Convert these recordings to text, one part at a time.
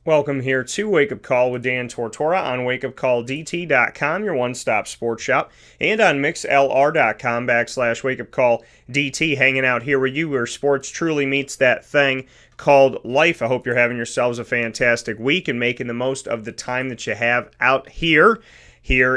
Welcome here to Wake Up Call with Dan Tortora on wakeupcalldt.com, your one-stop sports shop, and on mixlr.com/wakeupcalldt, hanging out here with you where sports truly meets that thing called life. I hope you're having yourselves a fantastic week and making the most of the time that you have out here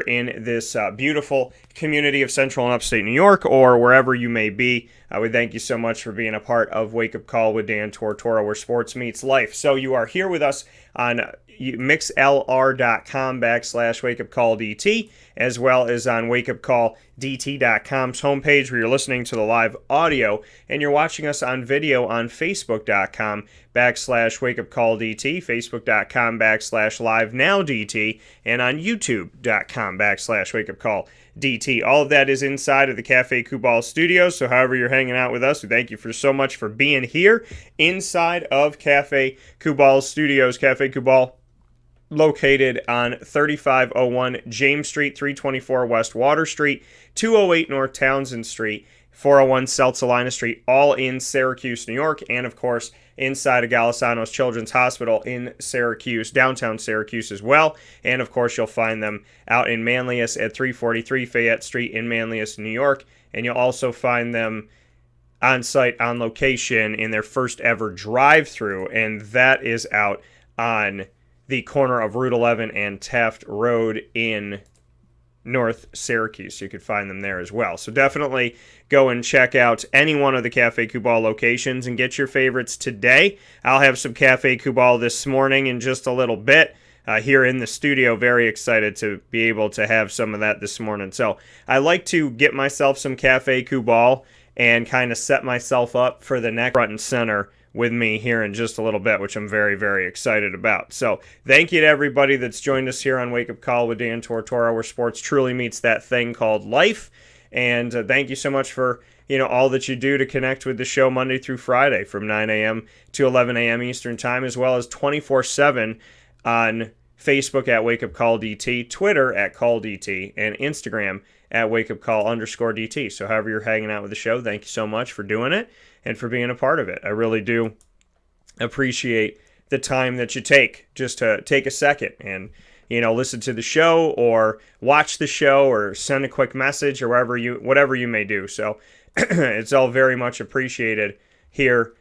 in this beautiful community of Central and Upstate New York, or wherever you may be. We thank you so much for being a part of Wake Up Call with Dan Tortora, where sports meets life. So you are here with us on mixlr.com/wakeupcalldt, as well as on wakeupcalldt.com's homepage, where you're listening to the live audio, and you're watching us on video on facebook.com/wakeupcalldt, facebook.com/livenowdt, and on youtube.com/wakeupcalldt. All of that is inside of the Cafe Kubal studios, so however you're hanging out with us, we thank you so much for being here inside of Cafe Kubal studios. Cafe Kubal, located on 3501 James Street, 324 West Water Street, 208 North Townsend Street, 401 South Salina Street, all in Syracuse, New York, and of course inside of Golisano's Children's Hospital in Syracuse, downtown Syracuse as well. And of course you'll find them out in Manlius at 343 Fayette Street in Manlius, New York. And you'll also find them on site, on location, in their first ever drive-through, and that is out on the corner of Route 11 and Taft Road in North Syracuse. You could find them there as well. So definitely go and check out any one of the Cafe Kubal locations and get your favorites today. I'll have some Cafe Kubal this morning in just a little bit here in the studio. Very excited to be able to have some of that this morning. So I like to get myself some Cafe Kubal and kind of set myself up for the next front and center with me here in just a little bit, which I'm very, very excited about. So thank you to everybody that's joined us here on Wake Up Call with Dan Tortora, where sports truly meets that thing called life. And thank you so much for all that you do to connect with the show Monday through Friday from 9 a.m. to 11 a.m. Eastern Time, as well as 24/7 on Facebook at Wake Up Call DT, Twitter at Call DT, and Instagram at Wake Up Call _DT. So however you're hanging out with the show, thank you so much for doing it and for being a part of it. I really do appreciate the time that you take just to take a second and listen to the show or watch the show or send a quick message or whatever you may do. So it's all very much appreciated here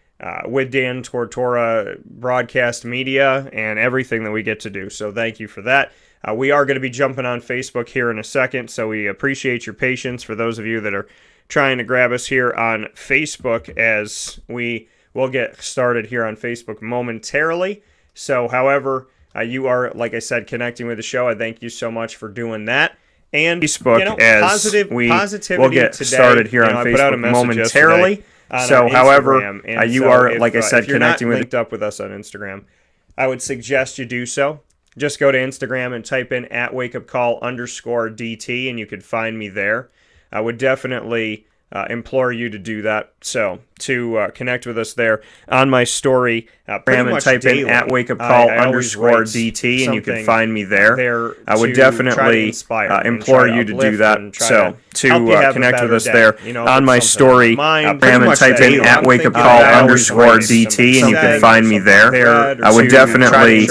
with Dan Tortora Broadcast Media and everything that we get to do. So thank you for that. We are going to be jumping on Facebook here in a second, so we appreciate your patience for those of you that are trying to grab us here on Facebook, as we will get started here on Facebook momentarily. So however you are, like I said, connecting with the show, I thank you so much for doing that. And Facebook, as we will get today, started here on Facebook momentarily. So however you are, like I said, connecting with, linked up with us on Instagram, I would suggest you do so. Just go to Instagram and type in at wakeupcall_DT, and you could find me there. I would definitely implore you to do that. So to connect with us there on my story, and type in at wakeupcall_DT, and you can find me there. I would definitely implore you to do that. So to connect with us there on my story, and type in at wakeupcall_DT, and you can find me there. I would definitely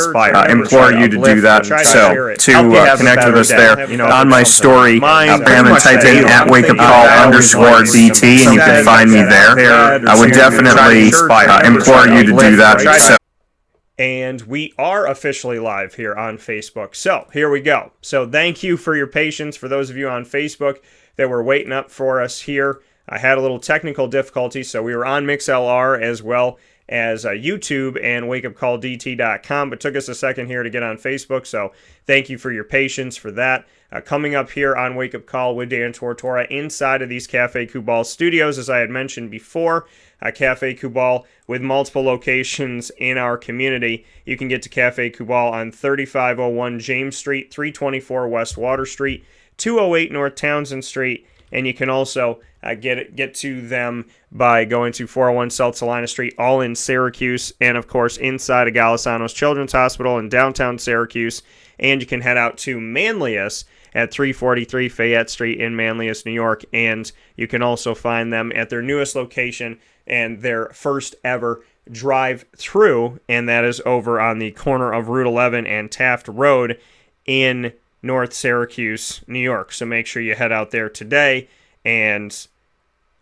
implore you to do that. So to connect with us there on my story, and type in at wakeupcall_DT, and you can find me there. I would definitely implore you to do that. And we are officially live here on Facebook. So here we go. So thank you for your patience for those of you on Facebook that were waiting up for us here. I had a little technical difficulty, so we were on MixLR as well as YouTube and wakeupcalldt.com, but took us a second here to get on Facebook. So thank you for your patience for that. Coming up here on Wake Up Call with Dan Tortora inside of these Cafe Kubal studios, as I had mentioned before, Cafe Kubal with multiple locations in our community. You can get to Cafe Kubal on 3501 James Street, 324 West Water Street, 208 North Townsend Street, and you can also get to them by going to 401 South Salina Street, all in Syracuse, and of course inside of Golisano's Children's Hospital in downtown Syracuse. And you can head out to Manlius at 343 Fayette Street in Manlius, New York, and you can also find them at their newest location, and their first ever drive-through, and that is over on the corner of Route 11 and Taft Road in North Syracuse, New York. So make sure you head out there today and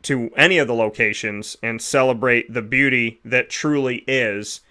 to any of the locations and celebrate the beauty that truly is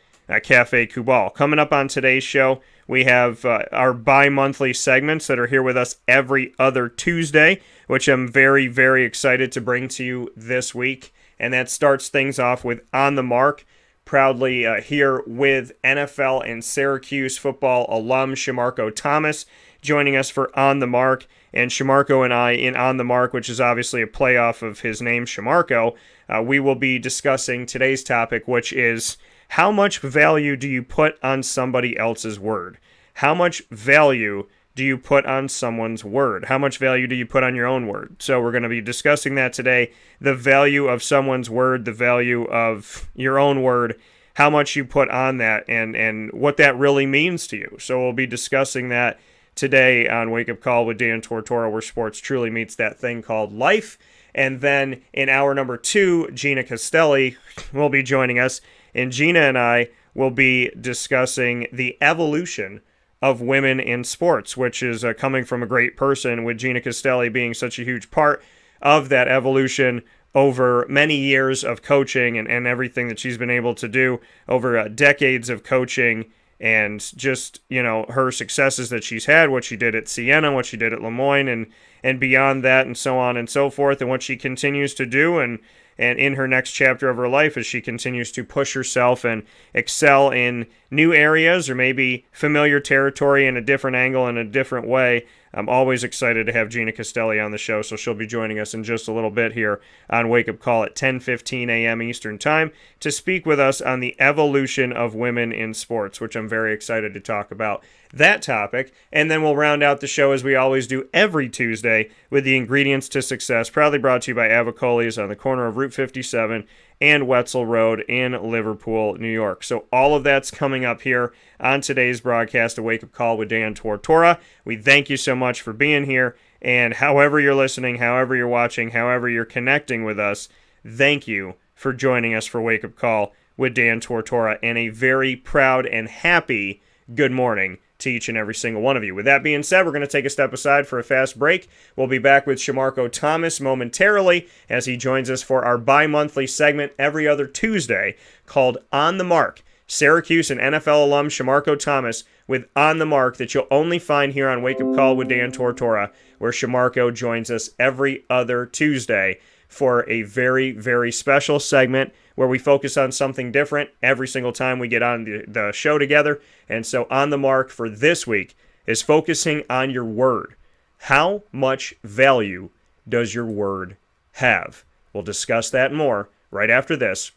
Cafe Kubal. Coming up on today's show, we have our bi-monthly segments that are here with us every other Tuesday, which I'm very, very excited to bring to you this week. And that starts things off with On the Mark, proudly here with NFL and Syracuse football alum Shamarko Thomas, joining us for On the Mark. And Shamarko and I in On the Mark, which is obviously a playoff of his name, Shamarko, we will be discussing today's topic, which is how much value do you put on somebody else's word? How much value do you put on someone's word? How much value do you put on your own word? So we're going to be discussing that today, the value of someone's word, the value of your own word, how much you put on that, and what that really means to you. So we'll be discussing that today on Wake Up Call with Dan Tortora, where sports truly meets that thing called life. And then in hour number 2, Gina Castelli will be joining us, and Gina and I will be discussing the evolution of women in sports, which is coming from a great person, with Gina Castelli being such a huge part of that evolution over many years of coaching and everything that she's been able to do over decades of coaching, and just, you know, her successes that she's had, what she did at Siena, what she did at Moyne, and beyond that, and so on and so forth, and what she continues to do, and in her next chapter of her life as she continues to push herself and excel in new areas or maybe familiar territory in a different angle, in a different way. I'm always excited to have Gina Castelli on the show, so she'll be joining us in just a little bit here on Wake Up Call at 10:15 a.m. Eastern Time to speak with us on the evolution of women in sports, which I'm very excited to talk about that topic. And then we'll round out the show, as we always do every Tuesday, with the ingredients to success, proudly brought to you by Avicolli's on the corner of Route 57 and Wetzel Road in Liverpool, New York. So all of that's coming up here on today's broadcast, A Wake Up Call with Dan Tortora. We thank you so much for being here, and however you're listening, however you're watching, however you're connecting with us, thank you for joining us for Wake Up Call with Dan Tortora, and a very proud and happy good morning to each and every single one of you. With that being said, we're going to take a step aside for a fast break. We'll be back with Shamarko Thomas momentarily as he joins us for our bi-monthly segment every other Tuesday called On the Mark. Syracuse and NFL alum Shamarko Thomas with On the Mark, that you'll only find here on Wake Up Call with Dan Tortora, where Shamarko joins us every other Tuesday for a very, very special segment where we focus on something different every single time we get on the show together. And so On the Mark for this week is focusing on your word. How much value does your word have? We'll discuss that and more right after this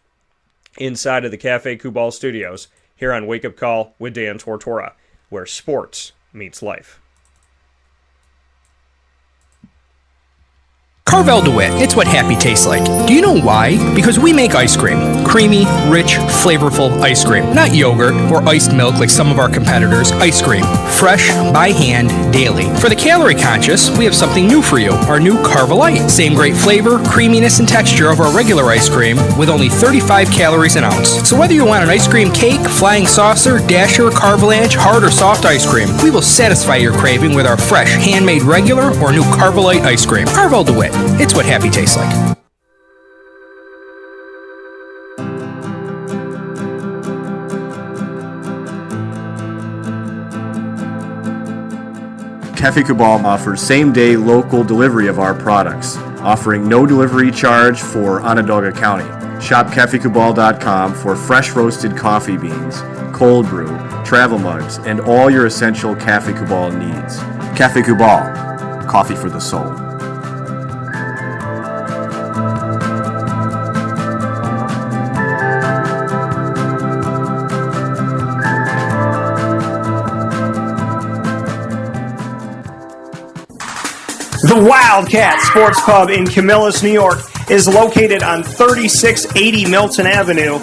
inside of the Cafe Kubal studios here on Wake Up Call with Dan Tortora, where sports meets life. Carvel DeWitt, it's what happy tastes like. Do you know why? Because we make ice cream. Creamy, rich, flavorful ice cream. Not yogurt or iced milk like some of our competitors. Ice cream. Fresh, by hand, daily. For the calorie conscious, we have something new for you. Our new Carvelite. Same great flavor, creaminess, and texture of our regular ice cream with only 35 calories an ounce. So whether you want an ice cream cake, flying saucer, dasher, carvalanche, hard or soft ice cream, we will satisfy your craving with our fresh, handmade regular or new Carvelite ice cream. Carvel DeWitt. It's what happy tastes like. Cafe Kubal offers same-day local delivery of our products, offering no delivery charge for Onondaga County. Shop cafekubal.com for fresh roasted coffee beans, cold brew, travel mugs, and all your essential Cafe Kubal needs. Cafe Kubal, coffee for the soul. The Wildcat Sports Pub in Camillus, New York is located on 3680 Milton Avenue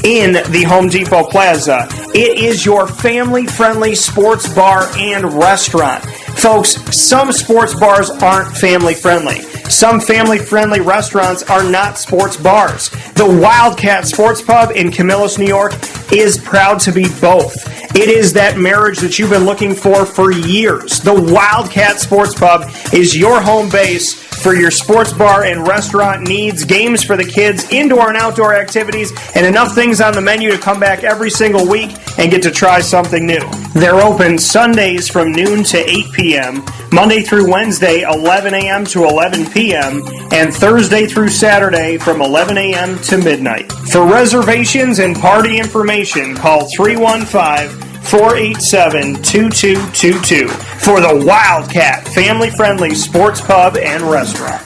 in the Home Depot Plaza. It is your family-friendly sports bar and restaurant. Folks, some sports bars aren't family-friendly. Some family-friendly restaurants are not sports bars. The Wildcat Sports Pub in Camillus, New York is proud to be both. It is that marriage that you've been looking for years. The Wildcat Sports Pub is your home base for your sports bar and restaurant needs, games for the kids, indoor and outdoor activities, and enough things on the menu to come back every single week and get to try something new. They're open Sundays from noon to 8 p.m., Monday through Wednesday, 11 a.m. to 11 p.m., and Thursday through Saturday from 11 a.m. to midnight. For reservations and party information, call 315-487-2222 for the Wildcat family-friendly sports pub and restaurant.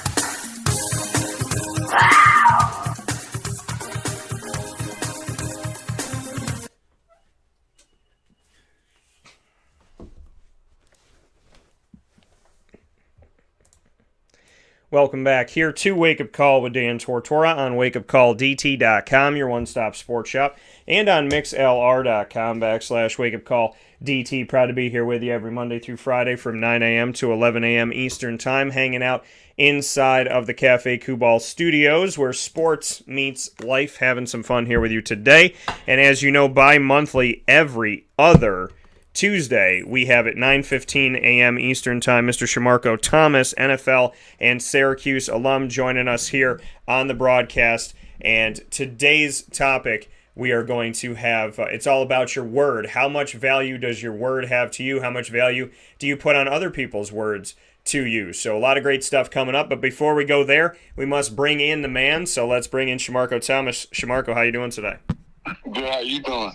Welcome back here to Wake Up Call with Dan Tortora on wakeupcalldt.com, your one-stop sports shop, and on mixlr.com/wakeupcalldt. Proud to be here with you every Monday through Friday from 9 a.m. to 11 a.m. Eastern Time, hanging out inside of the Cafe Kubal studios where sports meets life, having some fun here with you today. And as you know, bi-monthly, every other Tuesday, we have at 9:15 a.m. Eastern Time, Mr. Shamarko Thomas, NFL and Syracuse alum, joining us here on the broadcast. And today's topic, we are going to have, it's all about your word. How much value does your word have to you? How much value do you put on other people's words to you? So a lot of great stuff coming up. But before we go there, we must bring in the man. So let's bring in Shamarko Thomas. Shamarko, how you doing today? Good, how you doing?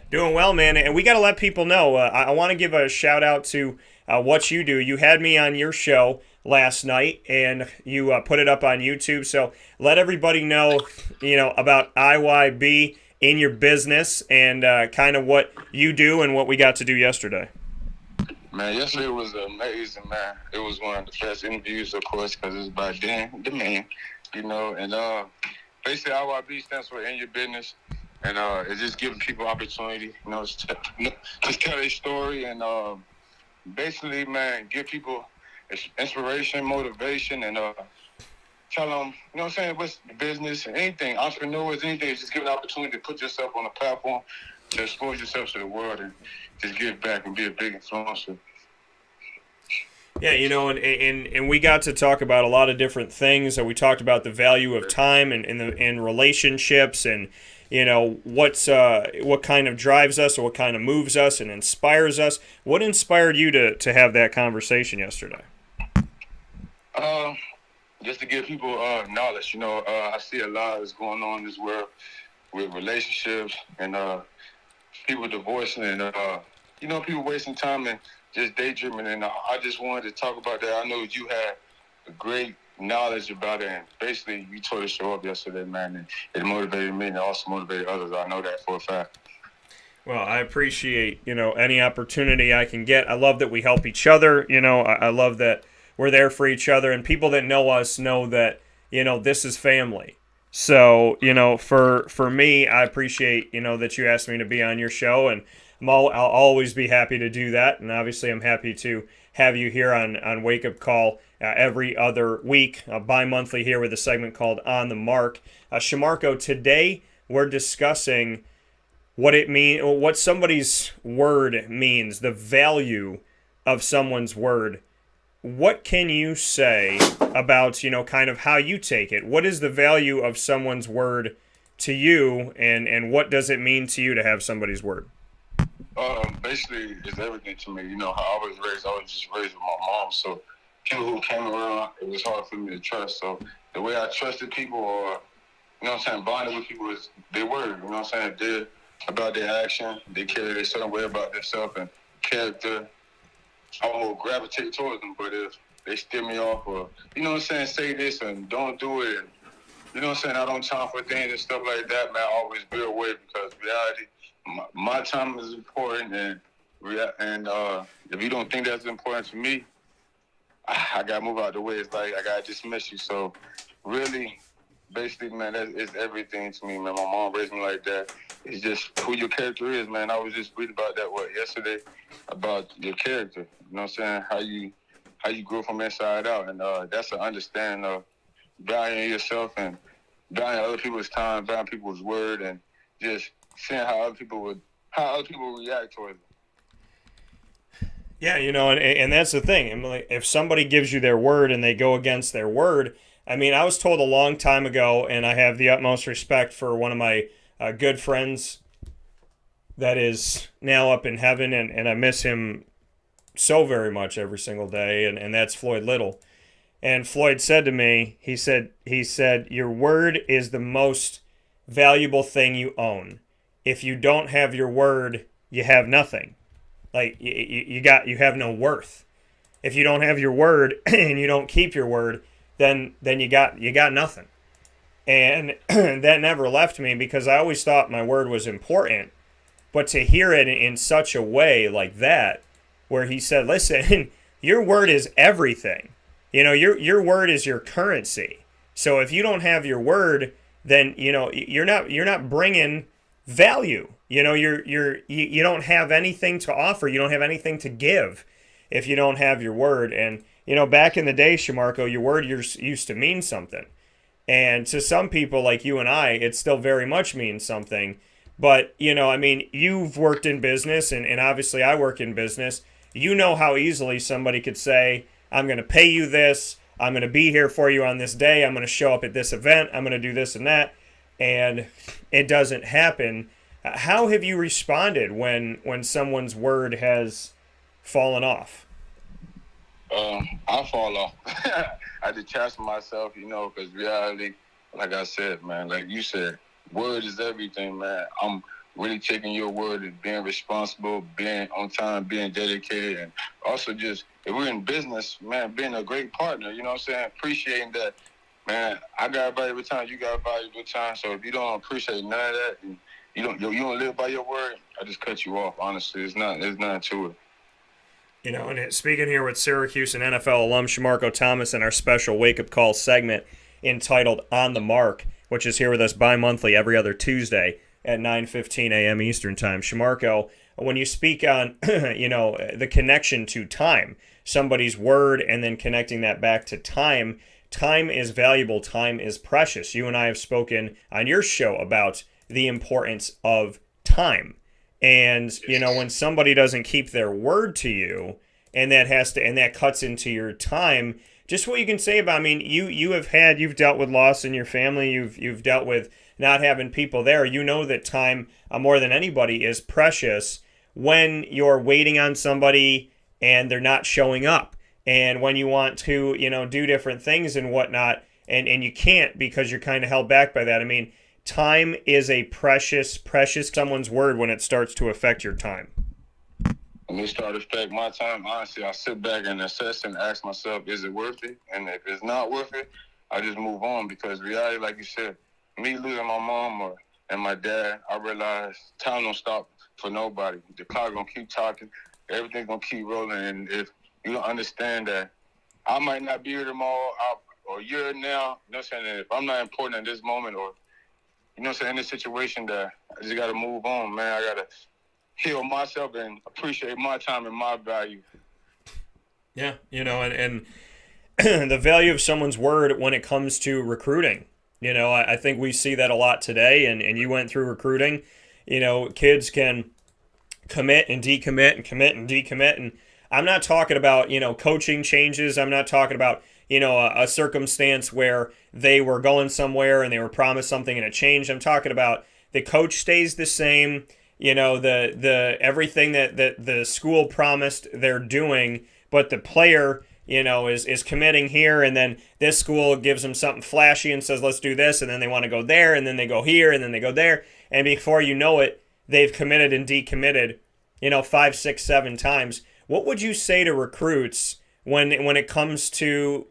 Doing well, man, and we got to let people know. I want to give a shout out to what you do. You had me on your show last night, and you put it up on YouTube. So let everybody know, about IYB in your business and kind of what you do and what we got to do yesterday. Man, yesterday was amazing, man. It was one of the best interviews, of course, because it's by Dan, the man, and basically IYB stands for In Your Business. And it's just giving people opportunity, just tell their story and basically, man, give people inspiration, motivation, and tell them, what's business, anything, entrepreneurs, anything. It's just giving an opportunity to put yourself on a platform, to expose yourself to the world, and just give back and be a big influencer. Yeah, and we got to talk about a lot of different things. We talked about the value of time and relationships and what kind of drives us or what kind of moves us and inspires us. What inspired you to have that conversation yesterday? Just to give people knowledge. I see a lot that's going on in this world with relationships and people divorcing and people wasting time and just daydreaming. And I just wanted to talk about that. I know you had a great knowledge about it, and basically you tore the show up yesterday, man, and it motivated me and it also motivated others. I know that for a fact. Well, I appreciate any opportunity I can get. I love that we help each other. I love that we're there for each other, and people that know us know that this is family. So for me, I appreciate that you asked me to be on your show, and I'll always be happy to do that. And obviously, I'm happy to have you here on Wake Up Call every other week, bi-monthly here with a segment called On the Mark. Shamarko, today we're discussing what somebody's word means, the value of someone's word. What can you say about, kind of how you take it? What is the value of someone's word to you, and what does it mean to you to have somebody's word? Basically, it's everything to me. I was just raised with my mom, so people who came around, it was hard for me to trust. So the way I trusted people or, bonded with people is their word, They're about their action, they carry a certain way about themselves and character. I will gravitate towards them, but if they steer me off or, say this and don't do it, and, I don't time for things and stuff like that, man, I always be away because reality, my time is important, and if you don't think that's important to me, I gotta move out the way. It's like I gotta dismiss you. So really, basically, man, that is everything to me, man. My mom raised me like that. It's just who your character is, man. I was just reading about that yesterday about your character. How you how you grow from inside out. And that's an understanding of valuing yourself and valuing other people's time, valuing people's word, and just seeing how other people react towards it. Yeah, and that's the thing. I mean, like, if somebody gives you their word and they go against their word, I mean, I was told a long time ago, and I have the utmost respect for one of my good friends that is now up in heaven, and I miss him so very much every single day, and that's Floyd Little. And Floyd said to me, he said, your word is the most valuable thing you own. If you don't have your word, you have nothing. Like you have no worth. If you don't have your word and you don't keep your word, then you got nothing. And that never left me because I always thought my word was important. But to hear it in such a way like that, where he said, listen, your word is everything. Your word is your currency. So if you don't have your word, then you're not bringing value. You don't have anything to offer. You don't have anything to give if you don't have your word. And back in the day, Shamarko, your word used to mean something. And to some people like you and I, it still very much means something. But you've worked in business, and obviously I work in business. You know how easily somebody could say, I'm going to pay you this. I'm going to be here for you on this day. I'm going to show up at this event. I'm going to do this and that. And it doesn't happen. How have you responded when someone's word has fallen off? I fall off. I detach myself, because reality, like I said, man, like you said, word is everything, man. I'm really taking your word and being responsible, being on time, being dedicated, and also just, if we're in business, man, being a great partner, you know what I'm saying? Appreciating that, man, I got valuable time, you got valuable time, so if you don't appreciate none of that, and you don't live by your word, I just cut you off, honestly. There's nothing to it. And speaking here with Syracuse and NFL alum Shamarko Thomas in our special wake-up call segment entitled On the Mark, which is here with us bi-monthly every other Tuesday at 9:15 a.m. Eastern Time. Shamarko, when you speak on, the connection to time, somebody's word and then connecting that back to time, time is valuable, time is precious. You and I have spoken on your show about the importance of time. And, when somebody doesn't keep their word to you and that cuts into your time, just what you can say about, you've dealt with loss in your family. You've dealt with not having people there. You know that time, more than anybody, is precious when you're waiting on somebody and they're not showing up. And when you want to, do different things and whatnot, and you can't because you're kind of held back by that. Time is a precious someone's word when it starts to affect your time. When it started to affect my time, honestly, I sit back and assess and ask myself, is it worth it? And if it's not worth it, I just move on, because reality, like you said, me losing my mom and my dad, I realized time don't stop for nobody. The clock gonna keep talking, everything's gonna keep rolling, and if you don't understand that I might not be here tomorrow or a year now, you know what I'm saying, if I'm not important in this moment, or you know what I'm saying, in this situation, that I just got to move on, man. I got to heal myself and appreciate my time and my value. Yeah, and the value of someone's word when it comes to recruiting. I think we see that a lot today, and you went through recruiting. Kids can commit and decommit and commit and decommit. And I'm not talking about, coaching changes. I'm not talking about, a circumstance where they were going somewhere and they were promised something and it changed. I'm talking about the coach stays the same, the everything that the school promised they're doing, but the player, is committing here, and then this school gives them something flashy and says, let's do this, and then they want to go there, and then they go here, and then they go there, and before you know it, they've committed and decommitted, 5, 6, 7 times. What would you say to recruits when it comes to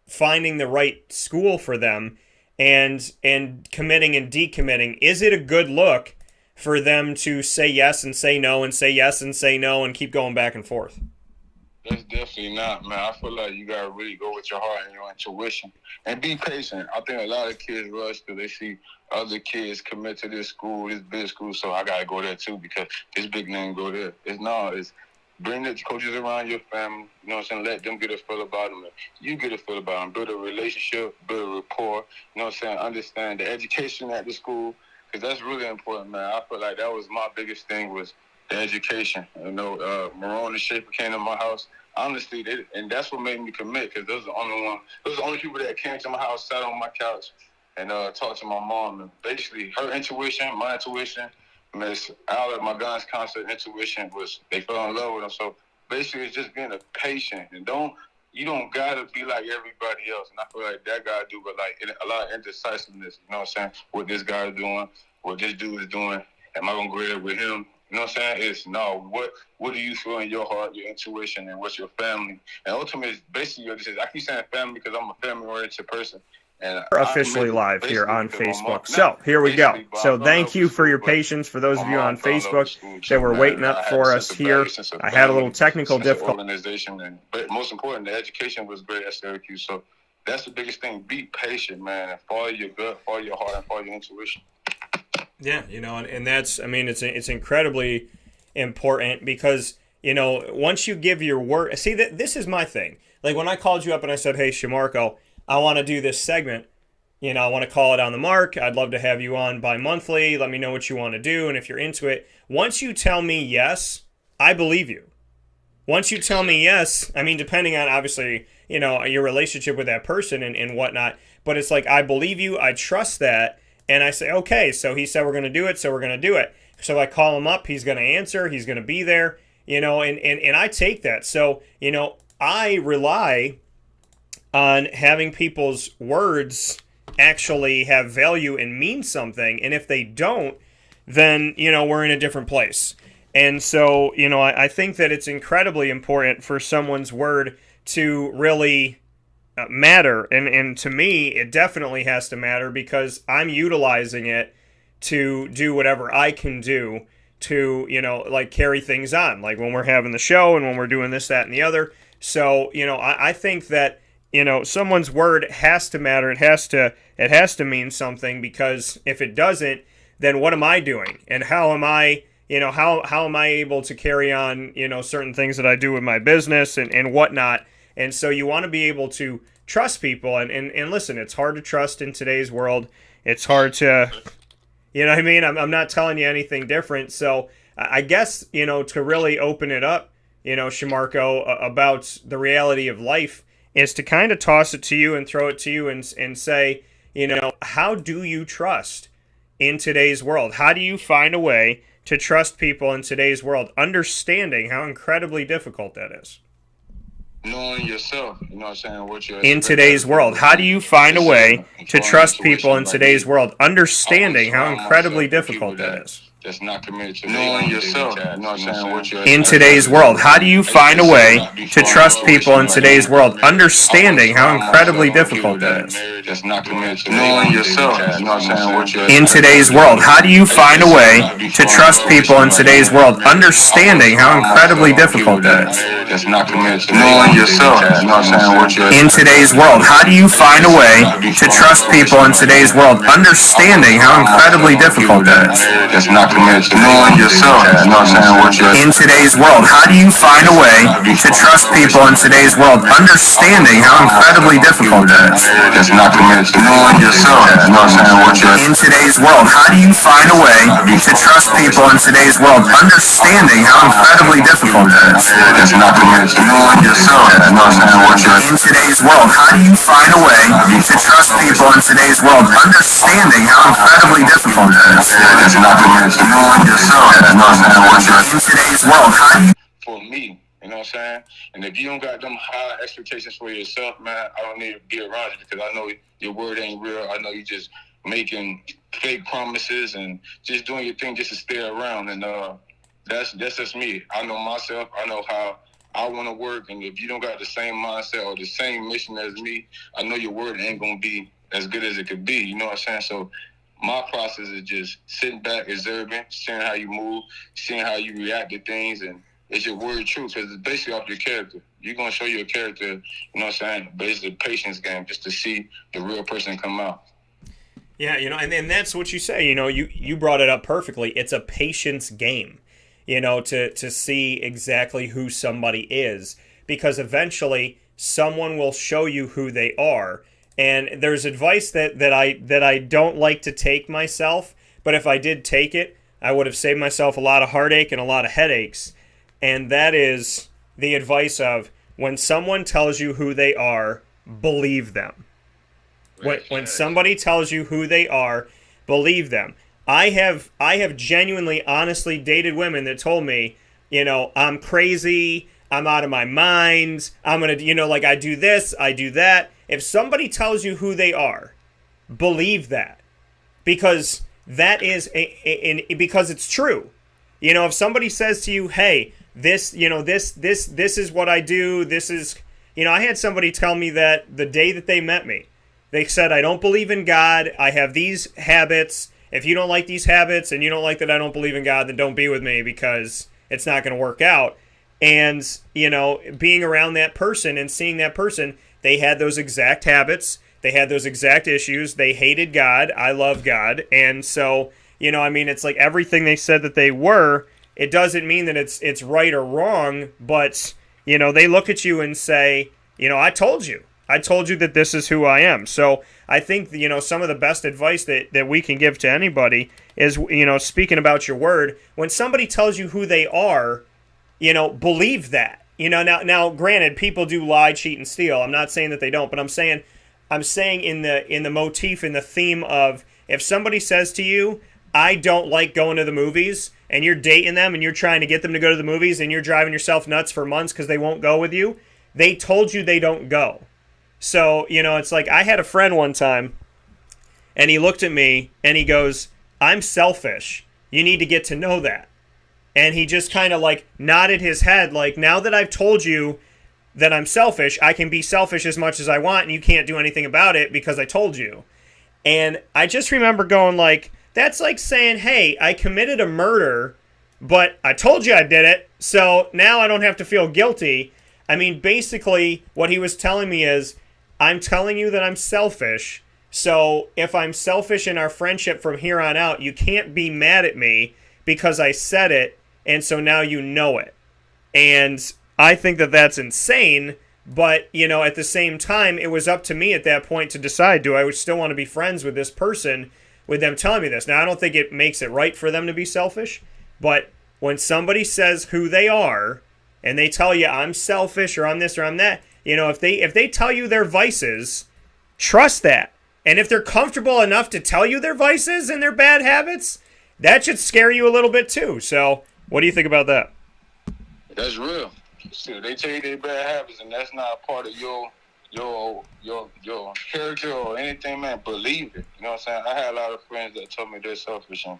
finding the right school for them and committing and decommitting? Is it a good look for them to say yes and say no and say yes and say no and keep going back and forth? That's definitely not, man. I feel like you got to really go with your heart and your intuition and be patient. I think a lot of kids rush because they see other kids commit to this school, this big school, so I got to go there too because this big name go there. It's bring the coaches around your family, you know what I'm saying? Let them get a feel about them. You get a feel about them. Build a relationship, build a rapport, you know what I'm saying? Understand the education at the school, because that's really important, man. I feel like that was my biggest thing was the education. You know, Marone and Schaefer came to my house. Honestly, and that's what made me commit, because those are the only people that came to my house, sat on my couch, and talked to my mom. And basically, her intuition, my intuition, Miss Al at my guns concert intuition was they fell in love with him. So basically, it's just being a patient, and you don't gotta be like everybody else. And I feel like that guy do, but like a lot of indecisiveness. You know what I'm saying? What this guy is doing, what this dude is doing. Am I gonna grade it with him? You know what I'm saying? It's no. What do you feel in your heart, your intuition, and what's your family? And ultimately, it's basically your decision. I keep saying family because I'm a family-oriented person. And We're officially live here on Facebook. So here we go. So thank you for your patience. For those of you on Facebook that were waiting up for us here, I had a little technical difficulty. Organization, but most important, the education was great at Syracuse. So that's the biggest thing. Be patient, man, and follow your gut, follow your heart, and follow your intuition. Yeah, and that's, I mean, it's incredibly important because, once you give your word, see, this is my thing. Like when I called you up and I said, hey, Shamarko, I want to do this segment. I want to call it on the mark. I'd love to have you on bi-monthly. Let me know what you want to do and if you're into it. Once you tell me yes, I believe you. Once you tell me yes, I mean, depending on obviously, your relationship with that person and whatnot, but it's like I believe you, I trust that, and I say, okay, so he said we're going to do it, so we're going to do it. So I call him up, he's going to answer, he's going to be there, and I take that. So, I rely on having people's words actually have value and mean something. And if they don't, then, we're in a different place. And so, I think that it's incredibly important for someone's word to really matter. And to me, it definitely has to matter because I'm utilizing it to do whatever I can do to, like carry things on. Like when we're having the show and when we're doing this, that, and the other. So, I think that someone's word has to matter. It has to mean something, because if it doesn't, then what am I doing? And how am I, how am I able to carry on, certain things that I do with my business and whatnot? And so you want to be able to trust people. And listen, it's hard to trust in today's world. It's hard to, you know what I mean? I'm not telling you anything different. So I guess, to really open it up, Shamarko, about the reality of life, is to kind of toss it to you and throw it to you and say, how do you trust in today's world? How do you find a way to trust people in today's world, understanding how incredibly difficult that is? Knowing yourself, what you're in today's world. How do you find a way to trust people in today's world, understanding how incredibly difficult that is? That's not committed to knowing yourself. What you're in today's world. How do you find a way to trust people in today's world, understanding how incredibly difficult that is? That's not committed to knowing yourself. What you're in today's world. How do you find a way to trust people in today's world, understanding how incredibly difficult that is? That's not committed to knowing yourself. What you're in today's world. How do you find a way to trust people in today's world, understanding how incredibly difficult that is? That's not committed to knowing yourself. What you're in today's world. How do you find a way to trust people in today's world, understanding how incredibly difficult that is? That's not committed to knowing yourself. What you're in today's world. How do you find a way to trust people in today's world, understanding how incredibly difficult that is? That's not committed to knowing yourself. What you're in today's world. How do you find a way to trust people in today's world, understanding how incredibly difficult that is? That's not committed to knowing yourself. What you're in today's world. How do you for me, you know what I'm saying? And if you don't got them high expectations for yourself, man, I don't need to be around you, because I know your word ain't real. I know you just making fake promises and just doing your thing just to stay around. And that's just me. I know myself. I know how I want to work. And if you don't got the same mindset or the same mission as me, I know your word ain't going to be as good as it could be. You know what I'm saying? So my process is just sitting back, observing, seeing how you move, seeing how you react to things, and is your word true? Because it's basically off your character. You're going to show your character, you know what I'm saying, basically a patience game, just to see the real person come out. Yeah, and that's what you say. You brought it up perfectly. It's a patience game. to see exactly who somebody is, because eventually someone will show you who they are. And there's advice that I don't like to take myself, but if I did take it, I would have saved myself a lot of heartache and a lot of headaches. And that is the advice of, when someone tells you who they are, believe them. When somebody tells you who they are, believe them. I have genuinely, honestly dated women that told me, I'm crazy, I'm out of my mind, I'm going to, like, I do this, I do that. If somebody tells you who they are, believe that. Because that is, because it's true. If somebody says to you, hey, this is what I do, this is, I had somebody tell me that the day that they met me. They said, I don't believe in God, I have these habits. If you don't like these habits and you don't like that I don't believe in God, then don't be with me, because it's not going to work out. And, being around that person and seeing that person, they had those exact habits. They had those exact issues. They hated God. I love God. And so, it's like everything they said that they were, it doesn't mean that it's right or wrong, but, they look at you and say, I told you. I told you that this is who I am. So I think, some of the best advice that we can give to anybody is, speaking about your word, when somebody tells you who they are, believe that. Now granted, people do lie, cheat, and steal. I'm not saying that they don't, but I'm saying in the motif, in the theme of, if somebody says to you, I don't like going to the movies, and you're dating them and you're trying to get them to go to the movies and you're driving yourself nuts for months because they won't go with you, they told you they don't go. So, it's like, I had a friend one time, and he looked at me and he goes, I'm selfish. You need to get to know that. And he just kind of like nodded his head, like, now that I've told you that I'm selfish, I can be selfish as much as I want, and you can't do anything about it because I told you. And I just remember going like, that's like saying, hey, I committed a murder, but I told you I did it, so now I don't have to feel guilty. I mean, basically, what he was telling me is, I'm telling you that I'm selfish, so if I'm selfish in our friendship from here on out, you can't be mad at me because I said it, and so now you know it. And I think that that's insane, but, at the same time, it was up to me at that point to decide, do I still want to be friends with this person, with them telling me this? Now, I don't think it makes it right for them to be selfish, but when somebody says who they are, and they tell you, I'm selfish, or I'm this, or I'm that, if they tell you their vices, trust that. And if they're comfortable enough to tell you their vices and their bad habits, that should scare you a little bit too. So, what do you think about that? That's real. See, they tell you their bad habits, and that's not a part of your character or anything, man. Believe it. You know what I'm saying? I had a lot of friends that told me they're selfish, and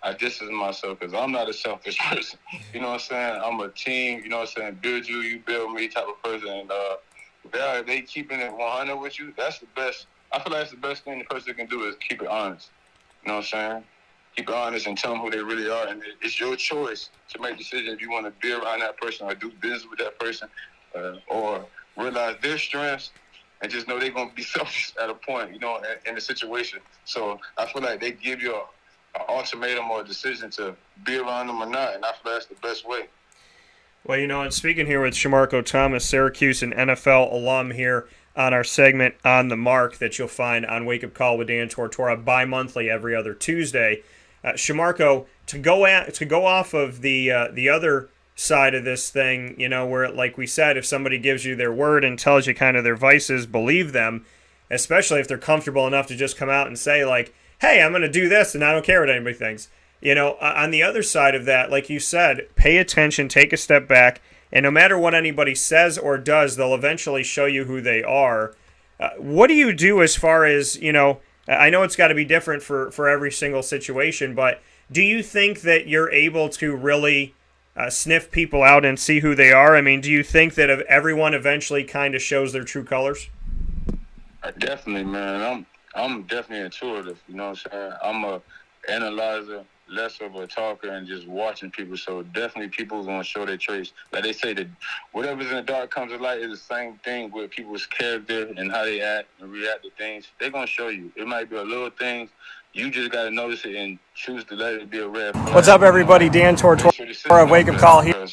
I distance myself because I'm not a selfish person. You know what I'm saying? I'm a team. You know what I'm saying? Build you, you build me type of person. And they keeping it 100 with you. That's the best. I feel like that's the best thing the person can do is keep it honest. You know what I'm saying? Keep it honest and tell them who they really are. And it's your choice to make decisions if you want to be around that person or do business with that person or realize their strengths and just know they're going to be selfish at a point, in the situation. So I feel like they give you an ultimatum or a decision to be around them or not, and I feel that's the best way. Well, and speaking here with Shamarko Thomas, Syracuse and NFL alum here on our segment On the Mark that you'll find on Wake Up Call with Dan Tortora bi-monthly every other Tuesday. Shamarko, to go off of the other side of this thing, where, like we said, if somebody gives you their word and tells you kind of their vices, believe them, especially if they're comfortable enough to just come out and say, like, hey, I'm going to do this, and I don't care what anybody thinks. On the other side of that, like you said, pay attention, take a step back, and no matter what anybody says or does, they'll eventually show you who they are. What do you do as far as, I know it's got to be different for every single situation, but do you think that you're able to really sniff people out and see who they are? I mean, do you think that everyone eventually kind of shows their true colors? Definitely, man. I'm definitely intuitive. You know what I'm saying? I'm a analyzer, less of a talker, and just watching people. So definitely people are going to show their traits. Like they say, that whatever's in the dark comes to light is the same thing with people's character and how they act and react to things. They're going to show you. It might be a little things You just got to notice it and choose to let it be a red flag. What's up, everybody? Dan Tortora, Wake Up Call here.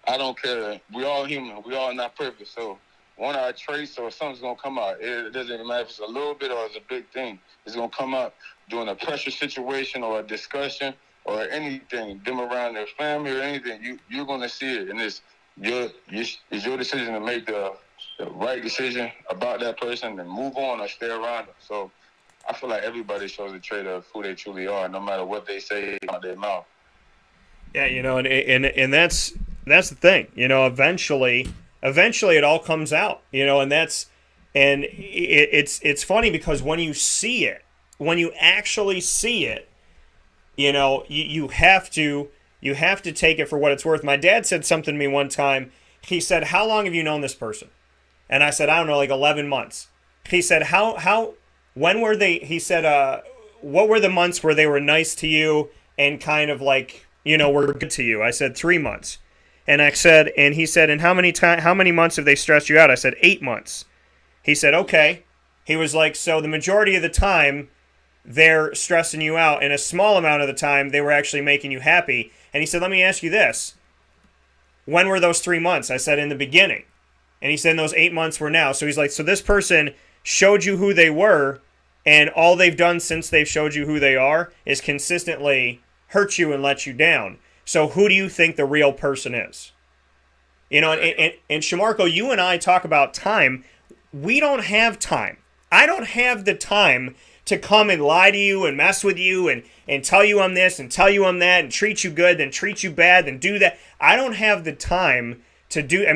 I don't care. We all human. We all not perfect. So one of our traits or something's going to come out. It doesn't matter if it's a little bit or it's a big thing. It's going to come out during a pressure situation or a discussion or anything, them around their family or anything. You're going to see it. And it's your decision to make the right decision about that person and move on or stay around them. So I feel like everybody shows a trait of who they truly are, no matter what they say out their mouth. Yeah, and that's the thing. Eventually it all comes out. It's funny because when you see it, when you actually see it, you have to take it for what it's worth. My dad said something to me one time. He said, "How long have you known this person?" And I said, "I don't know, like 11 months." He said, when were they, he said, what were the months where they were nice to you and kind of like, were good to you? I said, 3 months. And he said, and how many months have they stressed you out? I said, 8 months. He said, okay. He was like, so the majority of the time they're stressing you out, and a small amount of the time they were actually making you happy. And he said, let me ask you this. When were those 3 months? I said, in the beginning. And he said, those 8 months were now. So he's like, so this person showed you who they were, and all they've done since they've showed you who they are is consistently hurt you and let you down. So who do you think the real person is? And Shamarko, you and I talk about time. We don't have time. I don't have the time to come and lie to you and mess with you and tell you I'm this and tell you I'm that and treat you good and treat you bad and do that. I don't have the time to do.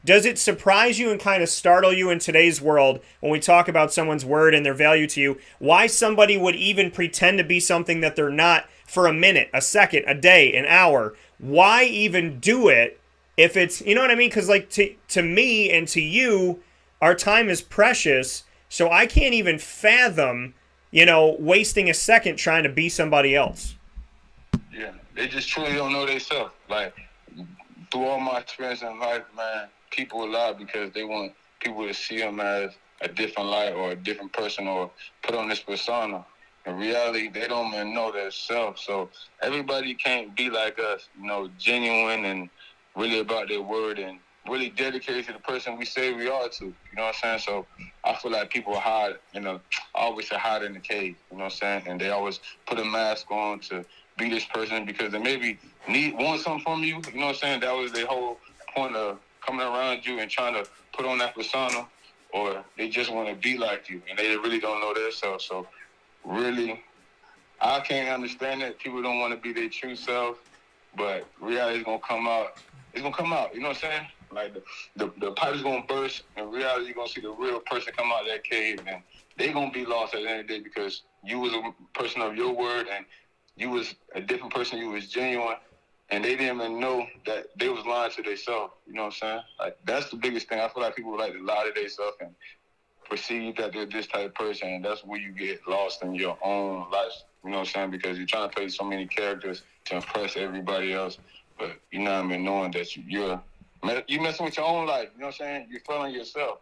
Does it surprise you and kind of startle you in today's world when we talk about someone's word and their value to you, why somebody would even pretend to be something that they're not for a minute, a second, a day, an hour? Why even do it if it's, you know what I mean? Because like to me and to you, our time is precious, so I can't even fathom, wasting a second trying to be somebody else. Yeah, they just truly don't know themselves. Like, through all my experience in life, man, people lie because they want people to see them as a different light or a different person or put on this persona. In reality, they don't even know themselves. So everybody can't be like us, genuine and really about their word and really dedicated to the person we say we are to. You know what I'm saying? So I feel like people hide, always hide in the cave. You know what I'm saying? And they always put a mask on to be this person because they maybe want something from you. You know what I'm saying? That was their whole point of coming around you and trying to put on that persona, or they just want to be like you and they really don't know themselves. So really, I can't understand it. People don't want to be their true self, but reality is going to come out. It's going to come out. You know what I'm saying? Like the pipe is going to burst, and reality, you're going to see the real person come out of that cave, and they're going to be lost at the end of the day because you was a person of your word and you was a different person. You was genuine, and they didn't even know that they was lying to themselves. You know what I'm saying? Like, that's the biggest thing. I feel like people would like to lie to themselves and perceive that they're this type of person, and that's where you get lost in your own life. You know what I'm saying? Because you're trying to play so many characters to impress everybody else, but you're not even knowing that you're messing with your own life. You know what I'm saying? You're failing yourself.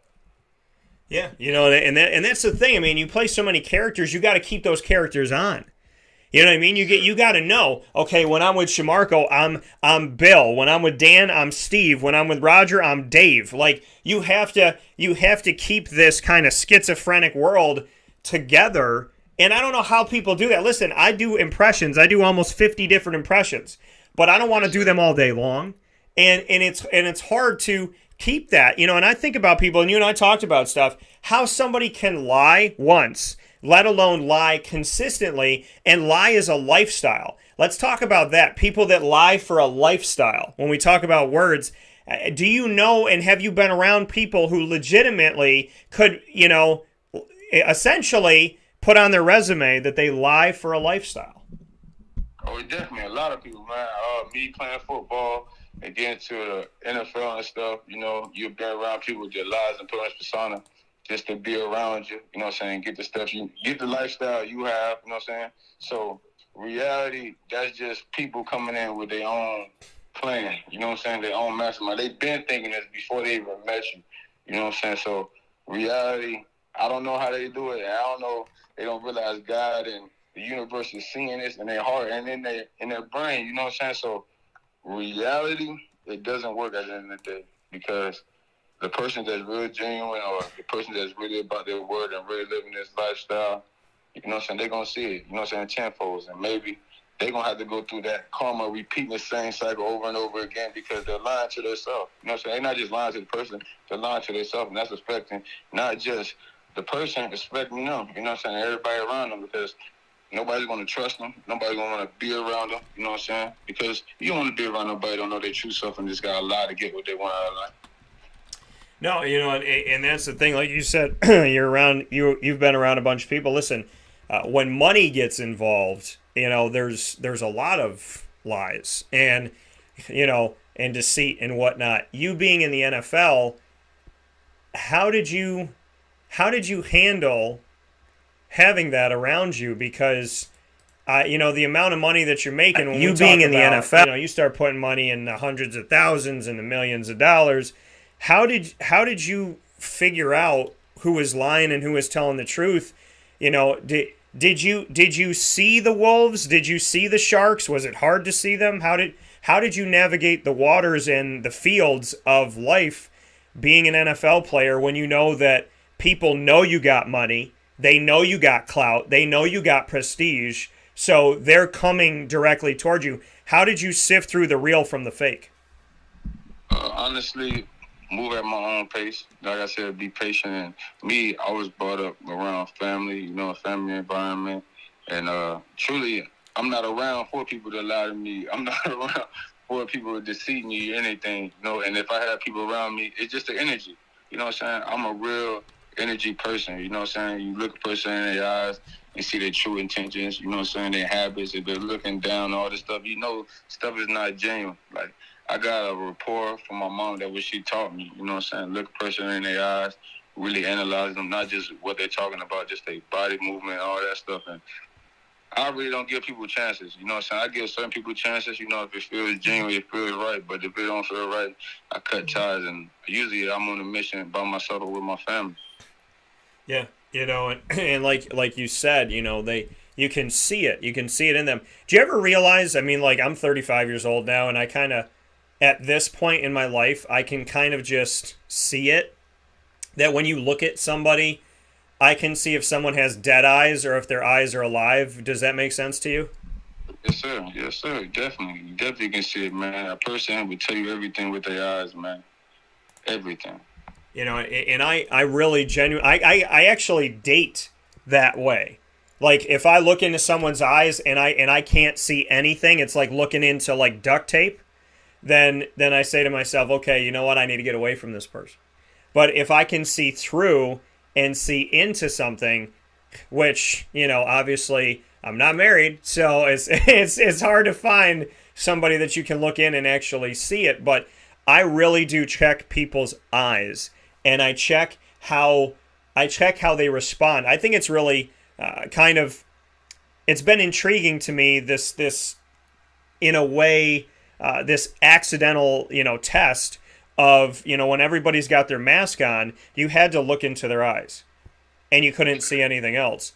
Yeah, and that's the thing. You play so many characters, you got to keep those characters on. You know what I mean? You got to know, okay, when I'm with Shamarko, I'm Bill. When I'm with Dan, I'm Steve. When I'm with Roger, I'm Dave. Like, you have to keep this kind of schizophrenic world together. And I don't know how people do that. Listen, I do impressions. I do almost 50 different impressions, but I don't want to do them all day long. And it's hard to keep that, and I think about people, and you and I talked about stuff, how somebody can lie once, let alone lie consistently, and lie is a lifestyle. Let's talk about that. People that lie for a lifestyle. When we talk about words, do you know and have you been around people who legitimately could, essentially put on their resume that they lie for a lifestyle? Oh, definitely. A lot of people, man. Me playing football and getting to the NFL and stuff, you've been around people that lies and put on this persona just to be around you, you know what I'm saying, get the stuff get the lifestyle you have, you know what I'm saying? So reality, that's just people coming in with their own plan, you know what I'm saying, their own mastermind. They've been thinking this before they even met you, you know what I'm saying? So reality, I don't know how they do it, and I don't know, they don't realize God and the universe is seeing this in their heart and in their brain. You know what I'm saying? So reality, it doesn't work at the end of the day, because the person that's real genuine, or the person that's really about their word and really living this lifestyle, you know what I'm saying, they're going to see it, you know what I'm saying, tenfold. And maybe they're going to have to go through that karma, repeating the same cycle over and over again, because they're lying to themselves. You know what I'm saying? They're not just lying to the person, they're lying to themselves. And that's affecting not just the person, it's affecting them, you know what I'm saying, everybody around them, because nobody's going to trust them. Nobody's going to want to be around them, you know what I'm saying? Because you don't want to be around nobody who don't know their true self and just got to lie to get what they want out of life. No, and that's the thing. Like you said, you've been around a bunch of people. Listen, when money gets involved, there's a lot of lies and and deceit and whatnot. You being in the NFL, how did you handle having that around you? Because the amount of money that you're making when you being in the NFL, you start putting money in the hundreds of thousands and the millions of dollars. How did you figure out who was lying and who was telling the truth? Did you see the wolves? Did you see the sharks? Was it hard to see them? How did you navigate the waters and the fields of life being an NFL player when you know that people know you got money, they know you got clout, they know you got prestige, so they're coming directly toward you? How did you sift through the real from the fake? Honestly, move at my own pace. Like I said, be patient. And me, I was brought up around family, a family environment. And truly, I'm not around for people to lie to me. I'm not around for people to deceive me or anything. And if I have people around me, it's just the energy. You know what I'm saying? I'm a real energy person. You know what I'm saying? You look a person in their eyes and see their true intentions. You know what I'm saying? Their habits. If they're looking down, all this stuff, stuff is not genuine. Like, I got a rapport from my mom that what she taught me, you know what I'm saying? Look a person in their eyes, really analyze them, not just what they're talking about, just their body movement, all that stuff. And I really don't give people chances, you know what I'm saying? I give certain people chances, if it feels genuine, it feels right. But if it don't feel right, I cut ties. And usually I'm on a mission by myself or with my family. Yeah, and like you said, you can see it. You can see it in them. Do you ever realize, I'm 35 years old now, and I kind of, at this point in my life, I can kind of just see it, that when you look at somebody, I can see if someone has dead eyes or if their eyes are alive. Does that make sense to you? Yes, sir. Yes, sir. Definitely. You definitely can see it, man. A person will tell you everything with their eyes, man. Everything. And I really I actually date that way. Like, if I look into someone's eyes and I can't see anything, it's like looking into like duct tape. Then I say to myself, okay, you know what? I need to get away from this person. But if I can see through and see into something, which, obviously I'm not married, so it's hard to find somebody that you can look in and actually see it. But I really do check people's eyes, and I check how they respond. I think it's really it's been intriguing to me, this in a way, this accidental, test of, when everybody's got their mask on, you had to look into their eyes and you couldn't see anything else.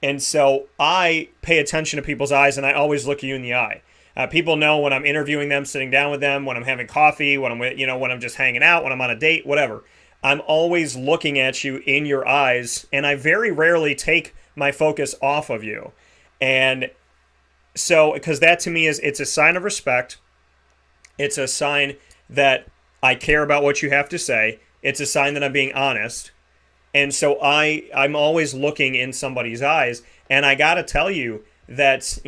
And so I pay attention to people's eyes, and I always look you in the eye. People know when I'm interviewing them, sitting down with them, when I'm having coffee, when I'm when I'm just hanging out, when I'm on a date, whatever. I'm always looking at you in your eyes, and I very rarely take my focus off of you. And so, because that to me it's a sign of respect. It's a sign that I care about what you have to say. It's a sign that I'm being honest. And so I'm always looking in somebody's eyes. And I got to tell you that,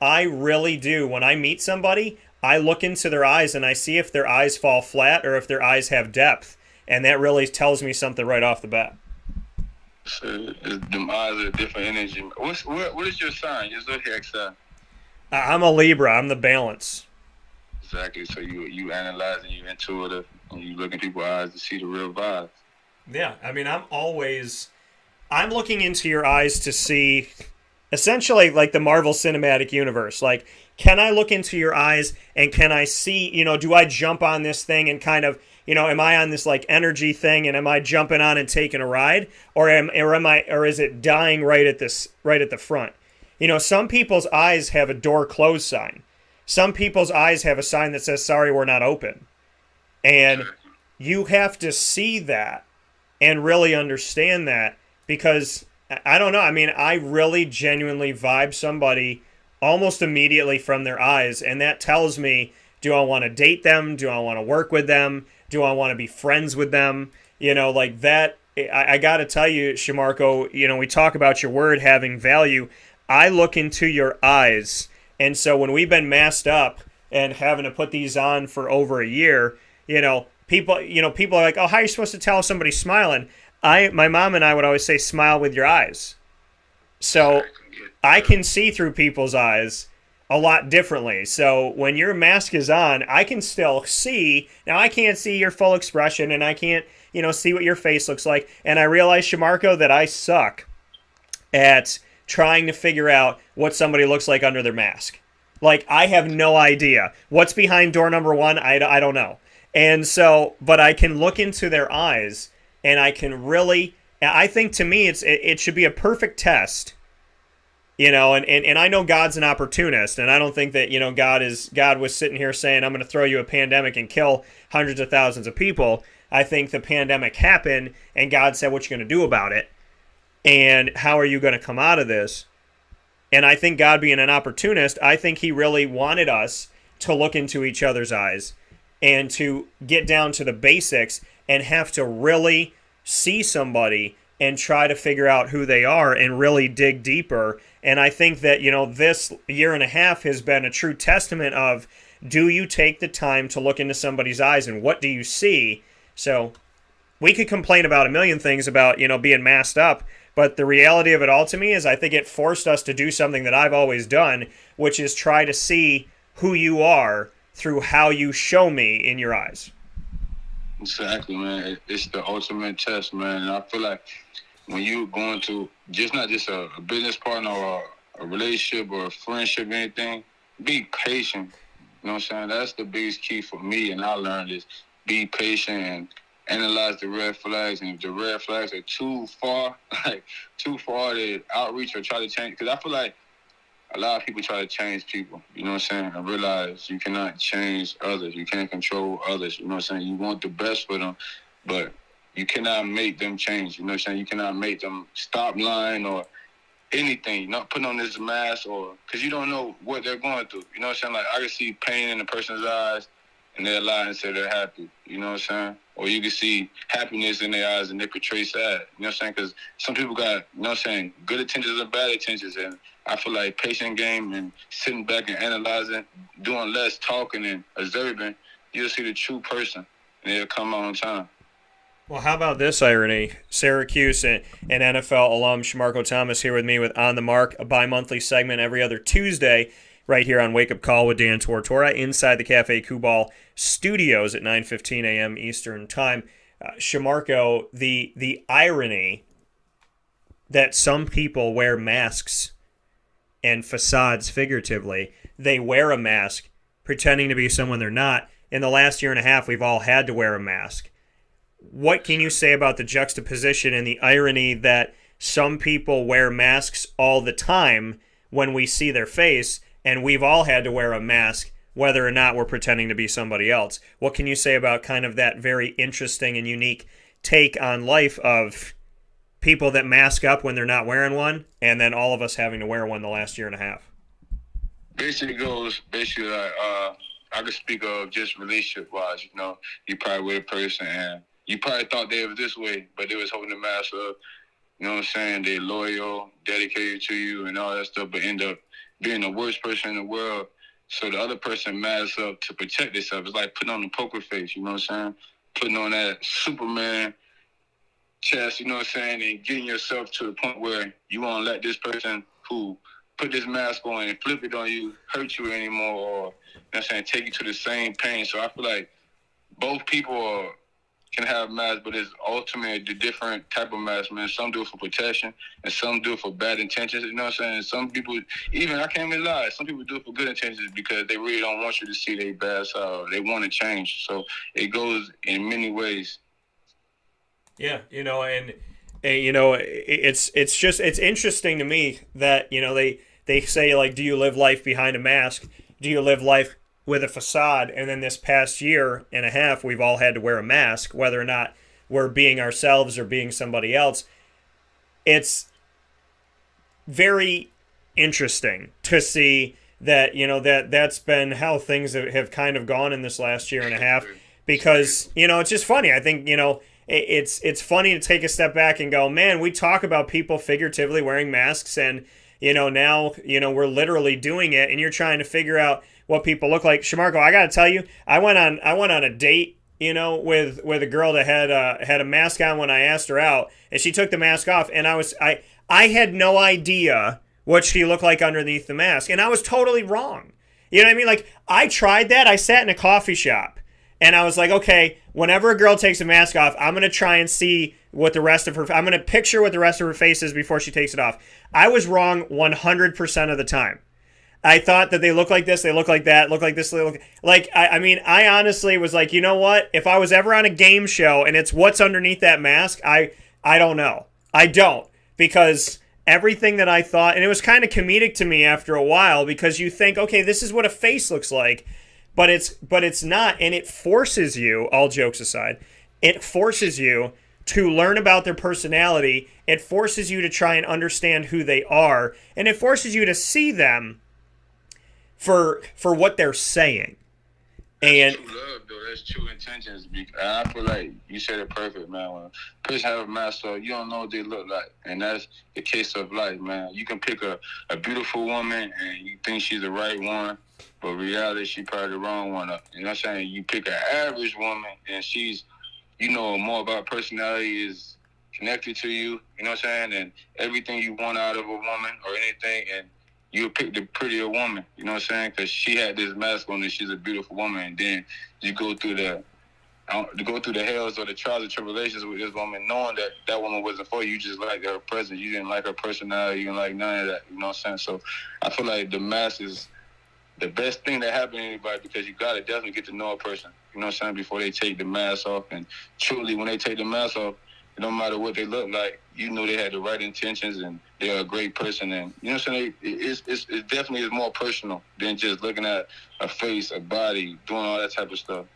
I really do. When I meet somebody, I look into their eyes and I see if their eyes fall flat or if their eyes have depth. And that really tells me something right off the bat. So, them eyes are a different energy. What is your sign? Your zodiac sign? I'm a Libra. I'm the balance. Exactly. So you analyzing, you intuitive, and you look in people's eyes to see the real vibes. Yeah, I'm looking into your eyes to see, essentially, like the Marvel Cinematic Universe. Like, can I look into your eyes and can I see, do I jump on this thing and kind of, am I on this like energy thing and am I jumping on and taking a ride, or is it dying right at the front? Some people's eyes have a door closed sign. Some people's eyes have a sign that says, sorry, we're not open. And you have to see that and really understand that, because I don't know. I mean, I really genuinely vibe somebody almost immediately from their eyes. And that tells me, do I want to date them? Do I want to work with them? Do I want to be friends with them? Like that. I got to tell you, Shamarko, we talk about your word having value. I look into your eyes. And so when we've been masked up and having to put these on for over a year, people are like, oh, how are you supposed to tell if somebody's smiling? My mom and I would always say, smile with your eyes. So I can see through people's eyes a lot differently. So when your mask is on, I can still see. Now, I can't see your full expression, and I can't, see what your face looks like. And I realize, Shamarko, that I suck at trying to figure out what somebody looks like under their mask. Like, I have no idea. What's behind door number 1? I don't know. And so, but I can look into their eyes, and I can really, I think to me, it should be a perfect test. And I know God's an opportunist, and I don't think that, God was sitting here saying, I'm going to throw you a pandemic and kill hundreds of thousands of people. I think the pandemic happened, and God said, what you going to do about it? And how are you going to come out of this? And I think God, being an opportunist, I think he really wanted us to look into each other's eyes and to get down to the basics and have to really see somebody and try to figure out who they are and really dig deeper. And I think that, this year and a half has been a true testament of, do you take the time to look into somebody's eyes and what do you see? So we could complain about a million things about, being masked up, but the reality of it all to me is I think it forced us to do something that I've always done, which is try to see who you are through how you show me in your eyes. Exactly, man. It's the ultimate test, man. And I feel like when you're going to not just a business partner or a relationship or a friendship or anything, be patient. You know what I'm saying? That's the biggest key for me, and I learned is be patient and analyze the red flags. And if the red flags are too far, to outreach or try to change, because I feel like a lot of people try to change people, you know what I'm saying? I realize you cannot change others. You can't control others, you know what I'm saying? You want the best for them, but you cannot make them change, you know what I'm saying? You cannot make them stop lying or anything, not putting on this mask, or because you don't know what they're going through, you know what I'm saying? Like, I can see pain in a person's eyes and they're lying and say they're happy, you know what I'm saying? Or you can see happiness in their eyes and they portray sad, you know what I'm saying? Because some people got, you know what I'm saying, good intentions and bad intentions, and I feel like patient game and sitting back and analyzing, doing less talking and observing, you'll see the true person, and it'll come out on time. Well, how about this irony? Syracuse and NFL alum Shamarko Thomas here with me with On the Mark, a bi-monthly segment every other Tuesday right here on Wake Up Call with Dan Tortora inside the Cafe Kubal studios at 9:15 a.m. Eastern Time. Shamarko, the irony that some people wear masks and facades figuratively. They wear a mask pretending to be someone they're not. In the last year and a half, we've all had to wear a mask. What can you say about the juxtaposition and the irony that some people wear masks all the time when we see their face, and we've all had to wear a mask whether or not we're pretending to be somebody else? What can you say about kind of that very interesting and unique take on life of people that mask up when they're not wearing one, and then all of us having to wear one the last year and a half? Basically like, I could speak of just relationship-wise, you probably with a person and you probably thought they were this way, but they was holding the mask up, you know what I'm saying? They loyal, dedicated to you and all that stuff, but end up being the worst person in the world. So the other person masks up to protect themselves. It's like putting on the poker face, you know what I'm saying? Putting on that Superman chest, you know what I'm saying, and getting yourself to the point where you won't let this person who put this mask on and flip it on you hurt you anymore, or, you know what I'm saying, take you to the same pain. So I feel like both people can have masks, but it's ultimately the different type of mask, man. Some do it for protection, and some do it for bad intentions, you know what I'm saying? Some people, even, I can't even lie, some people do it for good intentions because they really don't want you to see their bad side, or they want to change. So it goes in many ways. Yeah, it's interesting to me that, they say, like, do you live life behind a mask? Do you live life with a facade? And then this past year and a half, we've all had to wear a mask, whether or not we're being ourselves or being somebody else. It's very interesting to see that, you know, that's been how things have kind of gone in this last year and a half, because, you know, it's just funny. I think, you know, it's funny to take a step back and go, man, we talk about people figuratively wearing masks, and, you know, now, you know, we're literally doing it, and you're trying to figure out what people look like. Shamarko, I got to tell you, I went on a date, you know, with a girl that had a mask on when I asked her out, and she took the mask off, and I had no idea what she looked like underneath the mask, and I was totally wrong. You know what I mean? Like, I tried that. I sat in a coffee shop, and I was like, okay, whenever a girl takes a mask off, I'm going to try and see what the rest of her, I'm going to picture what the rest of her face is before she takes it off. I was wrong 100% of the time. I thought that they look like this, they look like that, look like this, they look like, I mean, I honestly was like, you know what? If I was ever on a game show and it's what's underneath that mask, I don't know. I don't, because everything that I thought, and it was kind of comedic to me after a while, because you think, okay, this is what a face looks like, but it's not, and it forces you, all jokes aside, it forces you to learn about their personality. It forces you to try and understand who they are, and it forces you to see them for what they're saying. And that's true love, though. That's true intentions. And I feel like you said it perfect, man. When a person have a mask on, you don't know what they look like, and that's the case of life, man. You can pick a beautiful woman and you think she's the right one, but in reality, she probably the wrong one. You know what I'm saying? You pick an average woman and she's, you know, more about personality is connected to you. You know what I'm saying? And everything you want out of a woman or anything, and you pick the prettier woman, you know what I'm saying? Because she had this mask on and she's a beautiful woman. And then you go through the hells or the trials and tribulations with this woman, knowing that woman wasn't for you. You just liked her presence. You didn't like her personality. You didn't like none of that. You know what I'm saying? So I feel like the mask is the best thing that happened to anybody, because you got to definitely get to know a person, you know what I'm saying, before they take the mask off. And truly, when they take the mask off, no matter what they look like, you know they had the right intentions and they're a great person. And, you know what I'm saying, it definitely is more personal than just looking at a face, a body, doing all that type of stuff.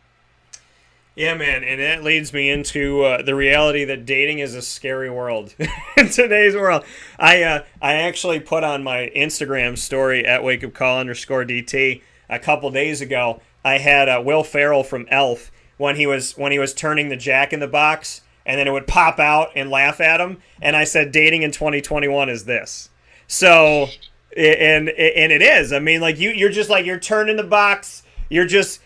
yeah, man, and that leads me into the reality that dating is a scary world in today's world. I actually put on my Instagram story at wakeupcall_DT a couple days ago. I had Will Ferrell from Elf when he was turning the Jack in the Box, and then it would pop out and laugh at him. And I said, dating in 2021 is this. So, and it is. I mean, like, you're just like, you're turning the box. You're just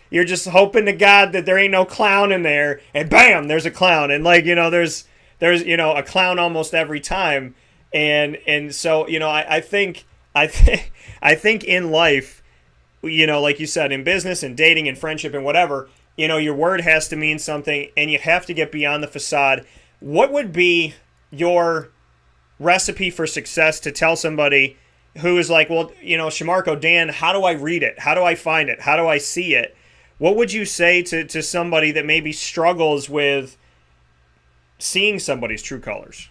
hoping to God that there ain't no clown in there, and bam, there's a clown. And, like, you know, there's you know, a clown almost every time. And so, you know, I think in life, you know, like you said, in business and dating and friendship and whatever, you know, your word has to mean something, and you have to get beyond the facade. What would be your recipe for success to tell somebody who is like, well, you know, Shamarko, Dan, how do I read it? How do I find it? How do I see it? What would you say to somebody that maybe struggles with seeing somebody's true colors?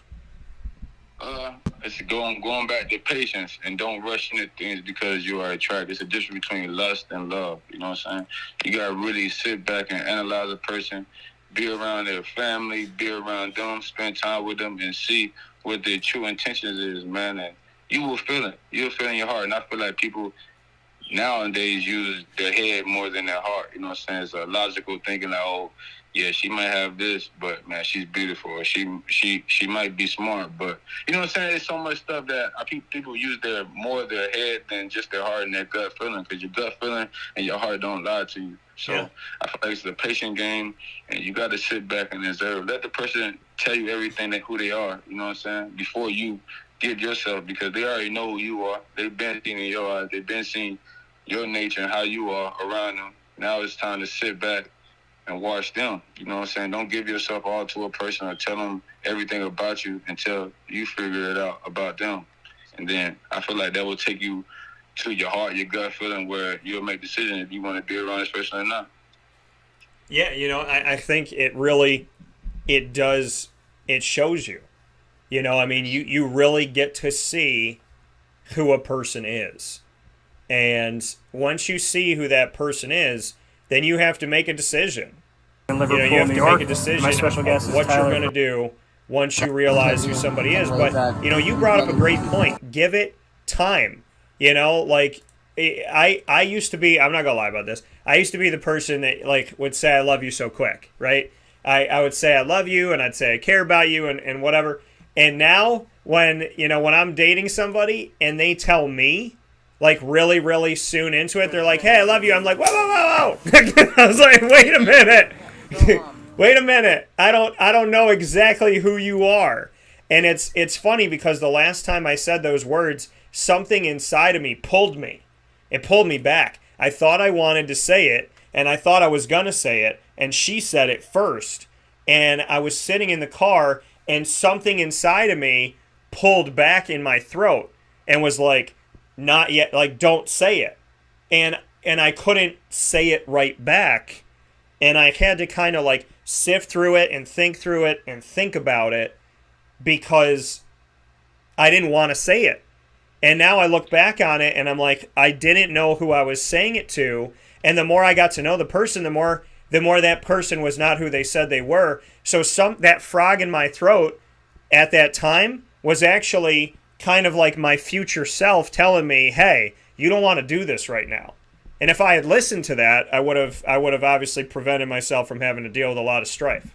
It's going back to patience, and don't rush into things because you are attracted. It's a difference between lust and love. You know what I'm saying? You gotta really sit back and analyze a person, be around their family, be around them, spend time with them, and see what their true intentions is, man. And you will feel it. You'll feel it in your heart. And I feel like people nowadays use their head more than their heart. You know what I'm saying? It's a logical thinking, like, oh, yeah, she might have this, but, man, she's beautiful. Or she might be smart, but, you know what I'm saying? There's so much stuff that I think people use more of their head than just their heart and their gut feeling, because your gut feeling and your heart don't lie to you. So yeah. I feel like it's a patient game, and you got to sit back and observe. Let the person tell you everything who they are, you know what I'm saying, before you give yourself, because they already know who you are. They've been seeing in your eyes. They've been seeing your nature and how you are around them. Now it's time to sit back and watch them. You know what I'm saying? Don't give yourself all to a person or tell them everything about you until you figure it out about them. And then I feel like that will take you to your heart, your gut feeling, where you'll make decisions if you want to be around this person or not. Yeah, you know, I think it shows you. You know, I mean, you really get to see who a person is. And once you see who that person is, then you have to make a decision. In Liverpool, You have New to York. make a decision My special of guest is what Tyler. you're going to do once you realize who somebody is. But, you brought up a great point. Give it time. Like, I used to be, I'm not going to lie about this, I used to be the person that, like, would say I love you so quick, right? I would say I love you, and I'd say I care about you, and whatever. And now, when I'm dating somebody, and they tell me, like, really, really soon into it, they're like, hey, I love you. I'm like, whoa, whoa, whoa, whoa. I was like, wait a minute. Wait a minute. I don't know exactly who you are. And it's funny because the last time I said those words, something inside of me pulled me. It pulled me back. I thought I wanted to say it, and I thought I was going to say it, and she said it first. And I was sitting in the car, and something inside of me pulled back in my throat and was like, not yet, like, don't say it. And I couldn't say it right back. And I had to kind of like sift through it and think about it because I didn't want to say it. And now I look back on it and I'm like, I didn't know who I was saying it to. And the more I got to know the person, the more that person was not who they said they were. So that frog in my throat at that time was actually kind of like my future self telling me, hey, you don't want to do this right now. And if I had listened to that, I would have obviously prevented myself from having to deal with a lot of strife.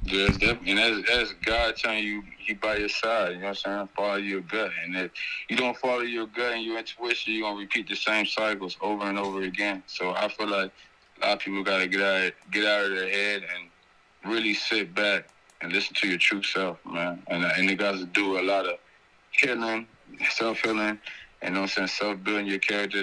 Yeah, definitely. And that's God telling you he by your side. You know what I'm saying? Follow your gut. And if you don't follow your gut and your intuition, you're going to repeat the same cycles over and over again. So I feel like a lot of people got to get out of their head and really sit back and listen to your true self, man. And it got to do a lot of healing, self-healing, and, you know what I'm saying, self-building your character,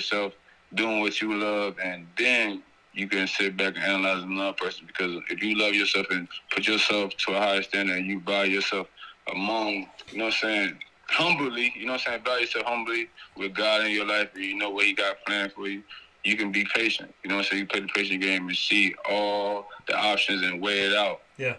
doing what you love, and then you can sit back and analyze another person. Because if you love yourself and put yourself to a higher standard and you value yourself among, you know what I'm saying, humbly, you know what I'm saying, value yourself humbly with God in your life, and you know what he got planned for you, you can be patient. You know what I'm saying? You play the patient game and see all the options and weigh it out. Yeah.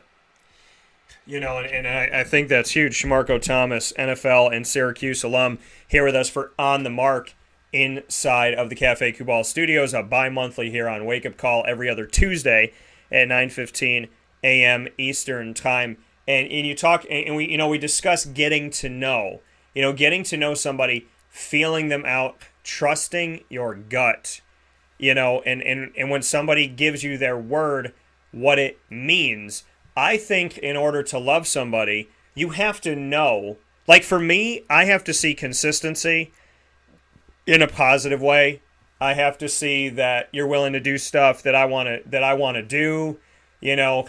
And I think that's huge. Shamarko Thomas, NFL and Syracuse alum, here with us for On the Mark inside of the Cafe Kubal Studios, a bi-monthly here on Wake Up Call every other Tuesday at 9:15 a.m. Eastern Time. And you talk, and we discuss getting to know somebody, feeling them out, trusting your gut, and when somebody gives you their word, what it means. I think in order to love somebody, you have to know, like for me, I have to see consistency in a positive way. I have to see that you're willing to do stuff that I want to do,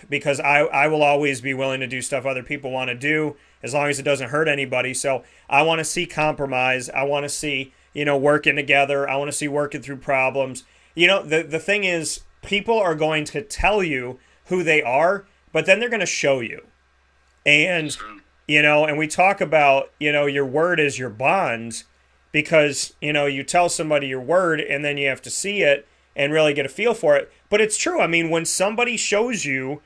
because I will always be willing to do stuff other people want to do as long as it doesn't hurt anybody. So I want to see compromise. I want to see, working together. I want to see working through problems. The thing is, people are going to tell you who they are, but then they're going to show you. And, and we talk about, your word is your bond, because, you tell somebody your word and then you have to see it and really get a feel for it. But it's true. I mean, when somebody shows you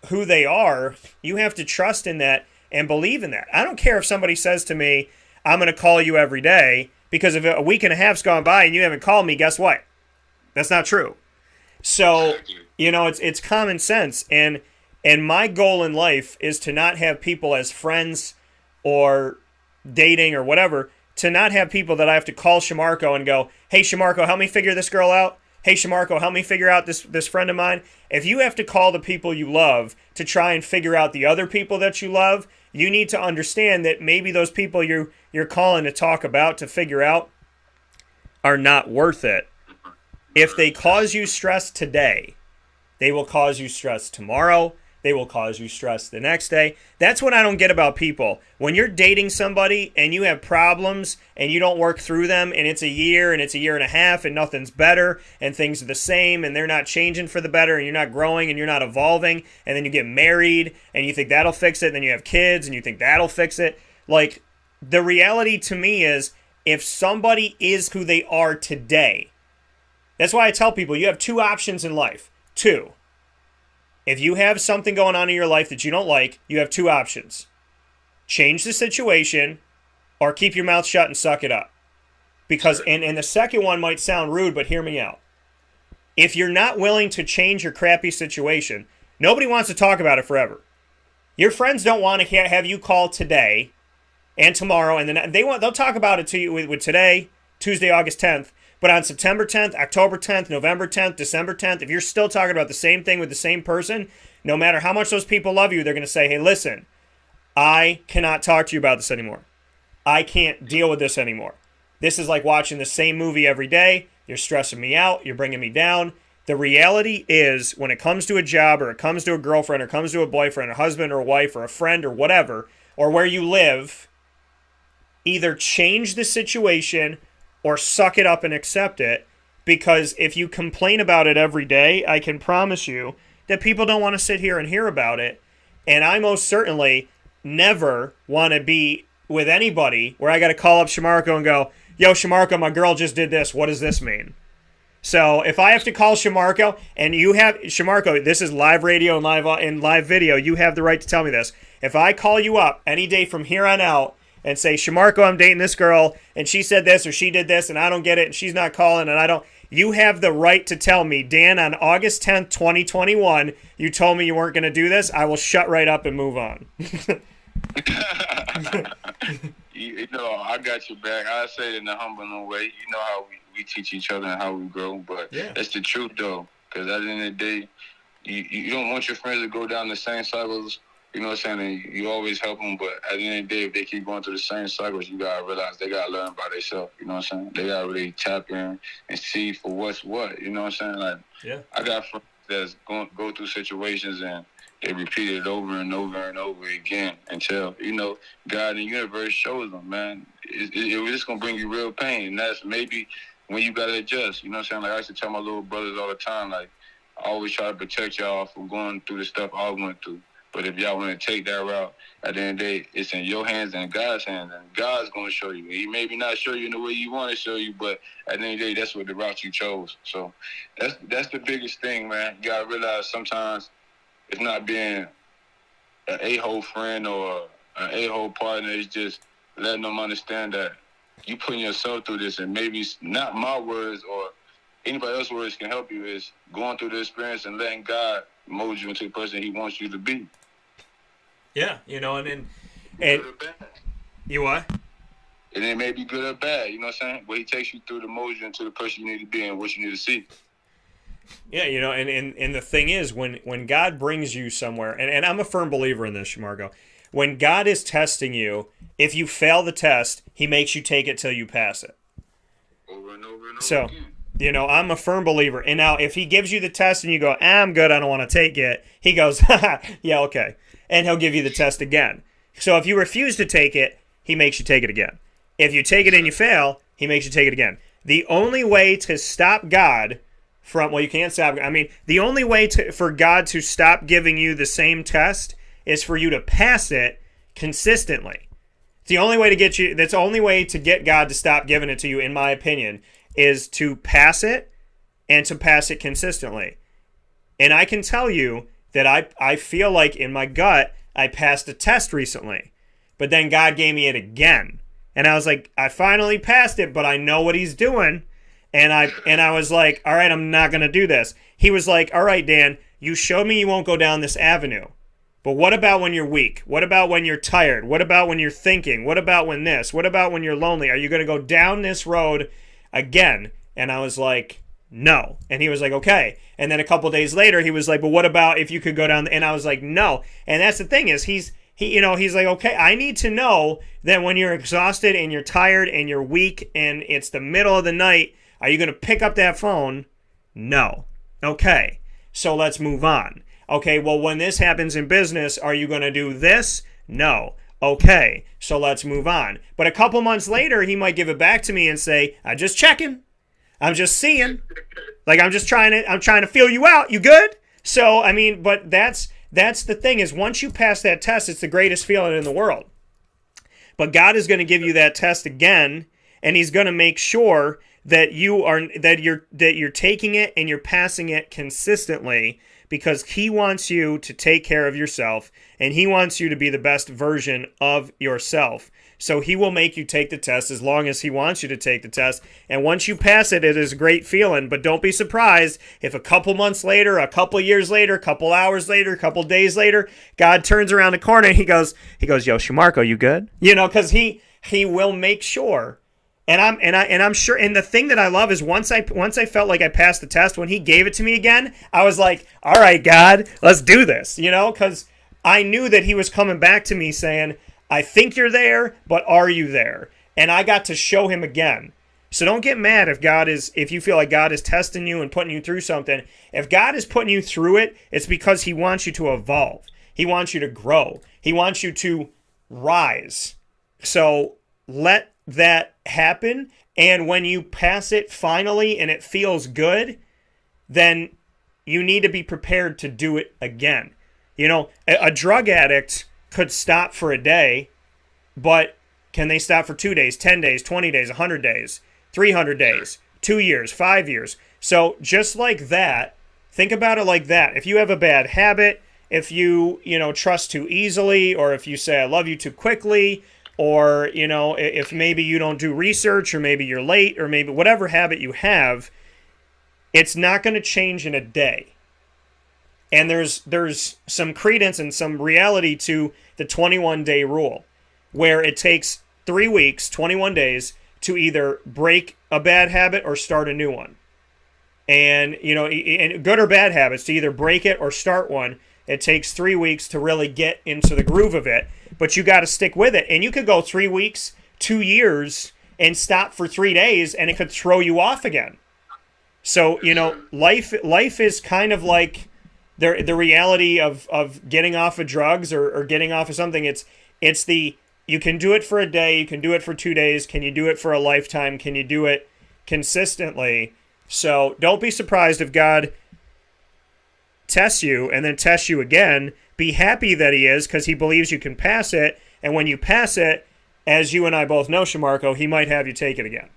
who they are, you have to trust in that and believe in that. I don't care if somebody says to me, I'm going to call you every day, because if a week and a half's gone by and you haven't called me, guess what? That's not true. So, it's common sense. And my goal in life is to not have people as friends or dating or whatever, to not have people that I have to call Shamarko and go, hey, Shamarko, help me figure this girl out. Hey, Shamarko, help me figure out this friend of mine. If you have to call the people you love to try and figure out the other people that you love, you need to understand that maybe those people you're calling to talk about, to figure out, are not worth it. If they cause you stress today, they will cause you stress tomorrow. They will cause you stress the next day. That's what I don't get about people. When you're dating somebody and you have problems and you don't work through them, and it's a year and it's a year and a half and nothing's better and things are the same and they're not changing for the better and you're not growing and you're not evolving, and then you get married and you think that'll fix it, and then you have kids and you think that'll fix it. Like, the reality to me is, if somebody is who they are today, that's why I tell people you have two options in life. Two. If you have something going on in your life that you don't like, you have two options. Change the situation or keep your mouth shut and suck it up. Because, and the second one might sound rude, but hear me out. If you're not willing to change your crappy situation, nobody wants to talk about it forever. Your friends don't want to have you call today and tomorrow, and then they'll talk about it to you with today, Tuesday, August 10th, but on September 10th, October 10th, November 10th, December 10th, if you're still talking about the same thing with the same person, no matter how much those people love you, they're going to say, hey, listen, I cannot talk to you about this anymore. I can't deal with this anymore. This is like watching the same movie every day. You're stressing me out. You're bringing me down. The reality is, when it comes to a job, or it comes to a girlfriend, or it comes to a boyfriend, a husband, or a wife, or a friend, or whatever, or where you live, either change the situation or suck it up and accept it. Because if you complain about it every day, I can promise you that people don't want to sit here and hear about it. And I most certainly never want to be with anybody where I got to call up Shamarko and go, yo, Shamarko, my girl just did this. What does this mean? So if I have to call Shamarko, and you have, Shamarko, this is live radio and live video, you have the right to tell me this. If I call you up any day from here on out and say, Shamarko, I'm dating this girl, and she said this or she did this, and I don't get it, and she's not calling, and I don't, you have the right to tell me, Dan, on August 10th, 2021, you told me you weren't going to do this. I will shut right up and move on. You know, I got your back. I say it in a humbling way. You know how we teach each other and how we grow, but that's the truth, though. Because at the end of the day, you don't want your friends to go down the same cycles. You know what I'm saying? And you always help them, but at the end of the day, if they keep going through the same cycles, you got to realize they got to learn by themselves. You know what I'm saying? They got to really tap in and see for what's what. You know what I'm saying? Like, I got friends that's go through situations and they repeat it over and over and over again until, you know, God in the universe shows them, man, it's just going to bring you real pain. And that's maybe when you got to adjust. You know what I'm saying? Like, I used to tell my little brothers all the time, like, I always try to protect y'all from going through the stuff I went through. But if y'all want to take that route, at the end of the day, it's in your hands and God's hands. And God's going to show you. He maybe not show you in the way you want to show you, but at the end of the day, that's what the route you chose. So that's the biggest thing, man. You got to realize sometimes it's not being an a-hole friend or an a-hole partner. It's just letting them understand that you putting yourself through this, and maybe it's not my words or anybody else's words can help you. Is going through the experience and letting God mold you into the person He wants you to be. Yeah, you know, and good or bad. You what? And it may be good or bad, you know what I'm saying? But He takes you through to mold you into the person you need to be and what you need to see. Yeah, you know, and the thing is, when God brings you somewhere, and I'm a firm believer in this, Shamarko, when God is testing you, if you fail the test, He makes you take it till you pass it. Over and over and over so, again. You know, I'm a firm believer. And now, if He gives you the test and you go, I'm good, I don't want to take it, He goes, yeah, okay. And He'll give you the test again. So if you refuse to take it, He makes you take it again. If you take it and you fail, He makes you take it again. The only way to stop God from, well, you can't stop, I mean, the only way for God to stop giving you the same test is for you to pass it consistently. It's the only way to get you, that's the only way to get God to stop giving it to you, in my opinion, is to pass it and to pass it consistently. And I can tell you that I feel like in my gut, I passed a test recently, but then God gave me it again. And I was like, I finally passed it, but I know what He's doing. And I was like, all right, I'm not going to do this. He was like, all right, Dan, you showed me you won't go down this avenue. But what about when you're weak? What about when you're tired? What about when you're thinking? What about when this? What about when you're lonely? Are you going to go down this road again? And I was like, no. And he was like, okay. And then a couple days later, he was like, but what about if you could go down? And I was like, no. And that's the thing is, he's like, okay, I need to know that when you're exhausted and you're tired and you're weak and it's the middle of the night, are you going to pick up that phone? No. Okay. So let's move on. Okay, well, when this happens in business, are you going to do this? No. Okay, so let's move on. But a couple months later, he might give it back to me and say, I'm just checking. I'm just seeing. Like, I'm trying to feel you out. You good? So, I mean, but that's the thing is, once you pass that test, it's the greatest feeling in the world. But God is going to give you that test again, and He's going to make sure that you're taking it and you're passing it consistently, because he wants you to take care of yourself and he wants you to be the best version of yourself. So he will make you take the test as long as he wants you to take the test. And once you pass it, it is a great feeling. But don't be surprised if a couple months later, a couple years later, a couple hours later, a couple days later, God turns around the corner and he goes, yo, Shamarko, you good? You know, because he will make sure. And I'm sure. And the thing that I love is once I felt like I passed the test, when he gave it to me again, I was like, all right, God, let's do this. You know, because I knew that he was coming back to me saying, I think you're there, but are you there? And I got to show him again. So don't get mad if you feel like God is testing you and putting you through something. If God is putting you through it, it's because he wants you to evolve. He wants you to grow. He wants you to rise. So let that happen, and when you pass it finally and it feels good, then you need to be prepared to do it again. You know, a drug addict could stop for a day, but can they stop for 2 days, 10 days, 20 days, 100 days, 300 days, 2 years, 5 years? So just like that, think about it like that. If you have a bad habit, if you trust too easily, or if you say I love you too quickly, or, if maybe you don't do research, or maybe you're late, or maybe whatever habit you have, it's not going to change in a day. And there's some credence and some reality to the 21-day rule, where it takes 3 weeks, 21 days, to either break a bad habit or start a new one. And, and good or bad habits, to either break it or start one, it takes 3 weeks to really get into the groove of it. But you got to stick with it. And you could go 3 weeks, 2 years, and stop for 3 days, and it could throw you off again. So, life is kind of like the reality of getting off of drugs or getting off of something. It's you can do it for a day, you can do it for 2 days, can you do it for a lifetime, can you do it consistently? So don't be surprised if God tests you and then tests you again. Be happy that he is, because he believes you can pass it. And when you pass it, as you and I both know, Shamarko, he might have you take it again.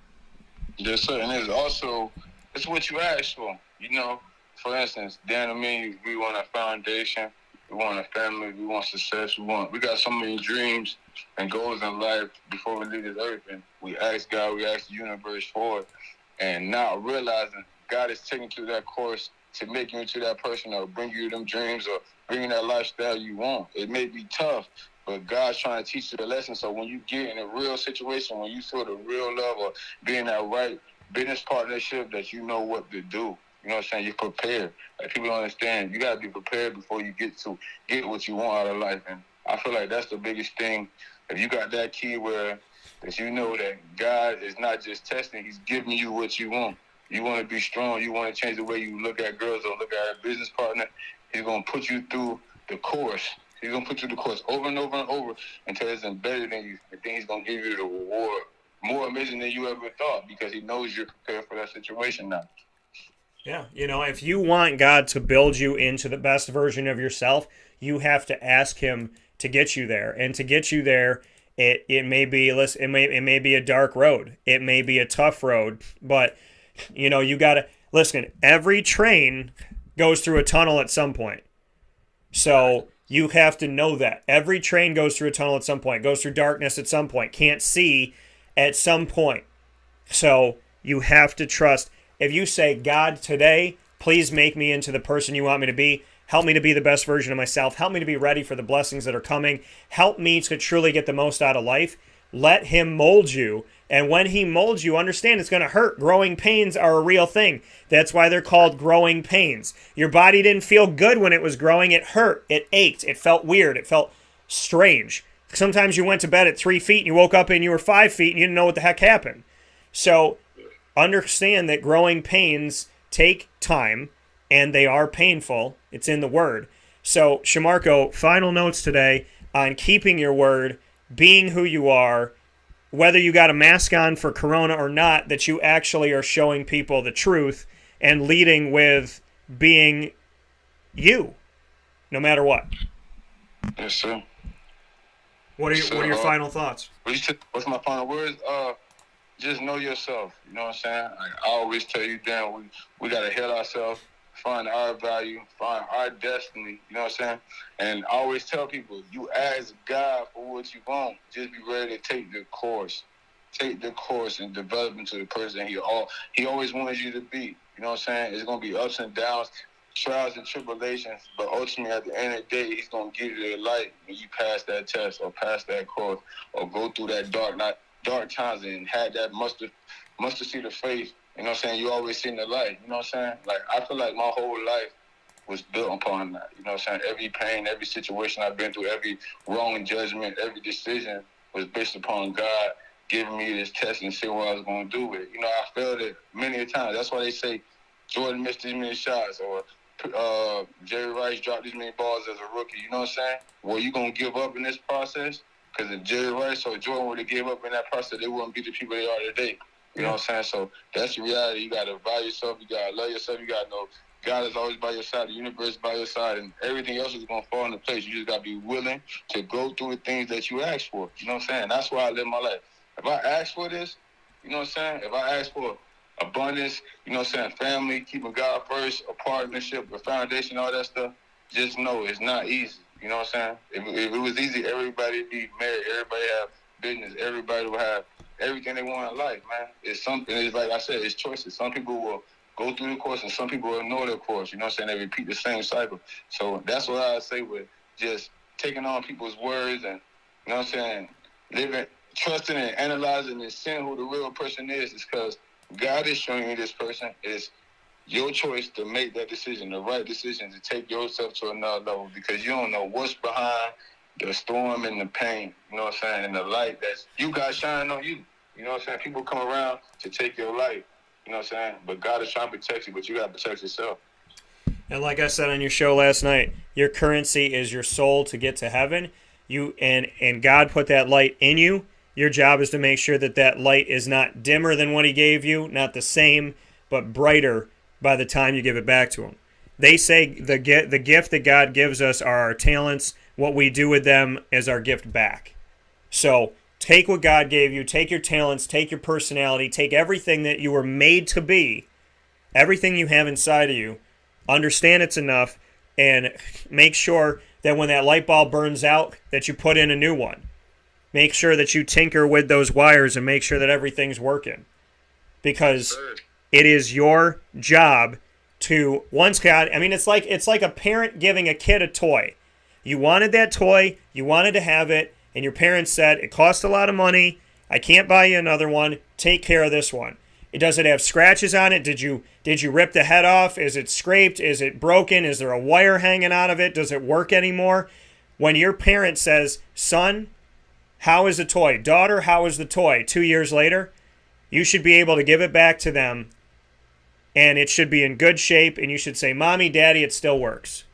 Yes, sir. And it's what you ask for. For instance, Dan and me, we want a foundation. We want a family. We want success. We got so many dreams and goals in life before we leave this earth. And we ask God, we ask the universe for it. And now realizing God is taking you through that course to make you into that person, or bring you them dreams, or bring you that lifestyle you want. It may be tough, but God's trying to teach you the lesson. So when you get in a real situation, when you feel the real love, or be in that right business partnership, that you know what to do. You know what I'm saying? You're prepared. Like, people don't understand. You got to be prepared before you get what you want out of life. And I feel like that's the biggest thing. If you got that key where that you know that God is not just testing, he's giving you what you want. You want to be strong. You want to change the way you look at girls or look at a business partner. He's going to put you through the course. He's going to put you through the course over and over and over until it's embedded in you. And then he's going to give you the reward more amazing than you ever thought, because he knows you're prepared for that situation now. Yeah, if you want God to build you into the best version of yourself, you have to ask him to get you there. And to get you there, it may be a dark road. It may be a tough road, but you got to listen. Every train goes through a tunnel at some point. So you have to know that. Every train goes through a tunnel at some point, goes through darkness at some point, can't see at some point. So you have to trust. If you say, God, today, please make me into the person you want me to be. Help me to be the best version of myself. Help me to be ready for the blessings that are coming. Help me to truly get the most out of life. Let him mold you. And when he molds you, understand it's going to hurt. Growing pains are a real thing. That's why they're called growing pains. Your body didn't feel good when it was growing. It hurt. It ached. It felt weird. It felt strange. Sometimes you went to bed at 3 feet and you woke up and you were 5 feet and you didn't know what the heck happened. So understand that growing pains take time and they are painful. It's in the word. So, Shamarko, final notes today on keeping your word, being who you are, whether you got a mask on for Corona or not, that you actually are showing people the truth and leading with being you, no matter what. Yes, sir. What are your final thoughts? What's my final words? just know yourself. You know what I'm saying? Like I always tell you, Dan, we gotta heal ourselves, find our value, find our destiny. You know what I'm saying? And I always tell people, you ask God for what you want. Just be ready to take the course. Take the course and develop into the person he always wanted you to be. You know what I'm saying? It's gonna be ups and downs, trials and tribulations, but ultimately at the end of the day, he's gonna give you the light when you pass that test or pass that course or go through that dark times and had that mustard seed of faith. You know what I'm saying? You always seen the light. You know what I'm saying? Like I feel like my whole life was built upon that. You know what I'm saying? Every pain, every situation I've been through, every wrong judgment, every decision was based upon God giving me this test and see what I was going to do with it. You know, I failed it many a times. That's why they say Jordan missed these many shots or Jerry Rice dropped these many balls as a rookie. You know what I'm saying? Well, you going to give up in this process? Because if Jerry Rice or Jordan would have gave up in that process, they wouldn't be the people they are today. You know what I'm saying? So that's the reality. You got to value yourself. You got to love yourself. You got to know God is always by your side. The universe is by your side. And everything else is going to fall into place. You just got to be willing to go through the things that you ask for. You know what I'm saying? That's why I live my life. If I ask for this, you know what I'm saying? If I ask for abundance, you know what I'm saying, family, keeping God first, a partnership, a foundation, all that stuff, just know it's not easy. You know what I'm saying? If it was easy, everybody would be married, everybody have business, everybody would have everything they want in life, man. It's something, it's like I said, it's choices. Some people will go through the course and some people will ignore the course. You know what I'm saying? They repeat the same cycle. So that's what I say with just taking on people's words and, you know what I'm saying, living, trusting and analyzing and seeing who the real person is because God is showing you this person. It's your choice to make that decision, the right decision to take yourself to another level because you don't know what's behind the storm and the pain, you know what I'm saying, and the light that's you got shining on you. You know what I'm saying? People come around to take your light, you know what I'm saying? But God is trying to protect you, but you got to protect yourself. And like I said on your show last night, your currency is your soul to get to heaven. You and God put that light in you. Your job is to make sure that that light is not dimmer than what he gave you, not the same, but brighter by the time you give it back to him. They say the gift that God gives us are our talents. What we do with them is our gift back. So take what God gave you, take your talents, take your personality, take everything that you were made to be, everything you have inside of you, understand it's enough, and make sure that when that light bulb burns out, that you put in a new one. Make sure that you tinker with those wires and make sure that everything's working. Because it is your job to, once God, I mean, it's like a parent giving a kid a toy. You wanted that toy, you wanted to have it, and your parents said, it costs a lot of money, I can't buy you another one, take care of this one. Does it have scratches on it? Did you rip the head off? Is it scraped? Is it broken? Is there a wire hanging out of it? Does it work anymore? When your parent says, son, how is the toy? Daughter, how is the toy? 2 years later, you should be able to give it back to them, and it should be in good shape, and you should say, Mommy, Daddy, it still works.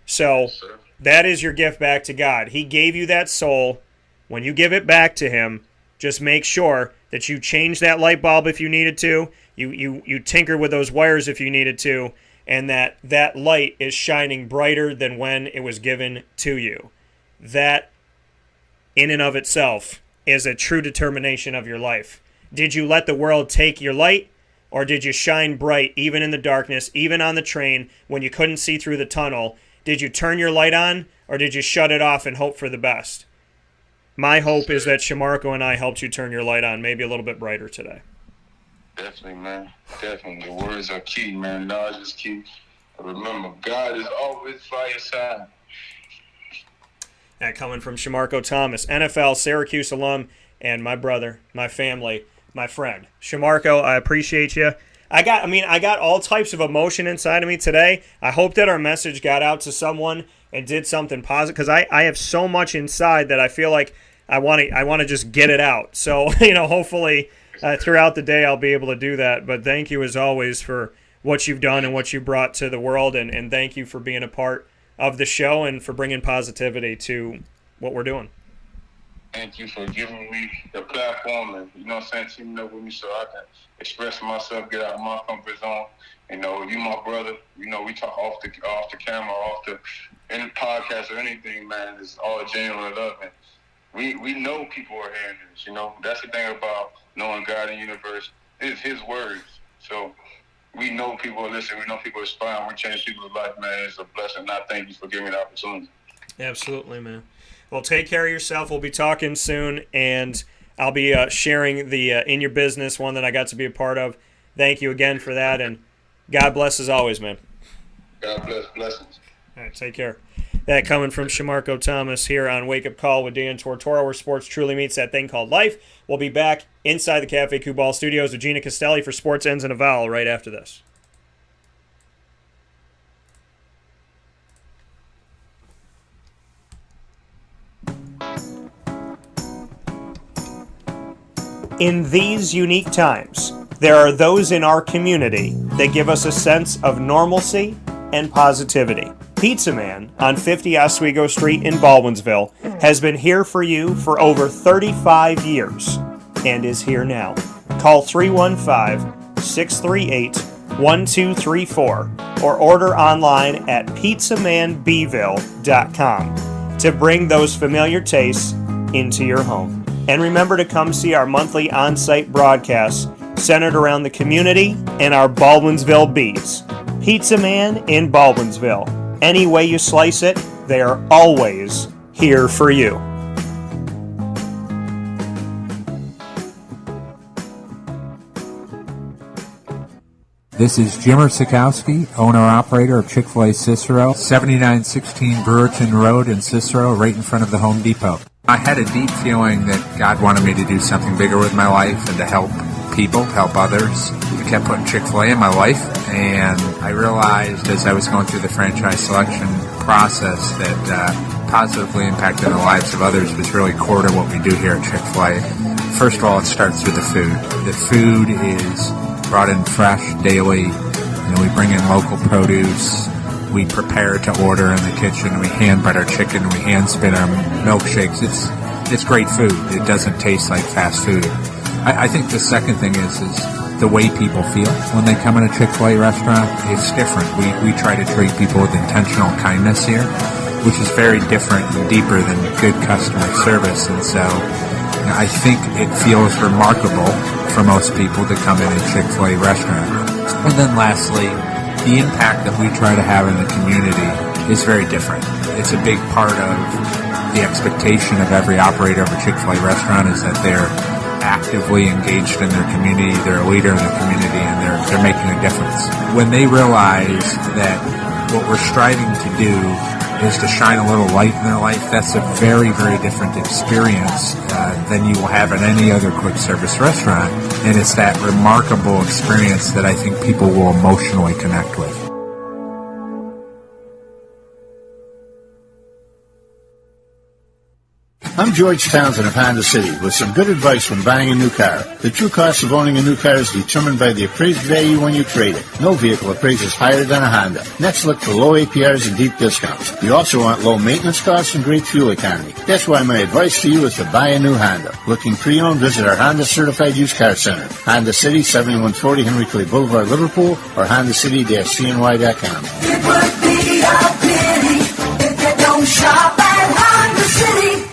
So that is your gift back to God. He gave you that soul. When you give it back to him, just make sure that you change that light bulb if you needed to, you tinker with those wires if you needed to, and that light is shining brighter than when it was given to you. That in and of itself is a true determination of your life. Did you let the world take your light, or did you shine bright even in the darkness, even on the train when you couldn't see through the tunnel? Did you turn your light on, or did you shut it off and hope for the best? My hope is that Shamarko and I helped you turn your light on, maybe a little bit brighter today. Definitely, man. Definitely. The words are key, man. Knowledge is key. Remember, God is always by your side. That coming from Shamarko Thomas, NFL, Syracuse alum, and my brother, my family, my friend. Shamarko, I appreciate you. I got all types of emotion inside of me today. I hope that our message got out to someone and did something positive, because I have so much inside that I feel like I want to just get it out. So, hopefully throughout the day I'll be able to do that. But thank you as always for what you've done and what you brought to the world, and thank you for being a part of the show and for bringing positivity to what we're doing. Thank you for giving me the platform and, teaming up with me so I can express myself, get out of my comfort zone. You my brother. We talk off the camera, in the podcast or anything, man. It's all genuine love. And we know people are hearing this. That's the thing about knowing God and universe is His words. So we know people are listening. We know people are inspiring. We change people's life, man. It's a blessing. I thank you for giving me the opportunity. Absolutely, man. Well, take care of yourself. We'll be talking soon, and I'll be sharing the In Your Business one that I got to be a part of. Thank you again for that, and God bless as always, man. God bless. Blessings. All right, take care. That coming from Shamarko Thomas here on Wake Up Call with Dan Tortora, where sports truly meets that thing called life. We'll be back inside the Cafe Kubal studios with Gina Castelli for Sports Ends in a Vowel right after this. In these unique times, there are those in our community that give us a sense of normalcy and positivity. Pizza Man on 50 Oswego Street in Baldwinsville has been here for you for over 35 years and is here now. Call 315-638-1234 or order online at pizzamanbville.com to bring those familiar tastes into your home. And remember to come see our monthly on-site broadcasts centered around the community and our Baldwinsville beats. Pizza Man in Baldwinsville. Any way you slice it, they are always here for you. This is Jimmer Sikowski, owner-operator of Chick-fil-A Cicero, 7916 Brewerton Road in Cicero, right in front of the Home Depot. I had a deep feeling that God wanted me to do something bigger with my life and to help people, help others. I kept putting Chick-fil-A in my life, and I realized as I was going through the franchise selection process that positively impacting the lives of others was really core to what we do here at Chick-fil-A. First of all, it starts with the food. The food is brought in fresh daily. We bring in local produce. We prepare to order in the kitchen. We hand butter chicken. We hand spin our milkshakes. It's great food. It doesn't taste like fast food. I think the second thing is the way people feel when they come in a Chick-fil-A restaurant. It's different. We try to treat people with intentional kindness here, which is very different and deeper than good customer service. And so I think it feels remarkable for most people to come in a Chick-fil-A restaurant. And then lastly, the impact that we try to have in the community is very different. It's a big part of the expectation of every operator of a Chick-fil-A restaurant is that they're actively engaged in their community, they're a leader in the community, and they're making a difference. When they realize that what we're striving to do is to shine a little light in their life, that's a very, very different experience than you will have in any other quick service restaurant. And it's that remarkable experience that I think people will emotionally connect with. I'm George Townsend of Honda City with some good advice when buying a new car. The true cost of owning a new car is determined by the appraised value when you trade it. No vehicle appraises higher than a Honda. Next, look for low APRs and deep discounts. You also want low maintenance costs and great fuel economy. That's why my advice to you is to buy a new Honda. Looking pre-owned, visit our Honda Certified Used Car Center. Honda City, 7140 Henry Clay Boulevard, Liverpool, or HondaCity-CNY.com. It would be a pity if you don't shop at Honda City.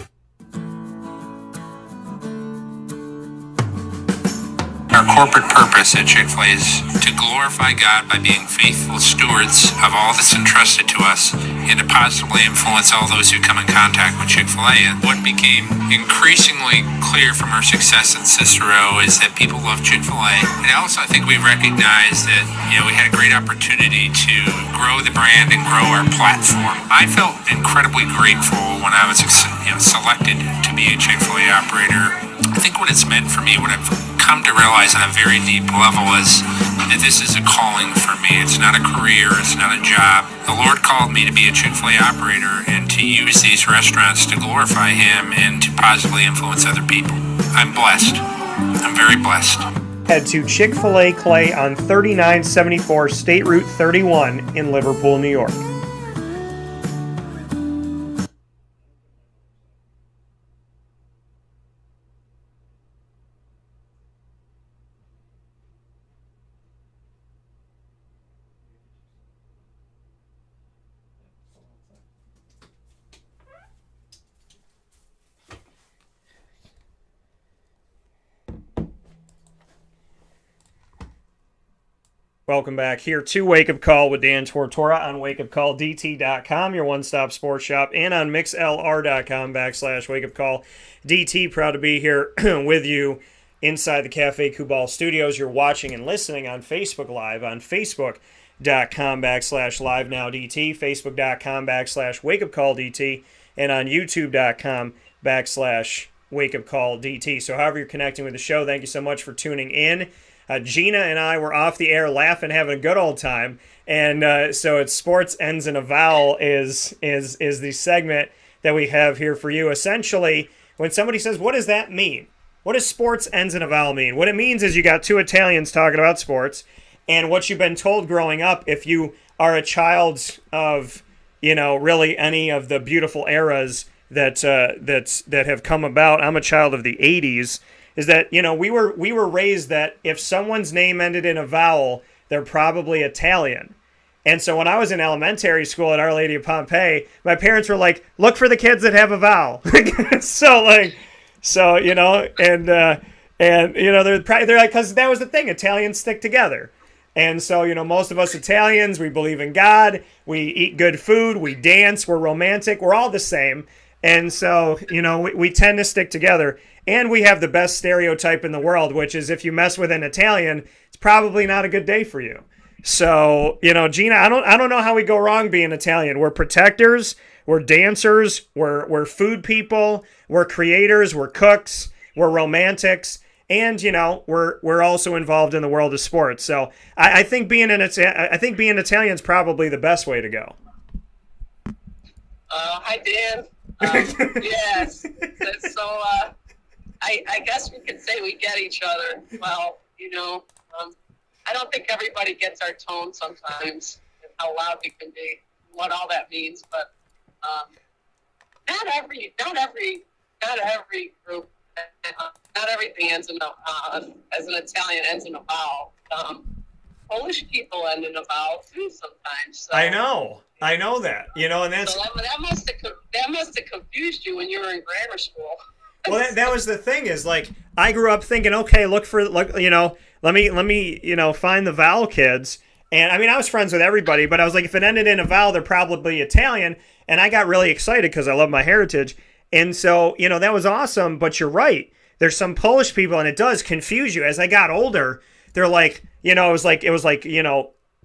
Our corporate purpose at Chick-fil-A is to glorify God by being faithful stewards of all that's entrusted to us and to positively influence all those who come in contact with Chick-fil-A. And what became increasingly clear from our success in Cicero is that people love Chick-fil-A. And also I think we recognized that, we had a great opportunity to grow the brand and grow our platform. I felt incredibly grateful when I was selected to be a Chick-fil-A operator. I think what it's meant for me, what I've come to realize on a very deep level is that this is a calling for me. It's not a career. It's not a job. The Lord called me to be a Chick-fil-A operator and to use these restaurants to glorify Him and to positively influence other people. I'm blessed. I'm very blessed. Head to Chick-fil-A Clay on 3974 State Route 31 in Liverpool, New York. Welcome back here to Wake Up Call with Dan Tortora on wakeupcalldt.com, your one-stop sports shop, and on mixlr.com/wakeupcalldt. Proud to be here with you inside the Cafe Kubal studios. You're watching and listening on Facebook Live on facebook.com/live-now-dt, facebook.com/wakeupcalldt, and on youtube.com/wakeupcalldt. So however you're connecting with the show, thank you so much for tuning in. Gina and I were off the air laughing, having a good old time. And so it's Sports Ends in a Vowel is the segment that we have here for you. Essentially, when somebody says, what does that mean? What does sports ends in a vowel mean? What it means is you got two Italians talking about sports, and what you've been told growing up, if you are a child of, really any of the beautiful eras that have come about. I'm a child of the 80s. Is that, we were raised that if someone's name ended in a vowel, they're probably Italian. And so when I was in elementary school at Our Lady of Pompeii, my parents were like, look for the kids that have a vowel. They're like, because that was the thing, Italians stick together. And so, most of us Italians, we believe in God, we eat good food, we dance, we're romantic, we're all the same. And so, we tend to stick together. And we have the best stereotype in the world, which is if you mess with an Italian, it's probably not a good day for you. So, Gina, I don't know how we go wrong being Italian. We're protectors, we're dancers, we're food people, we're creators, we're cooks, we're romantics, and we're also involved in the world of sports. So, I think being Italian is probably the best way to go. Hi, Dan. Yes. So, I guess we could say we get each other. Well, I don't think everybody gets our tone sometimes, and how loud we can be, what all that means. But not every group, not everything ends in as an Italian ends in a vowel. Polish people end in a vowel too sometimes. So. I know that. And that's so that must have confused you when you were in grammar school. Well, that was the thing is like I grew up thinking, okay, let me find the vowel kids. And I mean, I was friends with everybody, but I was like, if it ended in a vowel, they're probably Italian. And I got really excited because I love my heritage. And so, that was awesome. But you're right. There's some Polish people, and it does confuse you. As I got older, they're like, it was like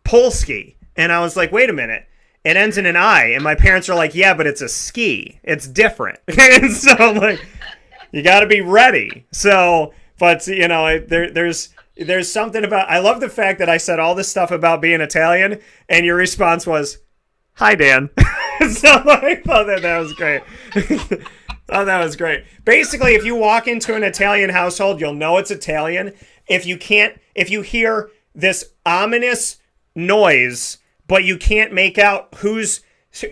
Polski. And I was like, wait a minute. It ends in an I. And my parents are like, yeah, but it's a ski. It's different. And so, like, you got to be ready. So, but, there's something about, I love the fact that I said all this stuff about being Italian, and your response was, hi, Dan. So I thought that was great. Oh, that was great. Basically, if you walk into an Italian household, you'll know it's Italian. If you hear this ominous noise, but you can't make out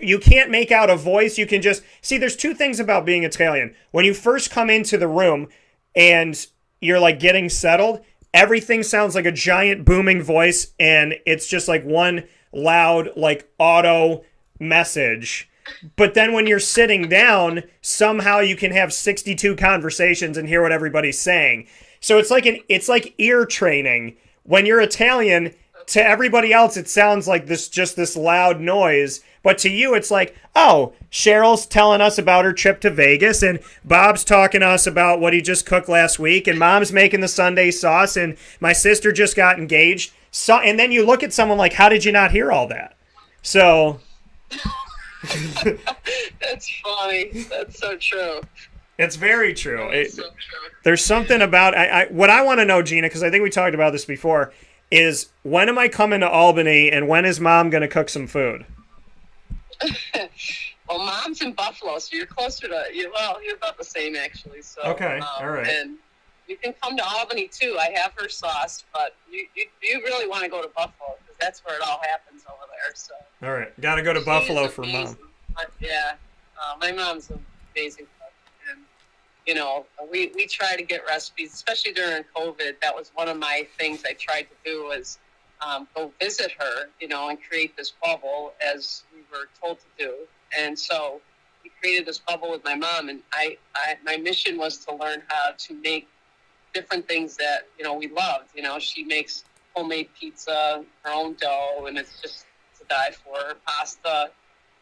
you can't make out a voice, you can just see there's two things about being Italian. When you first come into the room and you're like getting settled, everything sounds like a giant booming voice, and it's just like one loud like auto message. But then when you're sitting down, somehow you can have 62 conversations and hear what everybody's saying. So it's like ear training. When you're Italian, to everybody else it sounds like this loud noise, but to you it's like, oh, Cheryl's telling us about her trip to Vegas, and Bob's talking to us about what he just cooked last week, and Mom's making the Sunday sauce, and my sister just got engaged. So, and then you look at someone like, how did you not hear all that? So that's funny. That's so true. It's very true. So true. There's something about what I want to know, Gina, because I think we talked about this before, is when am I coming to Albany, and when is Mom going to cook some food? Well, Mom's in Buffalo, so you're closer to you're about the same actually. So okay, all right. And you can come to Albany too. I have her sauce, but you really want to go to Buffalo because that's where it all happens over there. So all right, got to go to Buffalo for Mom. Yeah, my mom's an amazing cook, and we try to get recipes, especially during COVID. That was one of my things I tried to do was go visit her, and create this bubble as we were told to do. And so we created this bubble with my mom, and my mission was to learn how to make different things that, we loved. She makes homemade pizza, her own dough, and it's just to die for. Her pasta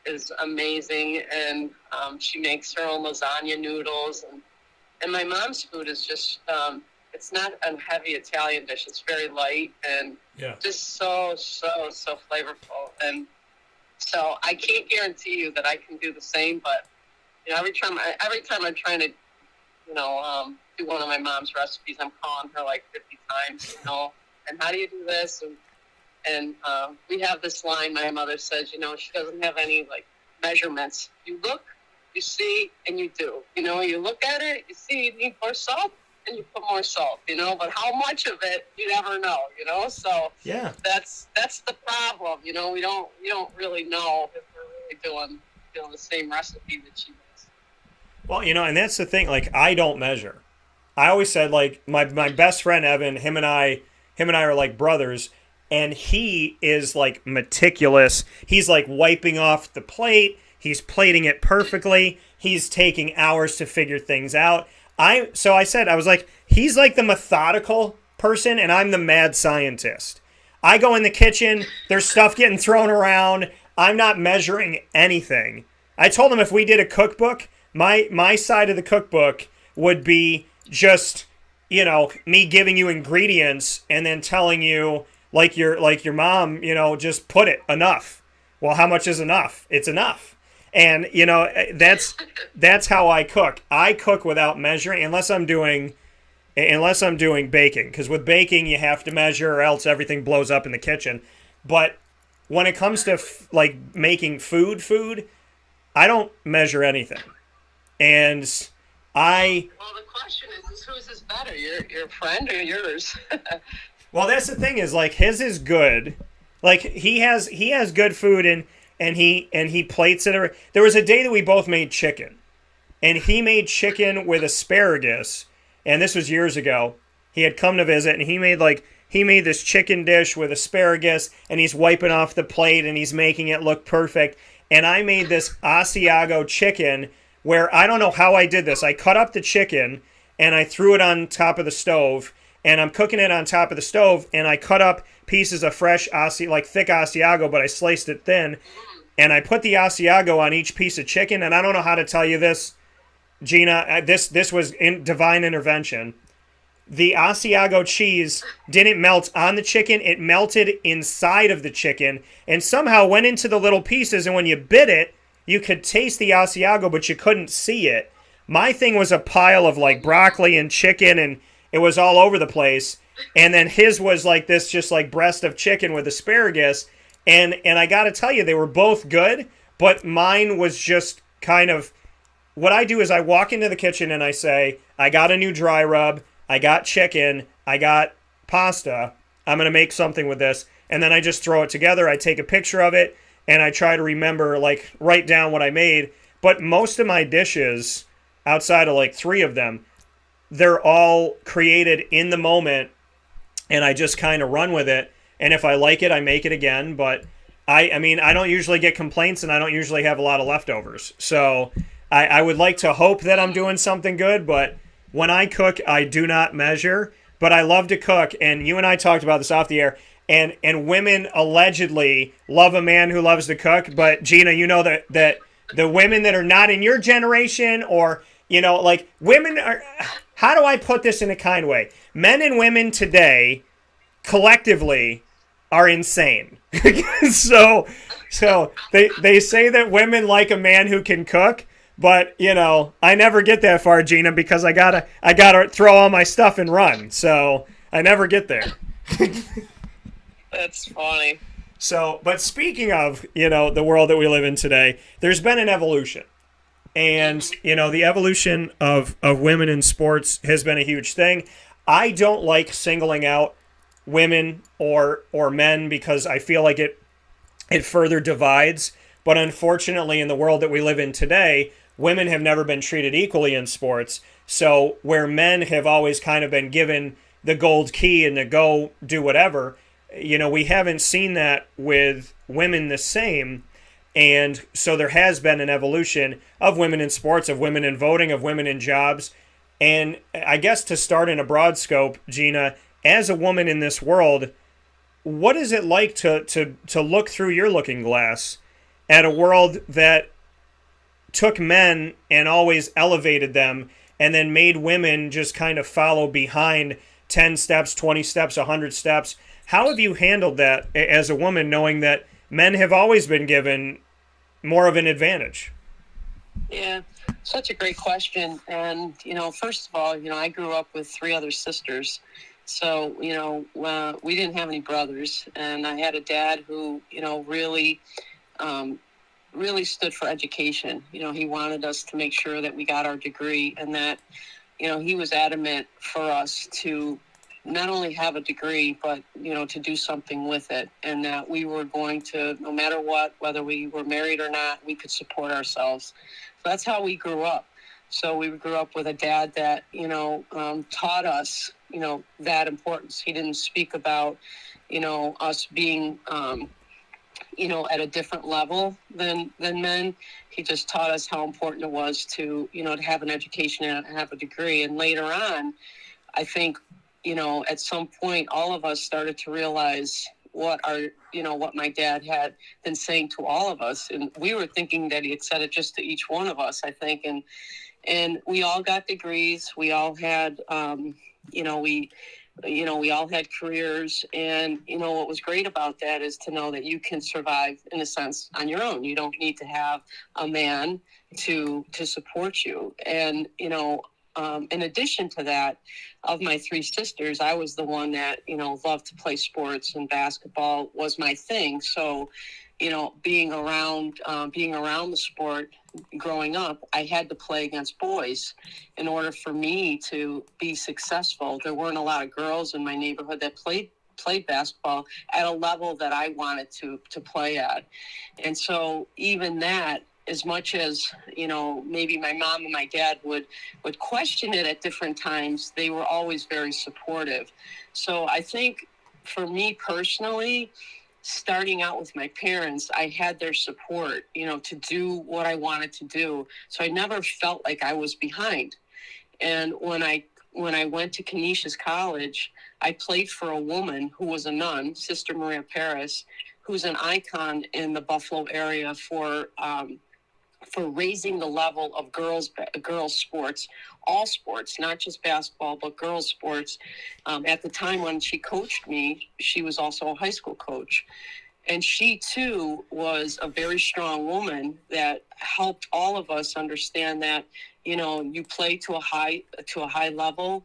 is amazing, and she makes her own lasagna noodles. And my mom's food is just, it's not a heavy Italian dish. It's very light and just so flavorful. And so I can't guarantee you that I can do the same, but you know, every time I'm trying to, you know, do one of my mom's recipes, I'm calling her like 50 times, you know, and how do you do this? And we have this line my mother says, you know, she doesn't have any like measurements. You look, you see, and you do. You know, you look at it, you see you need more salt, and you put more salt, you know, but how much of it, you never know, you know? So that's the problem, you know, we don't really know if we're really doing the same recipe that she does. Well, you know, and that's the thing, like, I don't measure. I always said, like, my best friend Evan, him and I are like brothers, and he is like meticulous. He's like wiping off the plate, he's plating it perfectly, he's taking hours to figure things out. So I said, I was like, he's like the methodical person, and I'm the mad scientist. I go in the kitchen, there's stuff getting thrown around, I'm not measuring anything. I told him if we did a cookbook, my side of the cookbook would be just, you know, me giving you ingredients and then telling you, like your mom, you know, just put it, enough. Well, how much is enough? It's enough. And, you know, that's how I cook. I cook without measuring, unless I'm doing baking. Because with baking, you have to measure or else everything blows up in the kitchen. But when it comes to, like, making food, I don't measure anything. And Well, the question is whose is better, your friend or yours? Well, that's the thing is, like, his is good. Like, he has good food, and he plates it. There was a day that we both made chicken, and he made chicken with asparagus, and this was years ago. He had come to visit, and he made this chicken dish with asparagus, and he's wiping off the plate, and he's making it look perfect. And I made this Asiago chicken where I don't know how I did this. I cut up the chicken, and I threw it on top of the stove, and I'm cooking it on top of the stove, and I cut up pieces of fresh thick Asiago, but I sliced it thin, and I put the Asiago on each piece of chicken, and I don't know how to tell you this, Gina, this was in divine intervention. The Asiago cheese didn't melt on the chicken, it melted inside of the chicken, and somehow went into the little pieces, and when you bit it, you could taste the Asiago, but you couldn't see it. My thing was a pile of, like, broccoli and chicken, and it was all over the place. And then his was like this, just like breast of chicken with asparagus. And I got to tell you, they were both good, but mine was just kind of, what I do is I walk into the kitchen and I say, I got a new dry rub, I got chicken, I got pasta, I'm going to make something with this. And then I just throw it together, I take a picture of it, and I try to remember, like, write down what I made. But most of my dishes, outside of like 3 of them, they're all created in the moment, and I just kind of run with it. And if I like it, I make it again. But I mean, I don't usually get complaints, and I don't usually have a lot of leftovers. So I would like to hope that I'm doing something good, but when I cook, I do not measure. But I love to cook, and you and I talked about this off the air. And women allegedly love a man who loves to cook. But Gina, you know that the women that are not in your generation, or, you know, like, women are, how do I put this in a kind way? Men and women today collectively are insane. so they say that women like a man who can cook, but, you know, I never get that far, Gina, because I gotta throw all my stuff and run. So I never get there. That's funny. So, but speaking of, you know, the world that we live in today, there's been an evolution. And, you know, the evolution of women in sports has been a huge thing. I don't like singling out women or men because I feel like it further divides. But unfortunately, in the world that we live in today, women have never been treated equally in sports. So where men have always kind of been given the gold key and to go do whatever, you know, we haven't seen that with women the same. And so there has been an evolution of women in sports, of women in voting, of women in jobs. And I guess to start in a broad scope, Gina, as a woman in this world, what is it like to look through your looking glass at a world that took men and always elevated them and then made women just kind of follow behind 10 steps, 20 steps, 100 steps? How have you handled that as a woman, knowing that men have always been given more of an advantage? Yeah, such a great question. And, first of all, I grew up with 3 other sisters. So, we didn't have any brothers. And I had a dad who, really, really stood for education. He wanted us to make sure that we got our degree, and that, he was adamant for us to not only have a degree, but, to do something with it. And that we were going to, no matter what, whether we were married or not, we could support ourselves. So that's how we grew up. So we grew up with a dad that, taught us, that importance. He didn't speak about, us being, at a different level than men. He just taught us how important it was to, to have an education and have a degree. And later on, I think, at some point, all of us started to realize what my dad had been saying to all of us. And we were thinking that he had said it just to each one of us, I think. And we all got degrees. We all had, we all had careers. And, what was great about that is to know that you can survive, in a sense, on your own. You don't need to have a man to support you. And, in addition to that, of my 3 sisters, I was the one that, loved to play sports, and basketball was my thing. So, being around the sport growing up, I had to play against boys in order for me to be successful. There weren't a lot of girls in my neighborhood that played basketball at a level that I wanted to play at. And so even that, as much as, maybe my mom and my dad would question it at different times, they were always very supportive. So I think for me personally, starting out with my parents, I had their support, to do what I wanted to do. So I never felt like I was behind. And when I went to Canisius College, I played for a woman who was a nun, Sister Maria Paris, who's an icon in the Buffalo area for raising the level of girls sports, all sports, not just basketball, but girls sports. At the time when she coached me, she was also a high school coach. And she too was a very strong woman that helped all of us understand that, you play to a high level,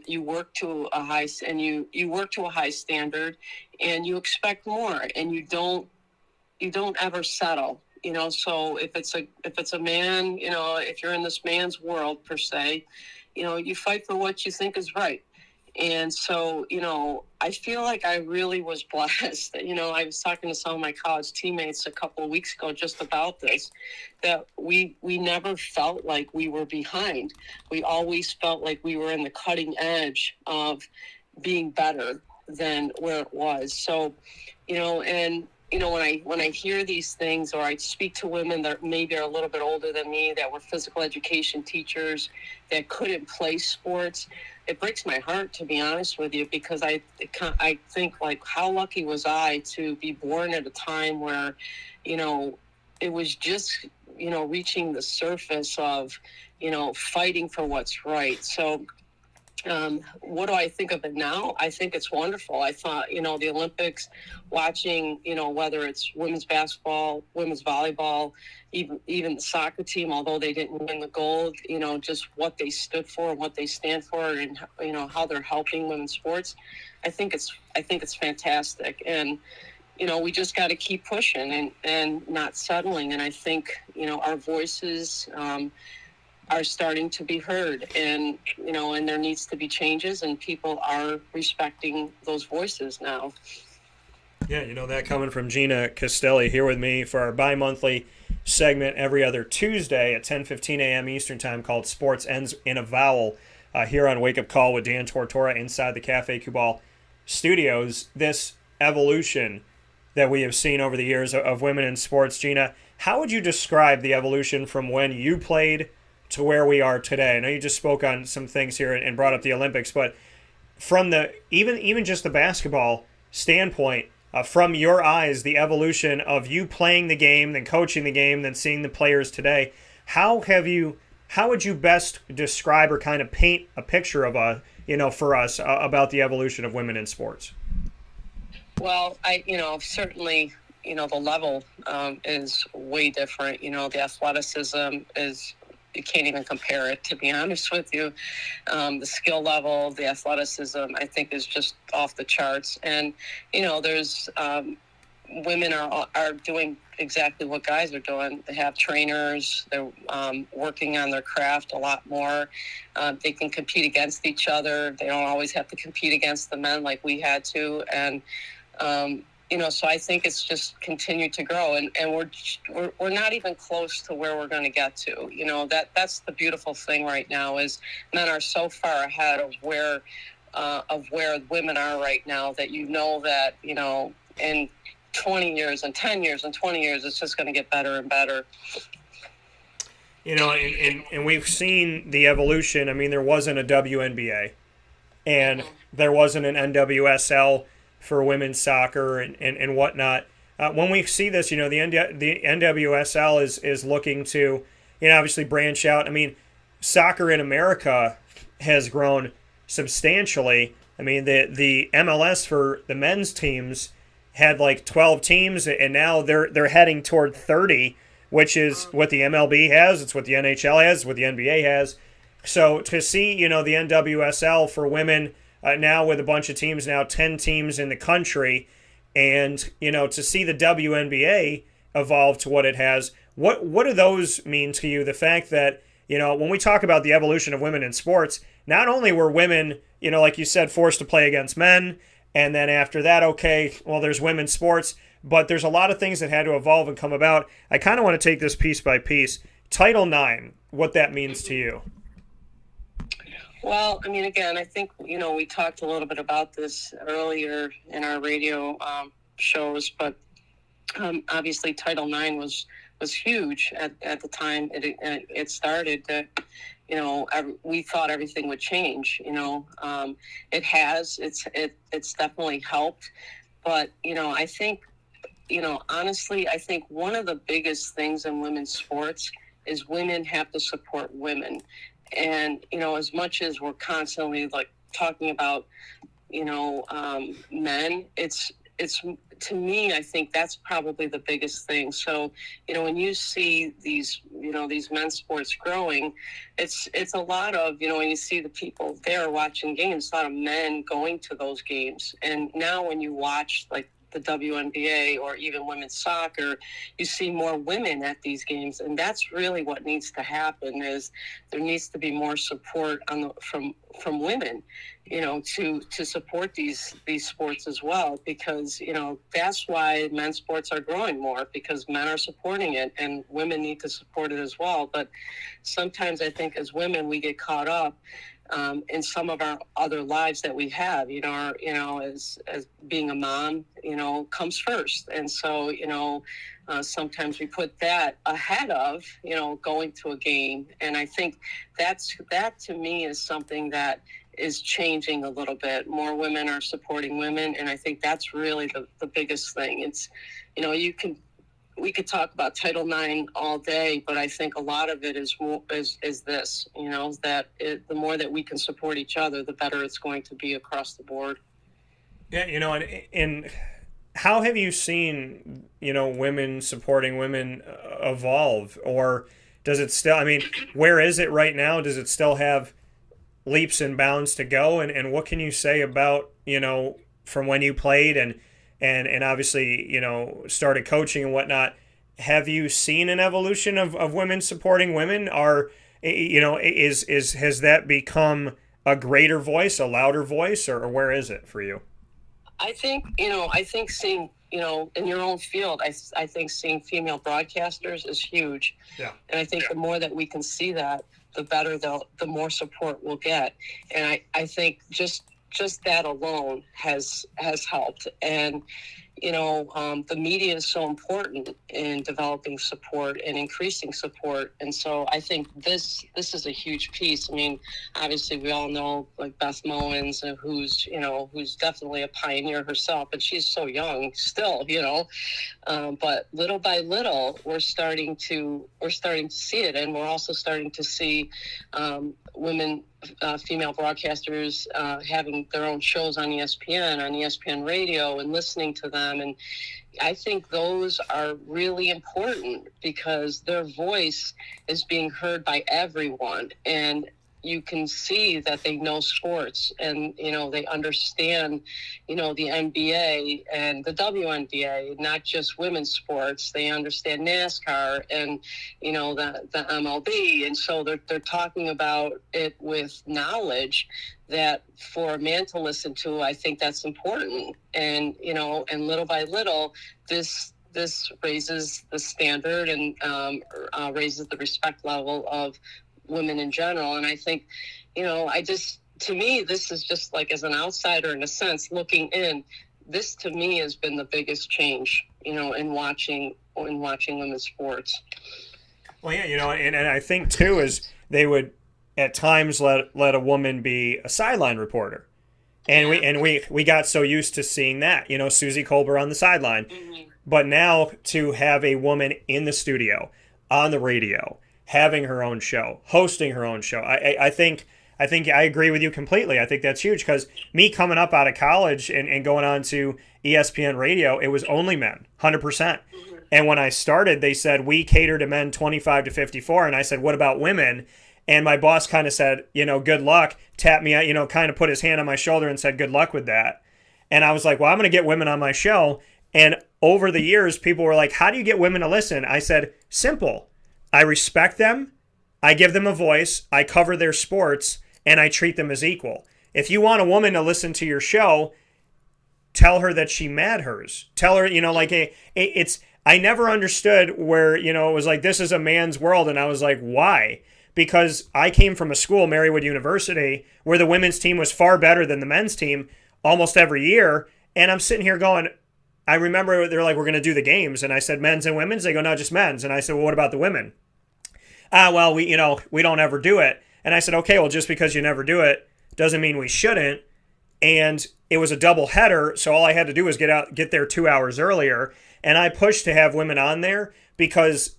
you work to a high, and you work to a high standard, and you expect more, and you don't ever settle. So if it's a man, if you're in this man's world per se, you fight for what you think is right. And so, I feel like I really was blessed. I was talking to some of my college teammates a couple of weeks ago just about this, that we never felt like we were behind. We always felt like we were in the cutting edge of being better than where it was. So, when I hear these things, or I speak to women that maybe are a little bit older than me, that were physical education teachers, that couldn't play sports, it breaks my heart, to be honest with you, because I think, like, how lucky was I to be born at a time where, it was just, reaching the surface of, fighting for what's right. So, what do I think of it now? I think it's wonderful. I thought, the Olympics, watching, whether it's women's basketball, women's volleyball, even the soccer team, although they didn't win the gold, just what they stood for and what they stand for, and, how they're helping women's sports. I think it's fantastic. And, we just got to keep pushing and not settling. And I think, our voices, are starting to be heard, and and there needs to be changes, and people are respecting those voices now. Yeah, that coming from Gina Castelli here with me for our bi-monthly segment every other Tuesday at 10:15 a.m. Eastern Time, called Sports Ends in a Vowel, here on Wake Up Call with Dan Tortora inside the Cafe Kubal studios. This evolution that we have seen over the years of women in sports, Gina, how would you describe the evolution from when you played to where we are today? I know you just spoke on some things here and brought up the Olympics, but from the even just the basketball standpoint, from your eyes, the evolution of you playing the game, then coaching the game, then seeing the players today, how would you best describe or kind of paint a picture of for us about the evolution of women in sports? Well, certainly, the level is way different. The athleticism is, you can't even compare it, to be honest with you. The skill level, the athleticism, I think is just off the charts. And, there's women are doing exactly what guys are doing. They have trainers. They're working on their craft a lot more. They can compete against each other. They don't always have to compete against the men like we had to. And, so I think it's just continued to grow, and we're not even close to where we're going to get to. That's the beautiful thing right now is men are so far ahead of where women are right now that that in 20 years and 10 years and 20 years it's just going to get better and better. And we've seen the evolution. I mean, there wasn't a WNBA, and there wasn't an NWSL for women's soccer and whatnot. When we see this, the NWSL is looking to, obviously branch out. I mean, soccer in America has grown substantially. I mean, the MLS for the men's teams had like 12 teams, and now they're heading toward 30, which is what the MLB has. It's what the NHL has. It's what the NBA has. So to see, the NWSL for women, now with a bunch of teams, now 10 teams in the country, and to see the WNBA evolve to what it has, what do those mean to you? The fact that when we talk about the evolution of women in sports, not only were women like you said, forced to play against men, and then after that, okay, well, there's women's sports, but there's a lot of things that had to evolve and come about. I kind of want to take this piece by piece. Title IX, what that means to you. Well, I mean, again, I think, we talked a little bit about this earlier in our radio shows, but obviously Title IX was huge at the time it started. We thought everything would change. It has. It's definitely helped, but I think, honestly, I think one of the biggest things in women's sports is women have to support women. And, as much as we're constantly like talking about, men, it's to me, I think that's probably the biggest thing. So, when you see these men's sports growing, it's a lot of, when you see the people there watching games, a lot of men going to those games. And now when you watch like the WNBA or even women's soccer, you see more women at these games, and that's really what needs to happen. Is there needs to be more support from women, to support these sports as well, because that's why men's sports are growing more, because men are supporting it and women need to support it as well. But sometimes I think as women we get caught up in some of our other lives that we have, as being a mom, comes first. And so, sometimes we put that ahead of, going to a game. And I think that to me is something that is changing a little bit. More women are supporting women. And I think that's really the biggest thing. It's, we could talk about Title IX all day, but I think a lot of it is this, that the more that we can support each other, the better it's going to be across the board. Yeah, and how have you seen, women supporting women evolve? Or does it still, I mean, where is it right now? Does it still have leaps and bounds to go? And what can you say about, from when you played and obviously, started coaching and whatnot? Have you seen an evolution of women supporting women? Has that become a greater voice, a louder voice, or where is it for you? I think seeing, in your own field, I think seeing female broadcasters is huge. Yeah. And I think the more that we can see that, the better the more support we'll get. And I think just that alone has helped. And, the media is so important in developing support and increasing support. And so I think this is a huge piece. I mean, obviously we all know like Beth Mowens, who's definitely a pioneer herself, but she's so young still, but little by little we're starting to see it. And we're also starting to see women, female broadcasters having their own shows on ESPN radio, and listening to them. And I think those are really important because their voice is being heard by everyone. And you can see that they know sports, and they understand the NBA and the WNBA, not just women's sports. They understand NASCAR and the MLB, and so they're talking about it with knowledge that for a man to listen to. I think that's important. And and little by little this raises the standard and raises the respect level of women in general. And I think, to me, this is just like, as an outsider, in a sense, looking in, this to me has been the biggest change, in watching women's sports. Well, yeah, and I think too is they would at times let a woman be a sideline reporter. And we got so used to seeing that, Susie Colbert on the sideline. Mm-hmm. But now to have a woman in the studio, on the radio, having her own show, hosting her own show. I think I agree with you completely. I think that's huge because me coming up out of college and going on to ESPN radio, it was only men, 100%. Mm-hmm. And when I started, they said, we cater to men 25 to 54. And I said, what about women? And my boss kind of said, good luck, tapped me out, kind of put his hand on my shoulder and said, good luck with that. And I was like, well, I'm going to get women on my show. And over the years, people were like, how do you get women to listen? I said, simple. I respect them, I give them a voice, I cover their sports, and I treat them as equal. If you want a woman to listen to your show, tell her that she mad hers. Tell her, I never understood where, it was like, this is a man's world, and I was like, why? Because I came from a school, Marywood University, where the women's team was far better than the men's team almost every year, and I'm sitting here going, I remember they're like, we're going to do the games, and I said, men's and women's? They go, no, just men's. And I said, well, what about the women? Well, we don't ever do it. And I said, okay, well, just because you never do it doesn't mean we shouldn't. And it was a double header, so all I had to do was get there 2 hours earlier. And I pushed to have women on there because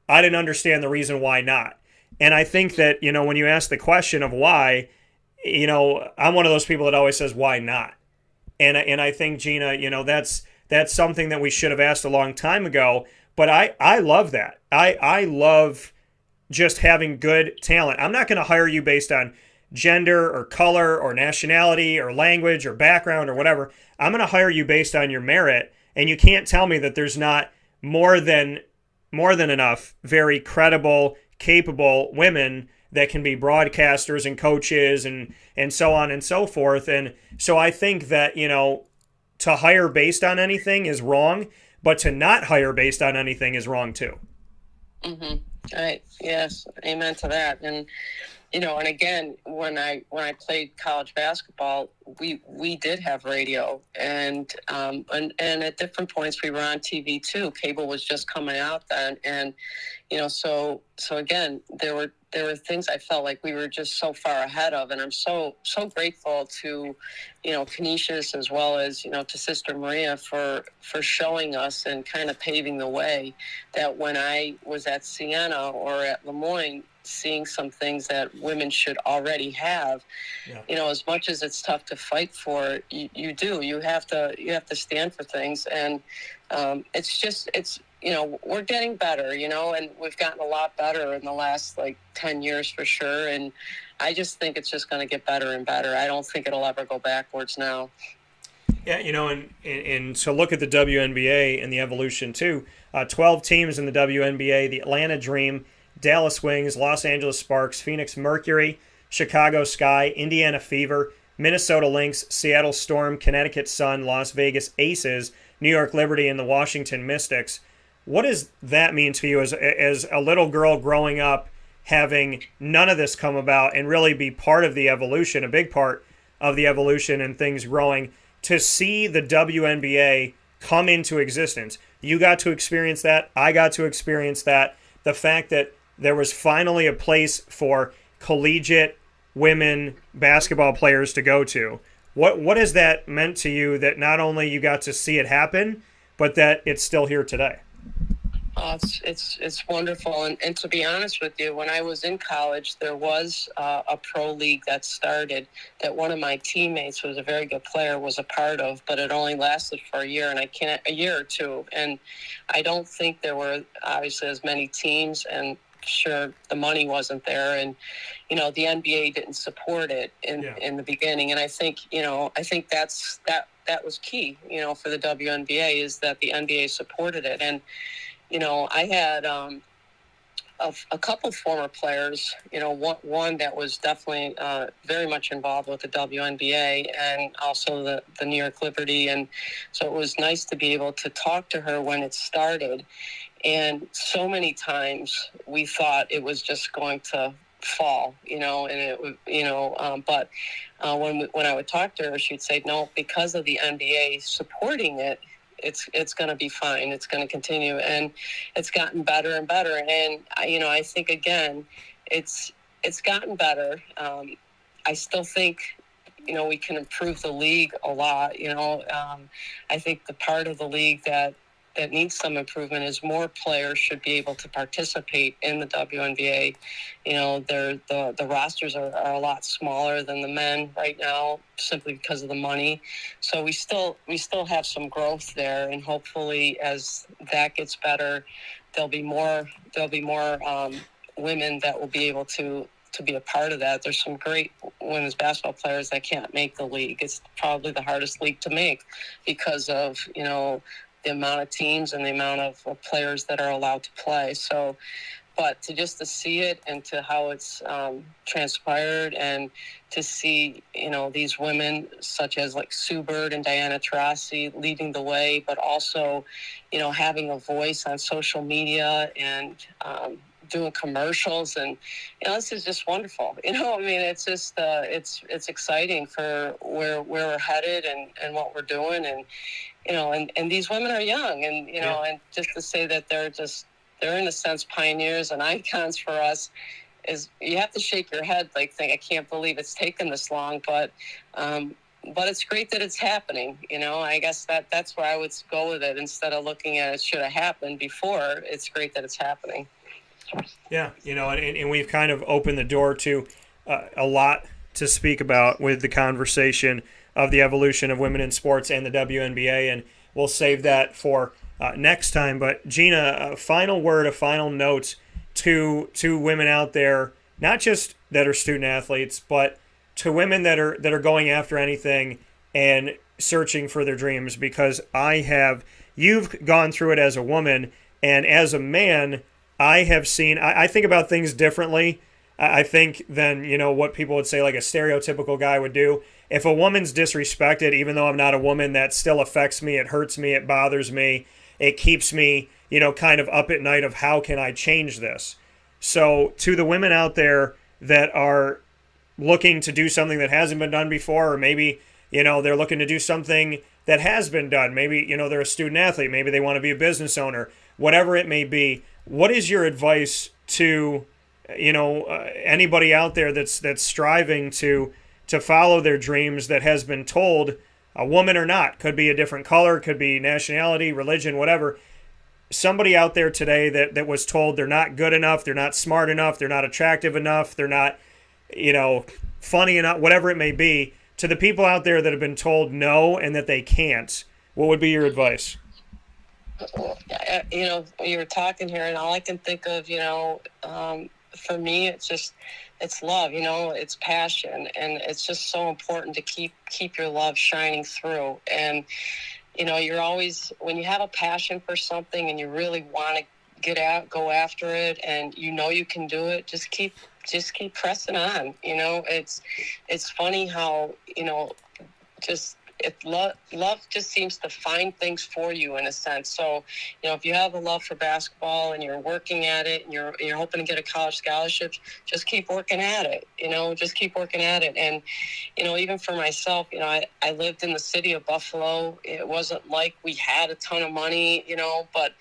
I didn't understand the reason why not. And I think that, when you ask the question of why, I'm one of those people that always says, why not? And I think, Gina, that's something that we should have asked a long time ago. But I love that. I love just having good talent. I'm not going to hire you based on gender or color or nationality or language or background or whatever. I'm going to hire you based on your merit. And you can't tell me that there's not more than enough very credible, capable women that can be broadcasters and coaches and so on and so forth. And so I think that, to hire based on anything is wrong, but to not hire based on anything is wrong too. Mm-hmm. Right. Yes. Amen to that. And, and again, when I played college basketball, we did have radio, and at different points we were on TV too. Cable was just coming out then, and so again, there were things I felt like we were just so far ahead of, and I'm so grateful to Canisius as well as to Sister Maria for showing us and kind of paving the way, that when I was at Siena or at Moyne, seeing some things that women should already have. Yeah. As much as it's tough to fight for, you have to stand for things, and it's we're getting better, and we've gotten a lot better in the last 10 years for sure, and I just think it's just going to get better and better. I don't think it'll ever go backwards now. Yeah, and so look at the WNBA and the evolution too. 12 teams in the WNBA: the Atlanta Dream, Dallas Wings, Los Angeles Sparks, Phoenix Mercury, Chicago Sky, Indiana Fever, Minnesota Lynx, Seattle Storm, Connecticut Sun, Las Vegas Aces, New York Liberty, and the Washington Mystics. What does that mean to you as a little girl growing up, having none of this come about and really be part of the evolution, a big part of the evolution and things growing, to see the WNBA come into existence. You got to experience that. I got to experience that. The fact that there was finally a place for collegiate women basketball players to go to. What has that meant to you, that not only you got to see it happen, but that it's still here today? It's wonderful, and to be honest with you, when I was in college, there was a pro league that started that one of my teammates, who was a very good player, was a part of, but it only lasted for a year, and a year or two, and I don't think there were obviously as many teams, and sure the money wasn't there, and the NBA didn't support it in the beginning, and I think that was key, for the WNBA, is that the NBA supported it. And I had a couple former players, one that was definitely very much involved with the WNBA and also the New York Liberty. And so it was nice to be able to talk to her when it started. And so many times we thought it was just going to fall, and it would, but when I would talk to her, she'd say, no, because of the NBA supporting it, it's going to be fine. It's going to continue, and it's gotten better and better. And I think again, it's gotten better. I still think we can improve the league a lot. I think the part of the league that needs some improvement is more players should be able to participate in the WNBA. The rosters are a lot smaller than the men right now, simply because of the money. So we still have some growth there, and hopefully as that gets better, there'll be more women that will be able to be a part of that. There's some great women's basketball players that can't make the league. It's probably the hardest league to make because of the amount of teams and the amount of players that are allowed to play. So, but to see it and to how it's transpired, and to see, these women such as like Sue Bird and Diana Taurasi leading the way, but also, having a voice on social media and doing commercials, and this is just wonderful. It's just it's exciting for where we're headed and what we're doing, and and these women are young, and and just to say that they're in a sense pioneers and icons for us, is you have to shake your head, think, I can't believe it's taken this long, but it's great that it's happening. I guess that's where I would go with it, instead of looking at it should have happened before. It's great that it's happening. Yeah, and we've kind of opened the door to a lot to speak about with the conversation of the evolution of women in sports and the WNBA, and we'll save that for next time. But Gina, a final word, a final note to women out there, not just that are student athletes, but to women that are going after anything and searching for their dreams, because you've gone through it as a woman, and as a man, I have seen, I think about things differently, I think, than, what people would say like a stereotypical guy would do. If a woman's disrespected, even though I'm not a woman, that still affects me, it hurts me, it bothers me, it keeps me, kind of up at night of how can I change this? So to the women out there that are looking to do something that hasn't been done before, or maybe, they're looking to do something that has been done, maybe, they're a student athlete, maybe they want to be a business owner, whatever it may be, what is your advice to, anybody out there that's striving to follow their dreams, that has been told, a woman or not, could be a different color, could be nationality, religion, whatever, somebody out there today that was told they're not good enough, they're not smart enough, they're not attractive enough, they're not, funny enough, whatever it may be, to the people out there that have been told no and that they can't, what would be your advice? You were talking here, and all I can think of, for me, it's love, it's passion, and it's just so important to keep your love shining through. And, you're always, when you have a passion for something and you really want to go after it, and you can do it, just keep pressing on. It's funny how, love just seems to find things for you in a sense. So, if you have a love for basketball and you're working at it and you're hoping to get a college scholarship, just keep working at it. Just keep working at it. And even for myself, I lived in the city of Buffalo. It wasn't like we had a ton of money, but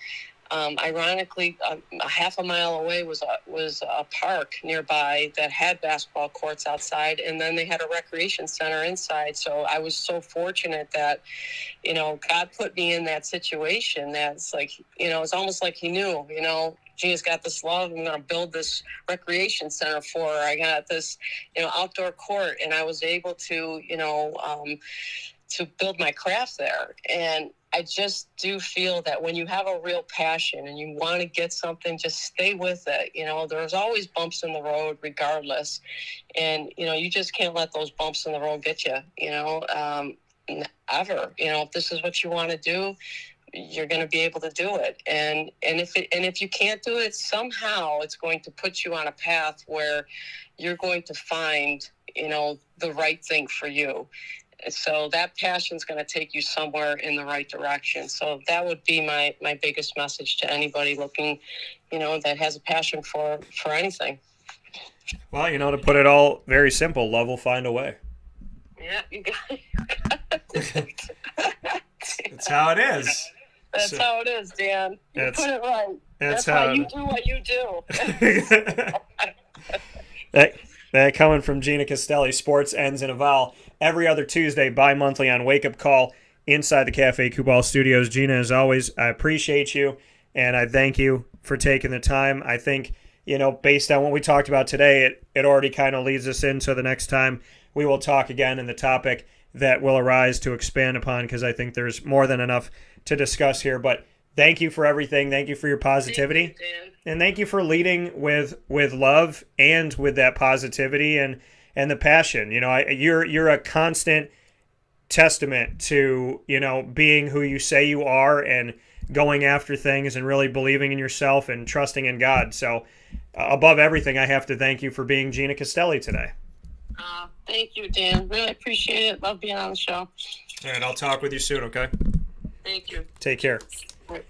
ironically, a half a mile away was a park nearby that had basketball courts outside, and then they had a recreation center inside. So I was so fortunate that, God put me in that situation. That's like, it's almost like He knew, Gina's got this love. I'm going to build this recreation center for her. I got this, outdoor court, and I was able to, to build my craft there. And I just do feel that when you have a real passion and you want to get something, just stay with it. There's always bumps in the road regardless. And, you just can't let those bumps in the road get you, ever. If this is what you want to do, you're going to be able to do it. And if you can't do it, somehow it's going to put you on a path where you're going to find, the right thing for you. So that passion is going to take you somewhere in the right direction. So that would be my biggest message to anybody looking, that has a passion for anything. Well, to put it all very simple, love will find a way. Yeah, you got it. That's how it is. That's how it is, Dan. You put it right. That's how why you do what you do. That coming from Gina Castelli. Sports ends in a vowel. Every other Tuesday, bi-monthly on Wake Up Call inside the Cafe Kubal Studios. Gina, as always, I appreciate you, and I thank you for taking the time. I think, based on what we talked about today, it already kind of leads us into the next time we will talk again and the topic that will arise to expand upon, because I think there's more than enough to discuss here. But thank you for everything. Thank you for your positivity. Thank you, Dan. And thank you for leading with love and with that positivity and the passion. You're a constant testament to, being who you say you are and going after things and really believing in yourself and trusting in God. So above everything, I have to thank you for being Gina Castelli today. Thank you, Dan. Really appreciate it. Love being on the show. All right, I'll talk with you soon, okay? Thank you. Take care. Bye.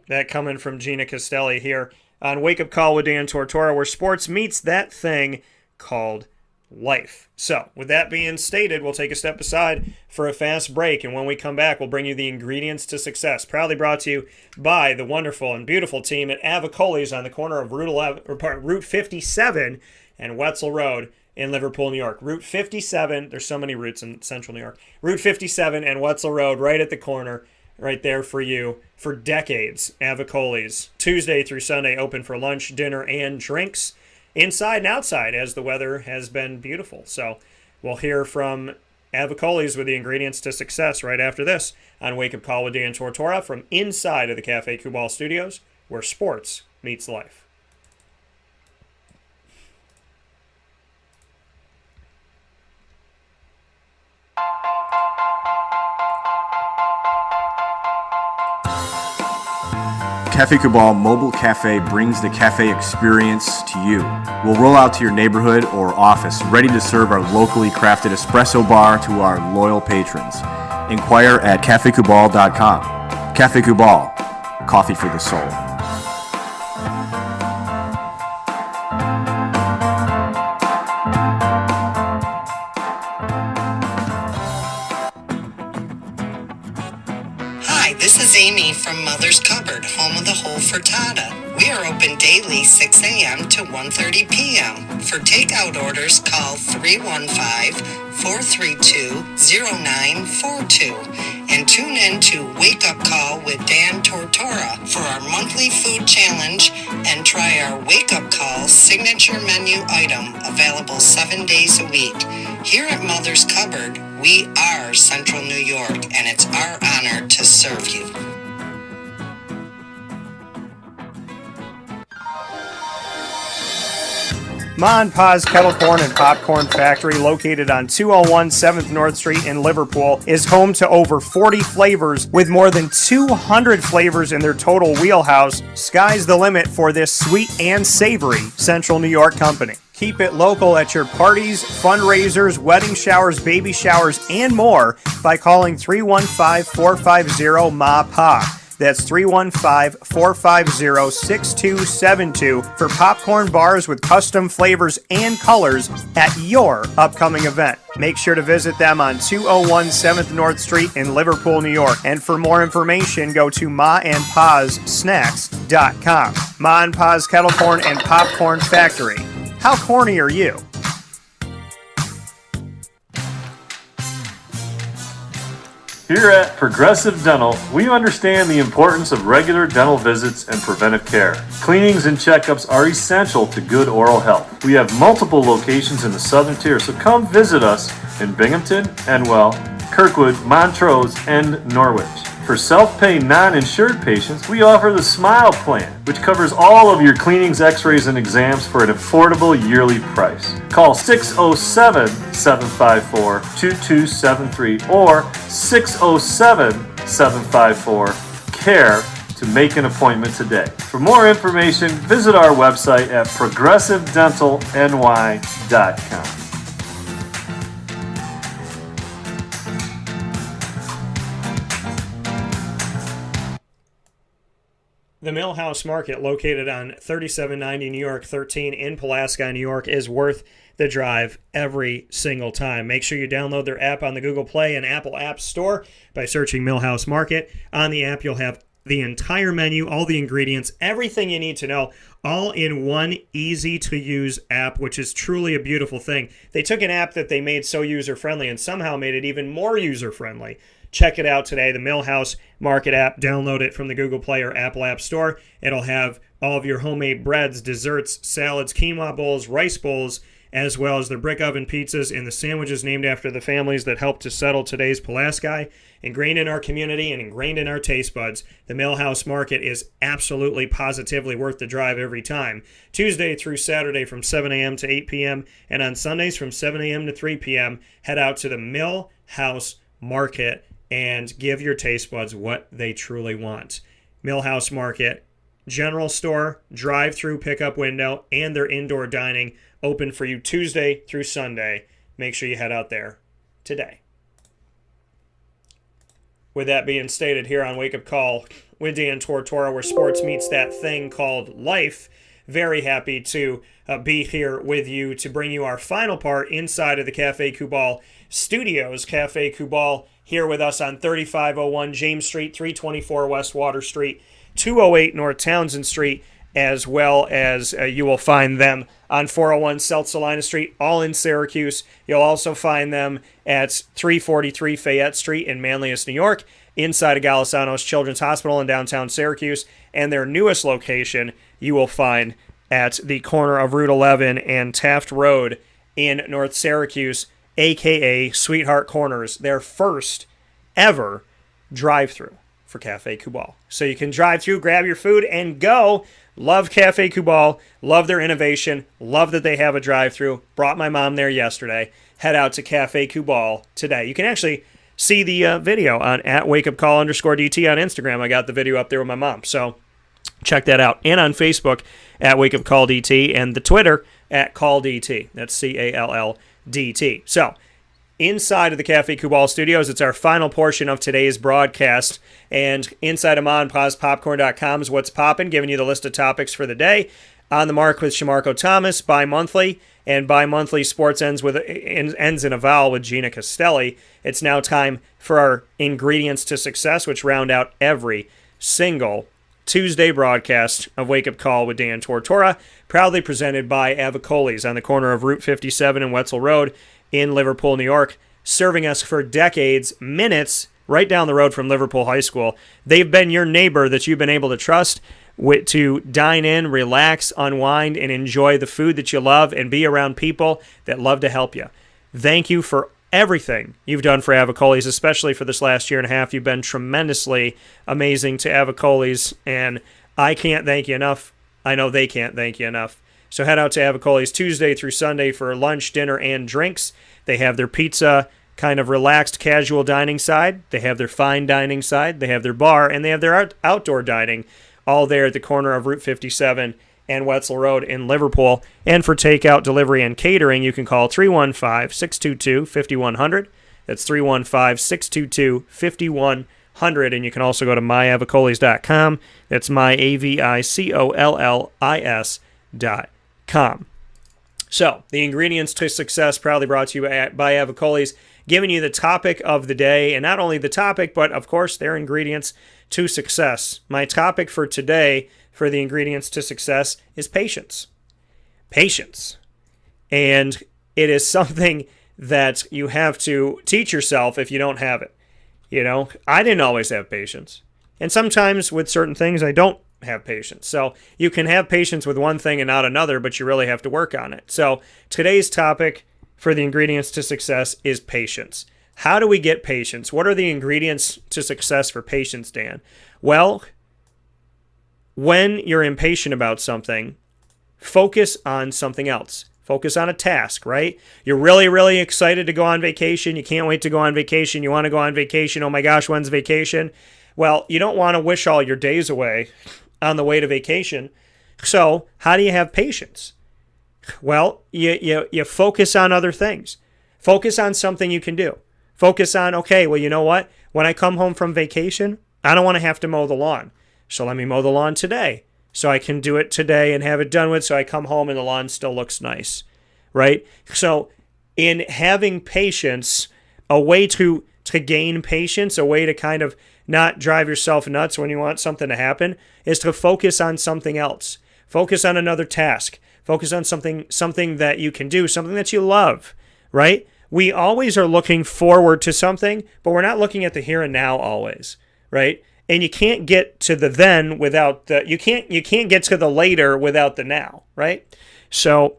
That coming from Gina Castelli here on Wake Up Call with Dan Tortora, where sports meets that thing called life. So, with that being stated, we'll take a step aside for a fast break, and when we come back, we'll bring you the ingredients to success. Proudly brought to you by the wonderful and beautiful team at Avicolli's on the corner of Route 57 and Wetzel Road in Liverpool, New York. Route 57, there's so many routes in central New York. Route 57 and Wetzel Road, right at the corner, right there for you for decades. Avicolli's, Tuesday through Sunday, open for lunch, dinner, and drinks, inside and outside, as the weather has been beautiful. So we'll hear from Avicolli's with the ingredients to success right after this on Wake Up Call with Dan Tortora from inside of the Cafe Kubal Studios, where sports meets life. Cafe Kubal Mobile Cafe brings the cafe experience to you. We'll roll out to your neighborhood or office, ready to serve our locally crafted espresso bar to our loyal patrons. Inquire at cafekubal.com. Cafe Kubal, coffee for the soul. Hi, this is Amy from Mother's Cupboard, home of the whole frittata. We are open daily 6 a.m. to 1:30 p.m. For takeout orders, call 315-432-0942 and tune in to Wake Up Call with Dan Tortora for our monthly food challenge and try our Wake Up Call signature menu item available 7 days a week. Here at Mother's Cupboard, we are Central New York, and it's our honor to serve you. Ma and Pa's Kettle Corn and Popcorn Factory, located on 201 7th North Street in Liverpool, is home to over 40 flavors with more than 200 flavors in their total wheelhouse. Sky's the limit for this sweet and savory Central New York company. Keep it local at your parties, fundraisers, wedding showers, baby showers, and more by calling 315-450-MA-PA. That's 315-450-6272 for popcorn bars with custom flavors and colors at your upcoming event. Make sure to visit them on 201 7th North Street in Liverpool, New York. And for more information, go to maandpazsnacks.com. Ma and Pa's Kettle Corn and Popcorn Factory. How corny are you? Here at Progressive Dental, we understand the importance of regular dental visits and preventive care. Cleanings and checkups are essential to good oral health. We have multiple locations in the southern tier, so come visit us in Binghamton, Enwell, Kirkwood, Montrose, and Norwich. For self-pay non-insured patients, we offer the Smile Plan, which covers all of your cleanings, x-rays, and exams for an affordable yearly price. Call 607-754-2273 or 607-754-CARE to make an appointment today. For more information, visit our website at progressivedentalny.com. The Millhouse Market, located on 3790 New York 13 in Pulaski, New York, is worth the drive every single time. Make sure you download their app on the Google Play and Apple App Store by searching Millhouse Market. On the app, you'll have the entire menu, all the ingredients, everything you need to know, all in one easy-to-use app, which is truly a beautiful thing. They took an app that they made so user-friendly and somehow made it even more user-friendly. Check it out today, the Millhouse Market app. Download it from the Google Play or Apple App Store. It'll have all of your homemade breads, desserts, salads, quinoa bowls, rice bowls, as well as their brick oven pizzas and the sandwiches named after the families that helped to settle today's Pulaski. Ingrained in our community and ingrained in our taste buds, the Millhouse Market is absolutely positively worth the drive every time. Tuesday through Saturday from 7 a.m. to 8 p.m. and on Sundays from 7 a.m. to 3 p.m. Head out to the Millhouse Market and give your taste buds what they truly want. Millhouse Market, general store, drive-through pickup window, and their indoor dining open for you Tuesday through Sunday. Make sure you head out there today. With that being stated, here on Wake Up Call with Dan Tortora, where sports meets that thing called life, very happy to be here with you to bring you our final part inside of the Cafe Kubal studios. Cafe Kubal here with us on 3501 James Street, 324 West Water Street, 208 North Townsend Street, as well as you will find them on 401 South Salina Street, all in Syracuse. You'll also find them at 343 Fayette Street in Manlius, New York, inside of Galisanos Children's Hospital in downtown Syracuse. And their newest location you will find at the corner of Route 11 and Taft Road in North Syracuse, a.k.a. Sweetheart Corners, their first ever drive-thru for Cafe Kubal. So you can drive through, grab your food, and go. Love Cafe Kubal. Love their innovation. Love that they have a drive-thru. Brought my mom there yesterday. Head out to Cafe Kubal today. You can actually see the video on at wakeupcall_DT on Instagram. I got the video up there with my mom. So check that out. And on Facebook at wakeupcallDT and the Twitter at CallDT. That's CALLDT. So, inside of the Cafe Kubal studios, it's our final portion of today's broadcast. And inside of MaandPazPopcorn.com is what's popping, giving you the list of topics for the day. On the Mark with Shamarko Thomas, bi-monthly, and bi-monthly sports ends in a vowel with Gina Castelli. It's now time for our ingredients to success, which round out every single Tuesday broadcast of Wake Up Call with Dan Tortora, proudly presented by Avicolli's on the corner of Route 57 and Wetzel Road in Liverpool, New York, serving us for decades, minutes, right down the road from Liverpool High School. They've been your neighbor that you've been able to trust to dine in, relax, unwind, and enjoy the food that you love and be around people that love to help you. Thank you for everything you've done for Avicolli's, especially for this last year and a half. You've been tremendously amazing to Avicolli's, and I can't thank you enough. I know they can't thank you enough. So head out to Avicolli's Tuesday through Sunday for lunch, dinner, and drinks. They have their pizza, kind of relaxed, casual dining side. They have their fine dining side. They have their bar, and they have their outdoor dining, all there at the corner of Route 57 and Wetzel Road in Liverpool. And for takeout, delivery, and catering, you can call 315-622-5100. That's 315-622-5100. And you can also go to myavicollis.com. That's myavicollis.com. So, the ingredients to success, proudly brought to you by Avicolli's, giving you the topic of the day, and not only the topic, but of course their ingredients to success. My topic for today for the ingredients to success is patience. Patience. And it is something that you have to teach yourself if you don't have it. You know, I didn't always have patience. And sometimes with certain things, I don't have patience. So you can have patience with one thing and not another, but you really have to work on it. So today's topic for the ingredients to success is patience. How do we get patience? What are the ingredients to success for patience, Dan? Well, when you're impatient about something, focus on something else. Focus on a task, right? You're really, really excited to go on vacation. You can't wait to go on vacation. You want to go on vacation. Oh my gosh, when's vacation? Well, you don't want to wish all your days away on the way to vacation. So how do you have patience? Well, you focus on other things. Focus on something you can do. Focus on, okay, well, you know what? When I come home from vacation, I don't want to have to mow the lawn. So let me mow the lawn today. So I can do it today and have it done with, so I come home and the lawn still looks nice, right? So in having patience, a way to gain patience, a way to kind of not drive yourself nuts when you want something to happen, is to focus on something else. Focus on another task. Focus on something that you can do, something that you love, right? We always are looking forward to something, but we're not looking at the here and now always, right? And you can't get to the then without the, you can't get to the later without the now, right? So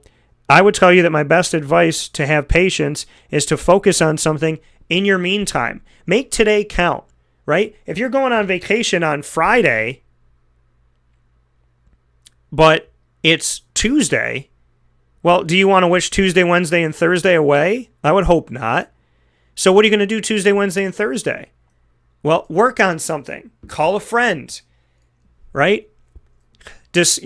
I would tell you that my best advice to have patience is to focus on something in your meantime. Make today count, right? If you're going on vacation on Friday, but it's Tuesday, well, do you want to wish Tuesday, Wednesday, and Thursday away? I would hope not. So what are you going to do Tuesday, Wednesday, and Thursday? Well, work on something. Call a friend, right? Just,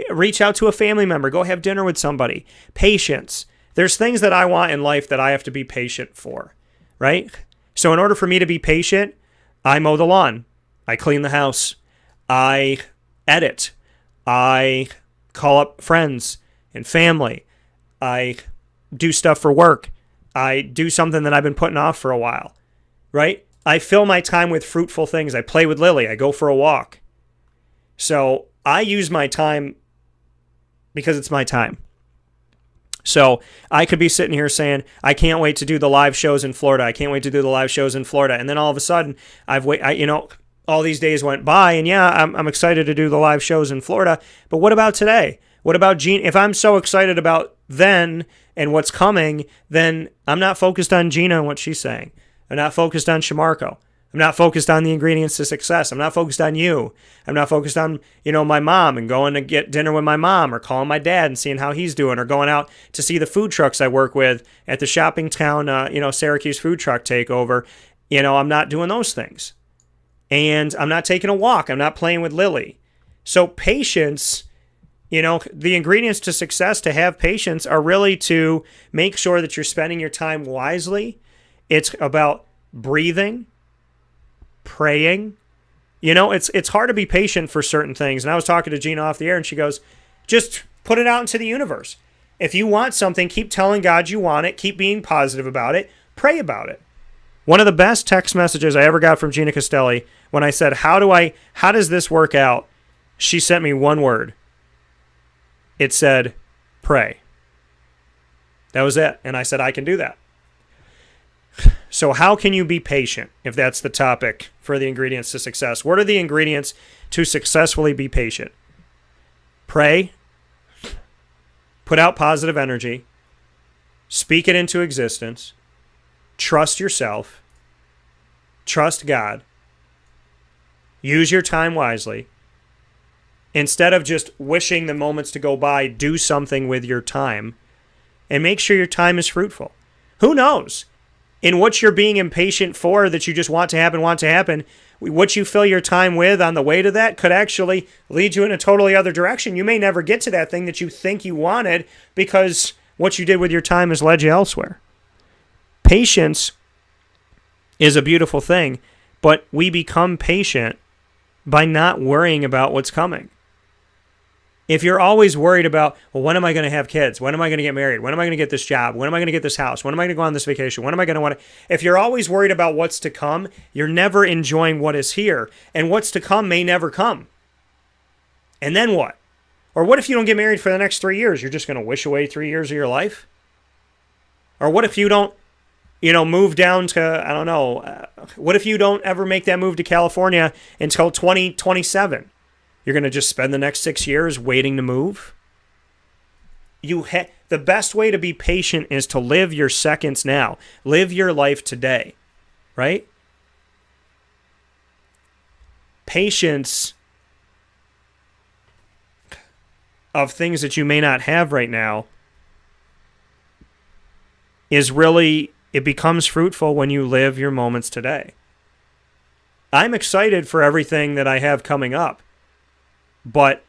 reach out to a family member. Go have dinner with somebody. Patience. There's things that I want in life that I have to be patient for, right? So in order for me to be patient, I mow the lawn. I clean the house. I edit. I call up friends and family. I do stuff for work. I do something that I've been putting off for a while, right? I fill my time with fruitful things. I play with Lily. I go for a walk. So I use my time because it's my time. So I could be sitting here saying, I can't wait to do the live shows in Florida. I can't wait to do the live shows in Florida. And then all of a sudden, all these days went by, and yeah, I'm excited to do the live shows in Florida. But what about today? What about Gina? If I'm so excited about then and what's coming, then I'm not focused on Gina and what she's saying. I'm not focused on Shamarko. I'm not focused on the ingredients to success. I'm not focused on you. I'm not focused on, my mom and going to get dinner with my mom, or calling my dad and seeing how he's doing, or going out to see the food trucks I work with at the shopping town, Syracuse food truck takeover. I'm not doing those things. And I'm not taking a walk. I'm not playing with Lily. So patience, the ingredients to success to have patience are really to make sure that you're spending your time wisely. It's about breathing, praying. It's hard to be patient for certain things. And I was talking to Gina off the air, and she goes, just put it out into the universe. If you want something, keep telling God you want it. Keep being positive about it. Pray about it. One of the best text messages I ever got from Gina Castelli, when I said, how does this work out? She sent me one word. It said, pray. That was it. And I said, I can do that. So how can you be patient, if that's the topic for the ingredients to success? What are the ingredients to successfully be patient? Pray. Put out positive energy. Speak it into existence. Trust yourself. Trust God. Use your time wisely. Instead of just wishing the moments to go by, do something with your time. And make sure your time is fruitful. Who knows? in what you're being impatient for that you just want to happen, what you fill your time with on the way to that could actually lead you in a totally other direction. You may never get to that thing that you think you wanted because what you did with your time has led you elsewhere. Patience is a beautiful thing, but we become patient by not worrying about what's coming. If you're always worried about, well, when am I going to have kids? When am I going to get married? When am I going to get this job? When am I going to get this house? When am I going to go on this vacation? When am I going to want to... If you're always worried about what's to come, you're never enjoying what is here. And what's to come may never come. And then what? Or what if you don't get married for the next 3 years? You're just going to wish away 3 years of your life? Or what if you don't, move down to, I don't know, what if you don't ever make that move to California until 2027? You're going to just spend the next 6 years waiting to move? The best way to be patient is to live your seconds now. Live your life today, right? Patience of things that you may not have right now is really, it becomes fruitful when you live your moments today. I'm excited for everything that I have coming up. But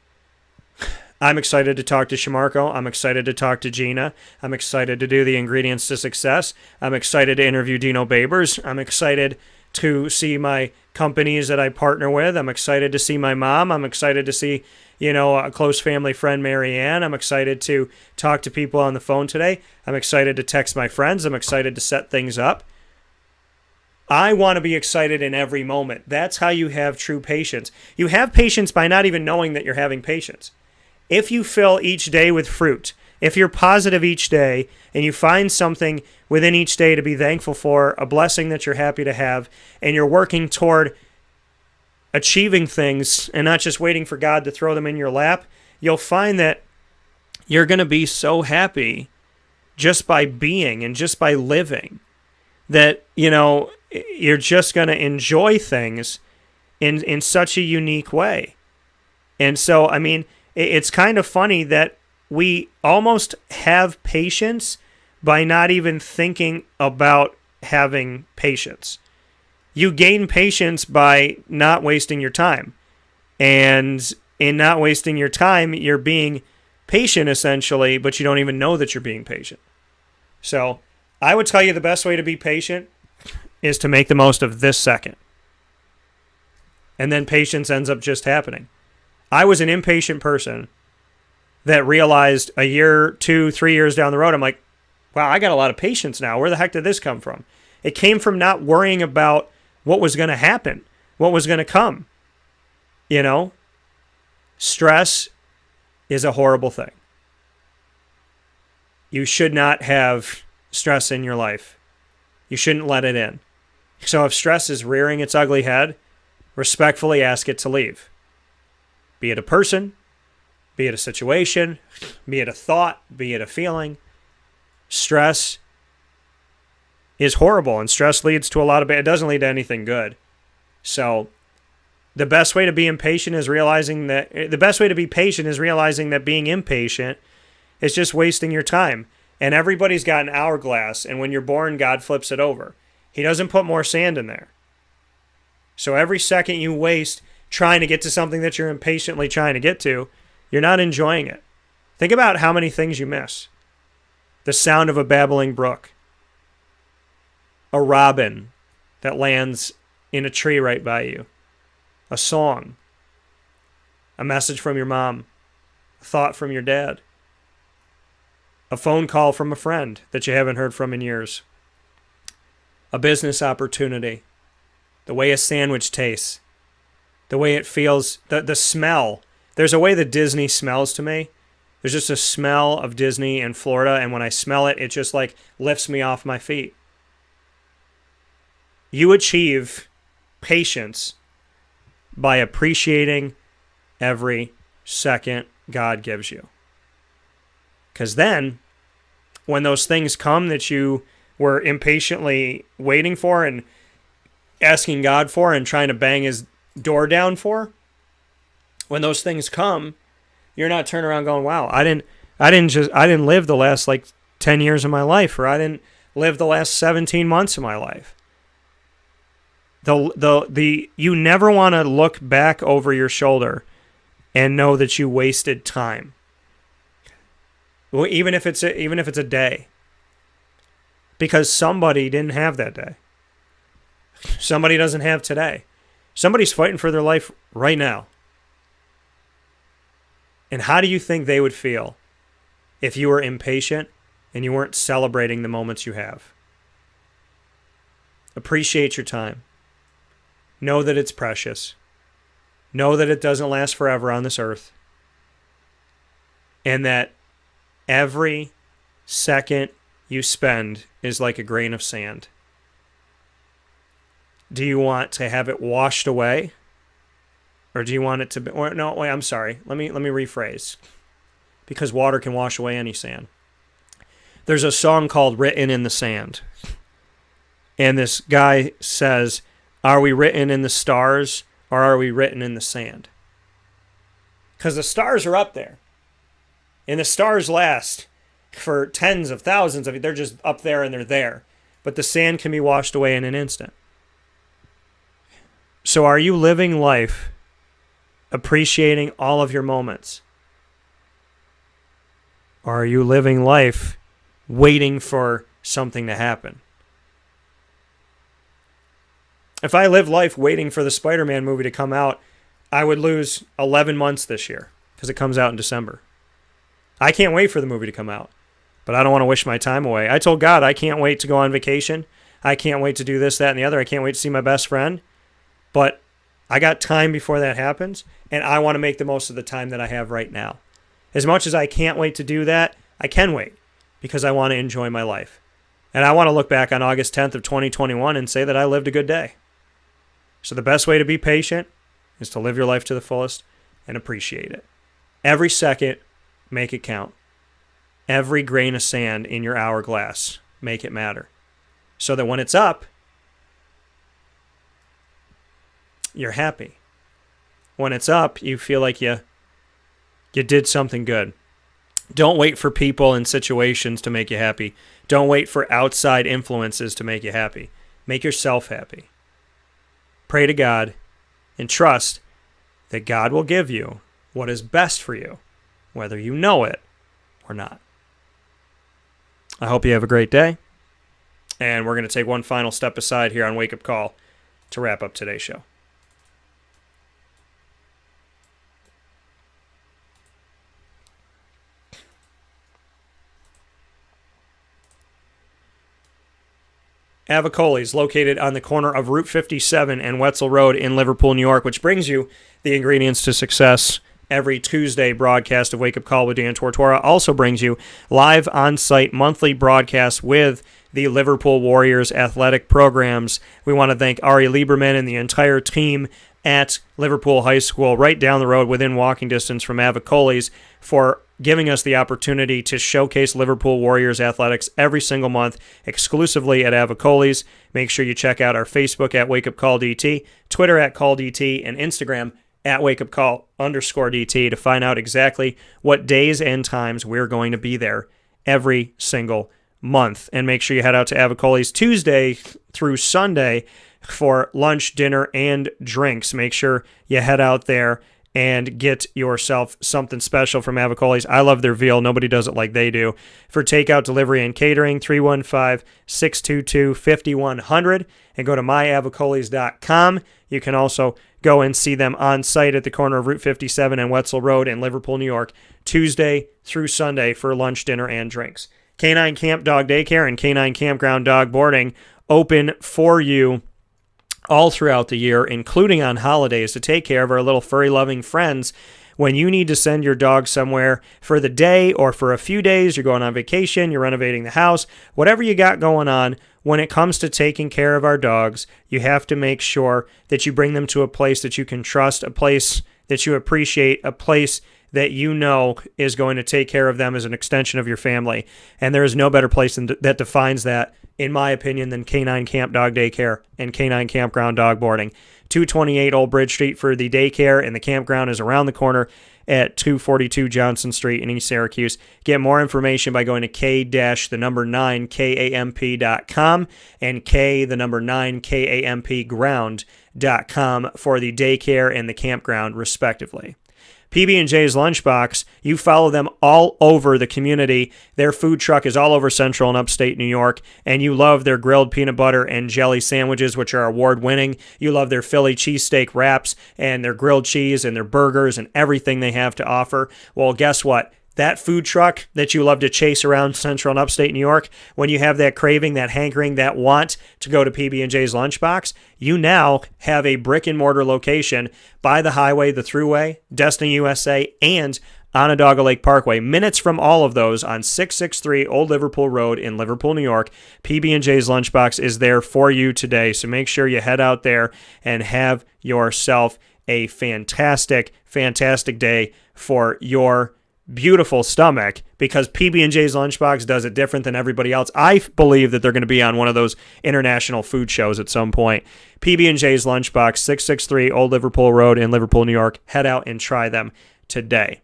I'm excited to talk to Shamarko. I'm excited to talk to Gina. I'm excited to do the ingredients to success. I'm excited to interview Dino Babers. I'm excited to see my companies that I partner with. I'm excited to see my mom. I'm excited to see, a close family friend, Marianne. I'm excited to talk to people on the phone today. I'm excited to text my friends. I'm excited to set things up. I want to be excited in every moment. That's how you have true patience. You have patience by not even knowing that you're having patience. If you fill each day with fruit, if you're positive each day and you find something within each day to be thankful for, a blessing that you're happy to have, and you're working toward achieving things and not just waiting for God to throw them in your lap, you'll find that you're going to be so happy just by being and just by living that, you're just going to enjoy things in such a unique way. And so, it's kind of funny that we almost have patience by not even thinking about having patience. You gain patience by not wasting your time. And in not wasting your time, you're being patient essentially, but you don't even know that you're being patient. So I would tell you the best way to be patient is to make the most of this second. And then patience ends up just happening. I was an impatient person that realized a year, 2, 3 years down the road, I'm like, wow, I got a lot of patience now. Where the heck did this come from? It came from not worrying about what was going to happen, what was going to come. Stress is a horrible thing. You should not have stress in your life. You shouldn't let it in. So if stress is rearing its ugly head, respectfully ask it to leave. Be it a person, be it a situation, be it a thought, be it a feeling. Stress is horrible, and stress leads to a lot of bad. It doesn't lead to anything good. So the best way to be impatient is realizing that being impatient is just wasting your time. And everybody's got an hourglass, and when you're born, God flips it over. He doesn't put more sand in there. So every second you waste trying to get to something that you're impatiently trying to get to, you're not enjoying it. Think about how many things you miss. The sound of a babbling brook. A robin that lands in a tree right by you. A song. A message from your mom. A thought from your dad. A phone call from a friend that you haven't heard from in years. A business opportunity. The way a sandwich tastes. The way it feels. The smell. There's a way that Disney smells to me. There's just a smell of Disney in Florida, and when I smell it, it just like lifts me off my feet. You achieve patience by appreciating every second God gives you. Because then, when those things come that you were impatiently waiting for and asking God for and trying to bang his door down for, when those things come, you're not turning around going, wow, I didn't live the last 10 years of my life, or I didn't lived the last 17 months of my life. You never want to look back over your shoulder and know that you wasted time. Well, even if it's a day. Because somebody didn't have that day. Somebody doesn't have today. Somebody's fighting for their life right now. And how do you think they would feel if you were impatient and you weren't celebrating the moments you have? Appreciate your time. Know that it's precious. Know that it doesn't last forever on this earth. And that every second you spend is like a grain of sand. Do you want to have it washed away? Or do you want it to be... Or, no, wait, I'm sorry. Let me rephrase. Because water can wash away any sand. There's a song called Written in the Sand. And this guy says, are we written in the stars or are we written in the sand? Because the stars are up there. And the stars last for tens of thousands of... They're just up there and they're there. But the sand can be washed away in an instant. So are you living life appreciating all of your moments? Or are you living life waiting for something to happen? If I lived life waiting for the Spider-Man movie to come out, I would lose 11 months this year because it comes out in December. I can't wait for the movie to come out, but I don't want to wish my time away. I told God I can't wait to go on vacation. I can't wait to do this, that, and the other. I can't wait to see my best friend. But I got time before that happens, and I want to make the most of the time that I have right now. As much as I can't wait to do that, I can wait because I want to enjoy my life. And I want to look back on August 10th of 2021 and say that I lived a good day. So the best way to be patient is to live your life to the fullest and appreciate it. Every second, make it count. Every grain of sand in your hourglass, make it matter. So that when it's up, you're happy. When it's up, you feel like you did something good. Don't wait for people and situations to make you happy. Don't wait for outside influences to make you happy. Make yourself happy. Pray to God and trust that God will give you what is best for you, whether you know it or not. I hope you have a great day. And we're going to take one final step aside here on Wake Up Call to wrap up today's show. Avicolli is located on the corner of Route 57 and Wetzel Road in Liverpool, New York, which brings you the ingredients to success. Every Tuesday broadcast of Wake Up Call with Dan Tortora also brings you live on-site monthly broadcasts with the Liverpool Warriors athletic programs. We want to thank Ari Lieberman and the entire team at Liverpool High School, right down the road within walking distance from Avicolli's, for giving us the opportunity to showcase Liverpool Warriors athletics every single month exclusively at Avicolli's. Make sure you check out our Facebook at Wake Up Call DT, Twitter at Call DT, and Instagram at wakeupcall_DT to find out exactly what days and times we're going to be there every single month. And make sure you head out to Avicolli's Tuesday through Sunday for lunch, dinner, and drinks. Make sure you head out there and get yourself something special from Avicolli's. I love their veal. Nobody does it like they do. For takeout, delivery, and catering, 315-622-5100. And go to myavicollis.com. You can also go and see them on site at the corner of Route 57 and Wetzel Road in Liverpool, New York, Tuesday through Sunday for lunch, dinner, and drinks. Canine Camp Dog Daycare and Canine Campground Dog Boarding open for you all throughout the year, including on holidays, to take care of our little furry-loving friends. When you need to send your dog somewhere for the day or for a few days, you're going on vacation, you're renovating the house, whatever you got going on, when it comes to taking care of our dogs, you have to make sure that you bring them to a place that you can trust, a place that you appreciate, a place that you know is going to take care of them as an extension of your family. And there is no better place that defines that, in my opinion, than Canine Camp Dog Daycare and Canine Campground Dog Boarding. 228 Old Bridge Street for the daycare, and the campground is around the corner at 242 Johnson Street in East Syracuse. Get more information by going to k-9kamp.com and k-9kampground.com for the daycare and the campground, respectively. PB&J's Lunchbox, you follow them all over the community. Their food truck is all over central and upstate New York, and you love their grilled peanut butter and jelly sandwiches, which are award-winning. You love their Philly cheesesteak wraps and their grilled cheese and their burgers and everything they have to offer. Well, guess what? That food truck that you love to chase around central and upstate New York, when you have that craving, that hankering, that want to go to PB&J's Lunchbox, you now have a brick-and-mortar location by the highway, the Thruway, Destiny USA, and Onondaga Lake Parkway. Minutes from all of those on 663 Old Liverpool Road in Liverpool, New York. PB&J's Lunchbox is there for you today, so make sure you head out there and have yourself a fantastic, fantastic day for your beautiful stomach, because PB&J's Lunchbox does it different than everybody else. I believe that they're going to be on one of those international food shows at some point. PB&J's Lunchbox, 663 Old Liverpool Road in Liverpool, New York. Head out and try them today.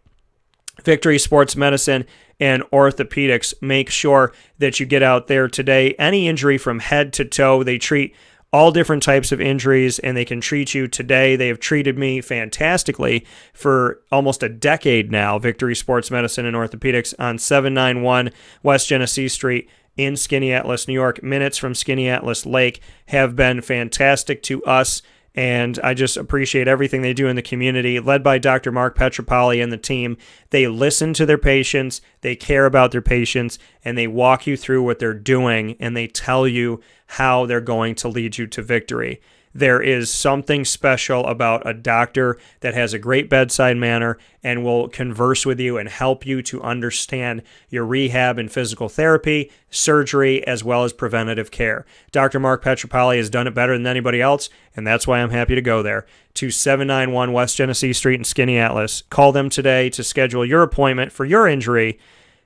Victory Sports Medicine and Orthopedics, make sure that you get out there today. Any injury from head to toe, they treat all different types of injuries, and they can treat you today. They have treated me fantastically for almost a decade now. Victory Sports Medicine and Orthopedics on 791 West Genesee Street in Skaneateles, New York. Minutes from Skaneateles Lake, have been fantastic to us, and I just appreciate everything they do in the community. Led by Dr. Mark Petropoli and the team, they listen to their patients, they care about their patients, and they walk you through what they're doing, and they tell you how they're going to lead you to victory. There is something special about a doctor that has a great bedside manner and will converse with you and help you to understand your rehab and physical therapy, surgery, as well as preventative care. Dr. Mark Petropoli has done it better than anybody else, and that's why I'm happy to go there. To 791 West Genesee Street in Skaneateles. Call them today to schedule your appointment for your injury,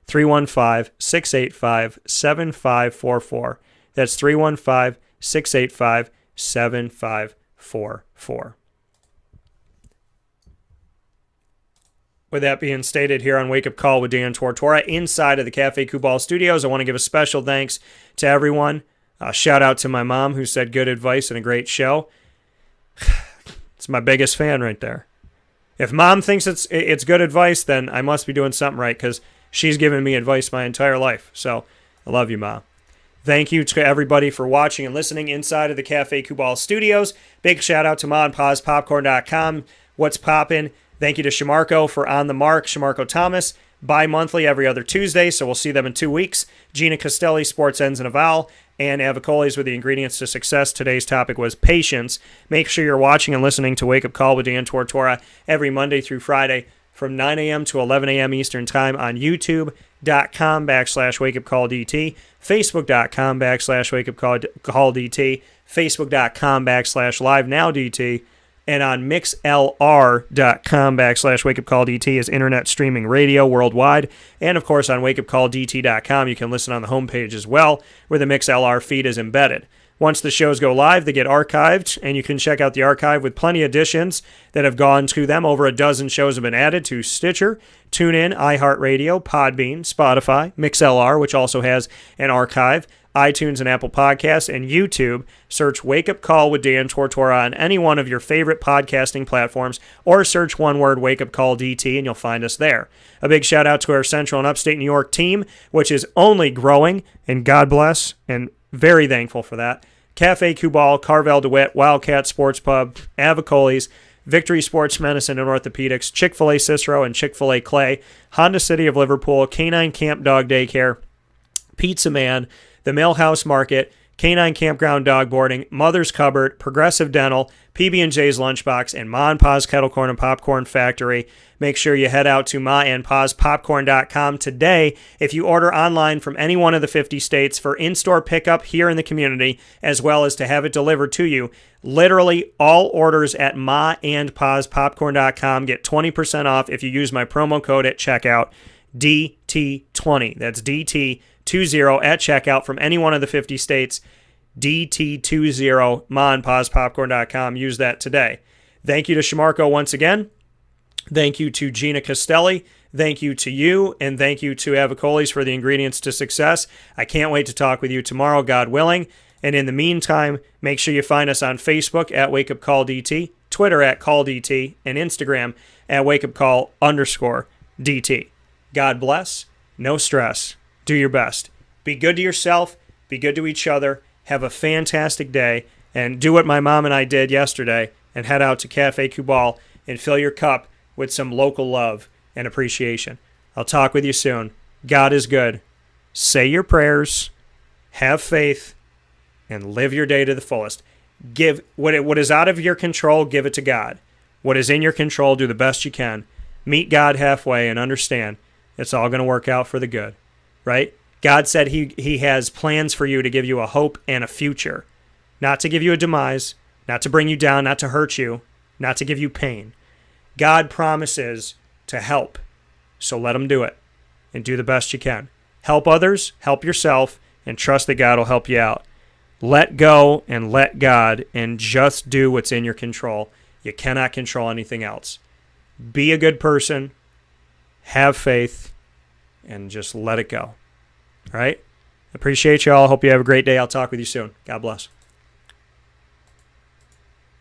315-685-7544. That's 315-685-7544. With that being stated, here on Wake Up Call with Dan Tortora inside of the Cafe Kubal Studios, I want to give a special thanks to everyone. Shout out to my mom, who said good advice and a great show. It's my biggest fan right there. If mom thinks it's good advice, then I must be doing something right, because she's given me advice my entire life. So I love you, Mom. Thank you to everybody for watching and listening inside of the Cafe Kubal Studios. Big shout out to ModPawsPopcorn.com. What's poppin'? Thank you to Shamarko for On the Mark, Shamarko Thomas. Bi-monthly every other Tuesday, so we'll see them in 2 weeks. Gina Castelli, Sports Ends in a Vowel, and Avicolli's with the ingredients to success. Today's topic was patience. Make sure you're watching and listening to Wake Up Call with Dan Tortora every Monday through Friday from 9 a.m. to 11 a.m. Eastern Time on YouTube.com/WakeUpCallDT, Facebook.com/WakeUpCallDT, Facebook.com/LiveNowDT, and on MixLR.com/WakeUpCallDT is internet streaming radio worldwide. And, of course, on WakeUpCallDT.com, you can listen on the homepage as well, where the MixLR feed is embedded. Once the shows go live, they get archived, and you can check out the archive with plenty of additions that have gone to them. Over a dozen shows have been added to Stitcher, TuneIn, iHeartRadio, Podbean, Spotify, MixLR, which also has an archive, iTunes and Apple Podcasts, and YouTube. Search Wake Up Call with Dan Tortora on any one of your favorite podcasting platforms, or search one word Wake Up Call DT, and you'll find us there. A big shout out to our Central and Upstate New York team, which is only growing, and God bless, and very thankful for that. Cafe Kubal, Carvel DeWitt, Wildcat Sports Pub, Avicolli's, Victory Sports Medicine and Orthopedics, Chick-fil-A Cicero and Chick-fil-A Clay, Honda City of Liverpool, Canine Camp Dog Daycare, Pizza Man, the Millhouse Market, Canine Campground Dog Boarding, Mother's Cupboard, Progressive Dental, PB&J's Lunchbox, and Ma and Pa's Kettle Corn and Popcorn Factory. Make sure you head out to maandpawspopcorn.com today if you order online from any one of the 50 states for in-store pickup here in the community, as well as to have it delivered to you. Literally all orders at maandpawspopcorn.com get 20% off if you use my promo code at checkout, DT20. That's DT20 at checkout from any one of the 50 states. DT20, maandpawspopcorn.com. Use that today. Thank you to Shamarko once again Thank you to Gina Castelli. Thank you to you, and thank you to Avicolli's for the ingredients to success. I can't wait to talk with you tomorrow, God willing. And in the meantime, make sure you find us on Facebook at Wake Up Call DT, Twitter at Call DT, and Instagram at wakeupcall_DT. God bless. No stress. Do your best. Be good to yourself. Be good to each other. Have a fantastic day. And do what my mom and I did yesterday and head out to Cafe Cubal and fill your cup with some local love and appreciation. I'll talk with you soon. God is good. Say your prayers. Have faith. And live your day to the fullest. Give what is out of your control, give it to God. What is in your control, do the best you can. Meet God halfway and understand it's all going to work out for the good, right? God said he has plans for you to give you a hope and a future, not to give you a demise, not to bring you down, not to hurt you, not to give you pain. God promises to help, so let him do it and do the best you can. Help others, help yourself, and trust that God will help you out. Let go and let God and just do what's in your control. You cannot control anything else. Be a good person, have faith, and just let it go. All right? Appreciate you all. Hope you have a great day. I'll talk with you soon. God bless.